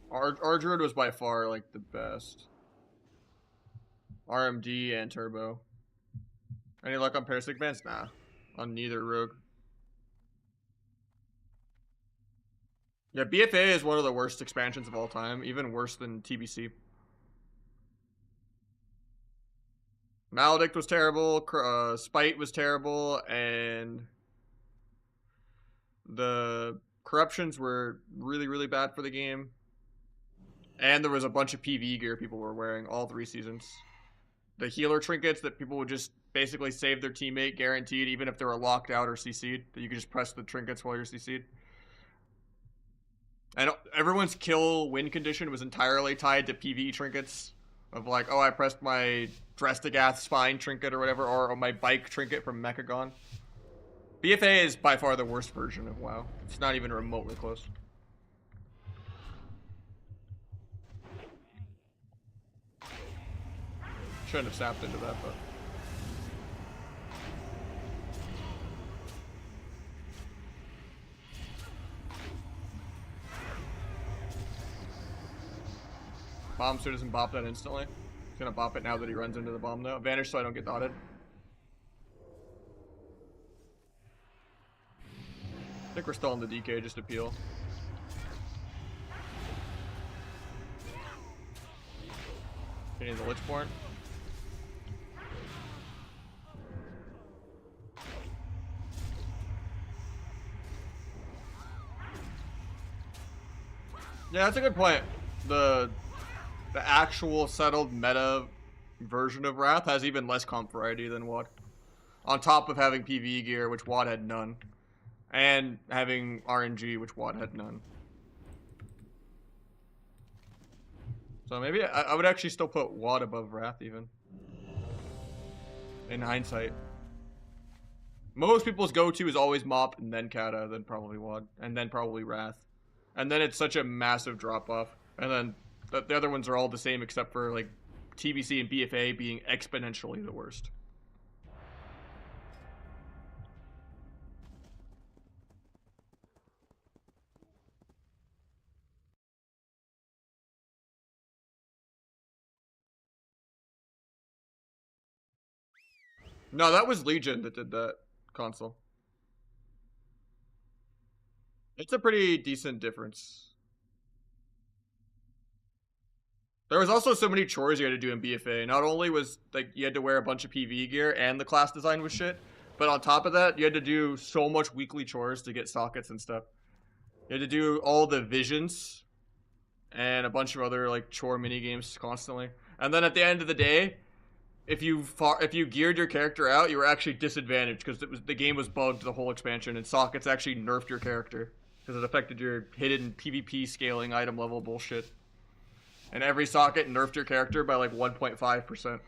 Our Druid was by far like the best. RMD and Turbo. Any luck on Parasitic Bands? Nah. On neither Rogue. Yeah, BFA is one of the worst expansions of all time. Even worse than TBC. Maledict was terrible. Spite was terrible. And... the corruptions were really, really bad for the game. And there was a bunch of PvE gear people were wearing all 3 seasons. The healer trinkets that people would just basically save their teammate guaranteed, even if they were locked out or CC'd. That you could just press the trinkets while you're CC'd. And everyone's kill win condition was entirely tied to PvE trinkets. Of like, oh, I pressed my Drestigath spine trinket or whatever, or my bike trinket from Mechagon. BFA is by far the worst version of WoW. It's not even remotely close. Shouldn't have sapped into that, but... Bomb so doesn't bop that instantly. He's gonna bop it now that he runs into the bomb though. Vanish so I don't get dotted. I think we're still in the DK just to peel. Getting the Lichborn. Yeah, that's a good point. The actual settled meta version of Wrath has even less comp variety than WoD. On top of having PvE gear, which WoD had none. And having RNG, which WoD had none. So maybe I would actually still put WoD above Wrath even. In hindsight. Most people's go-to is always Mop, and then Kata, then probably WoD, and then probably Wrath. And then it's such a massive drop-off. And then the other ones are all the same except for like TBC and BFA being exponentially the worst. No, that was Legion that did that console. It's a pretty decent difference. There was also so many chores you had to do in BFA. Not only was like you had to wear a bunch of PvE gear and the class design was shit, but on top of that, you had to do so much weekly chores to get sockets and stuff. You had to do all the visions and a bunch of other like chore mini games constantly. And then at the end of the day, if you geared your character out, you were actually disadvantaged because the game was bugged the whole expansion, and sockets actually nerfed your character because it affected your hidden PvP scaling item level bullshit. And every socket nerfed your character by like 1.5%.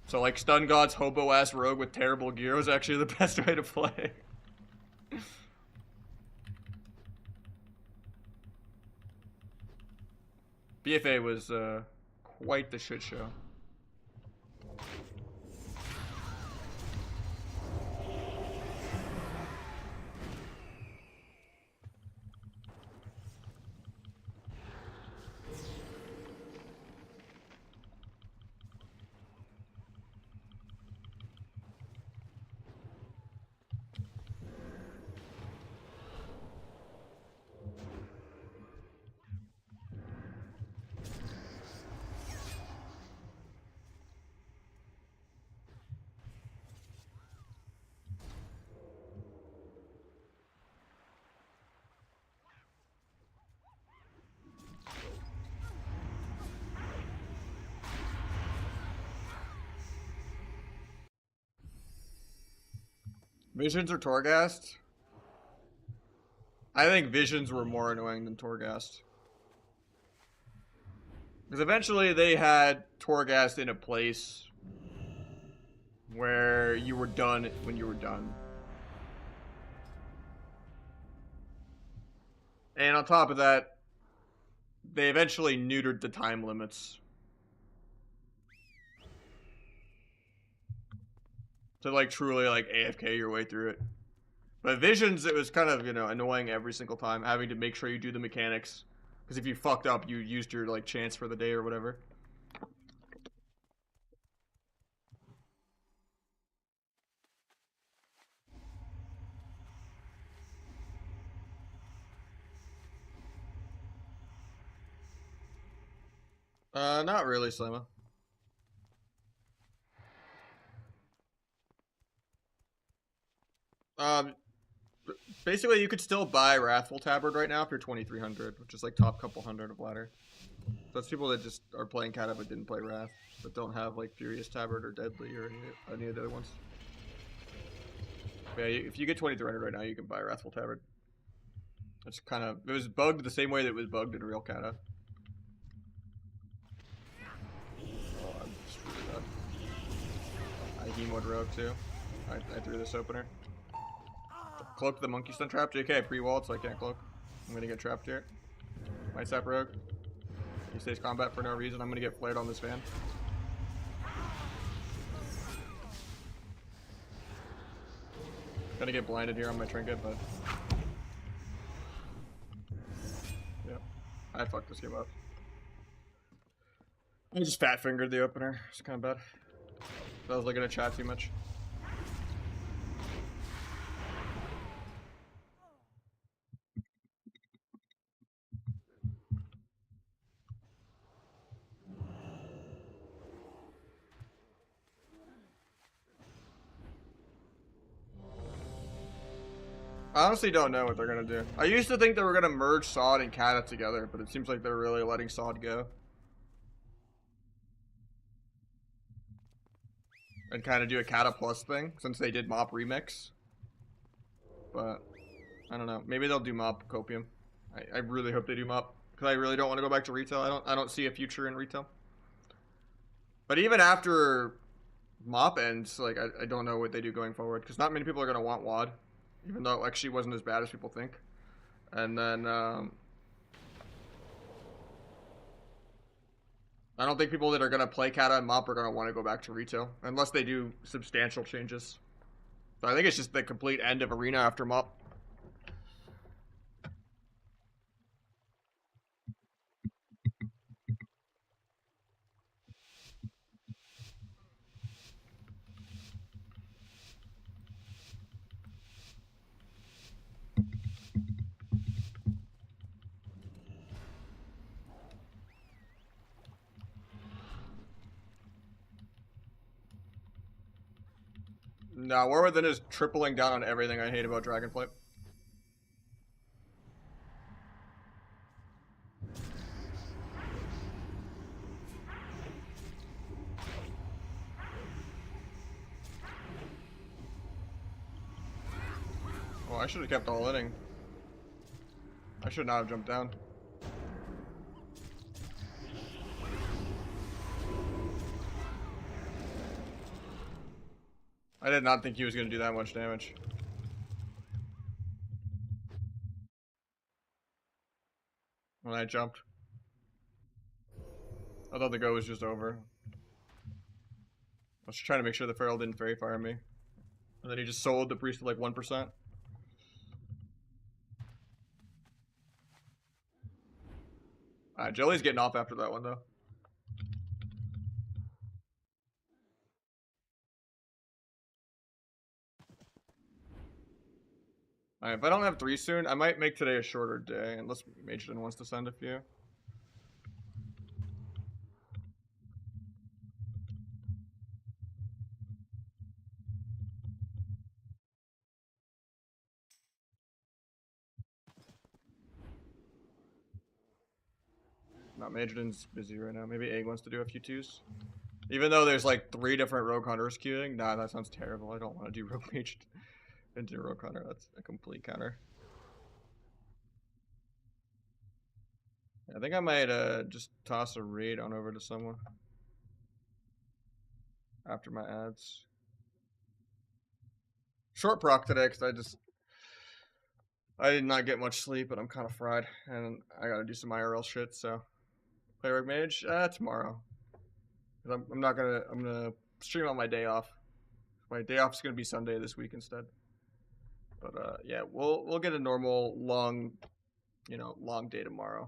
So like Stun God's hobo ass rogue with terrible gear was actually the best way to play. BFA was quite the shit show. Visions or Torghast? I think Visions were more annoying than Torghast. Because eventually they had Torghast in a place where you were done when you were done. And on top of that, they eventually neutered the time limits. To like truly like AFK your way through it. But Visions, it was kind of, you know, annoying every single time, having to make sure you do the mechanics. Because if you fucked up, you used your like chance for the day or whatever. Not really, Slima. Um, basically, you could still buy Wrathful Tabard right now if you're 2300, which is like top couple hundred of ladder. So that's people that just are playing Kata but didn't play Wrath, but don't have like Furious Tabard or Deadly or any of the other ones. But yeah, if you get 2300 right now, you can buy Wrathful Tabard. It's kind of, it was bugged the same way that it was bugged in real Kata. Oh, I'm screwed up. I Hemoed Rogue too. I threw this opener. Cloak the Monkey Stun Trap. JK, I pre-walled, so I can't cloak. I'm gonna get trapped here. Might sap Rogue. He stays combat for no reason. I'm gonna get flared on this fan. Gonna get blinded here on my trinket, but yep. I fucked this game up. I just fat fingered the opener. It's kind of bad. I was looking at chat too much. I honestly don't know what they're gonna do. I used to think they were gonna merge Sod and Kata together, but it seems like they're really letting Sod go. And kind of do a Kata Plus thing, since they did Mop Remix. But, I don't know. Maybe they'll do Mop Copium. I really hope they do Mop, because I really don't want to go back to retail. I don't see a future in retail. But even after Mop ends, like, I don't know what they do going forward, because not many people are going to want WAD, even though it actually wasn't as bad as people think. And then, I don't think people that are going to play Kata and Mop are going to want to go back to retail, unless they do substantial changes. So I think it's just the complete end of Arena after Mop. No, War Within is tripling down on everything I hate about Dragonflight. Oh, I should have kept all inning. I should not have jumped down. I did not think he was going to do that much damage. When I jumped. I thought the go was just over. I was trying to make sure the Feral didn't Fairy Fire me. And then he just sold the priest at like 1%. Jelly's getting off after that one though. Alright, if I don't have 3 soon, I might make today a shorter day, unless Majorden wants to send a few. No, Majorden's busy right now. Maybe Egg wants to do a few 2s. Even though there's like 3 different Rogue Hunters queuing. Nah, that sounds terrible. I don't want to do Rogue Mage into Rogue Hunter. That's a complete counter. I think I might just toss a raid on over to someone after my ads. Short proc today because I did not get much sleep, but I'm kind of fried and I gotta do some IRL shit. So play Rogue Mage tomorrow. I'm gonna stream on my day off. My day off is gonna be Sunday this week instead. But yeah, we'll get a normal long day tomorrow.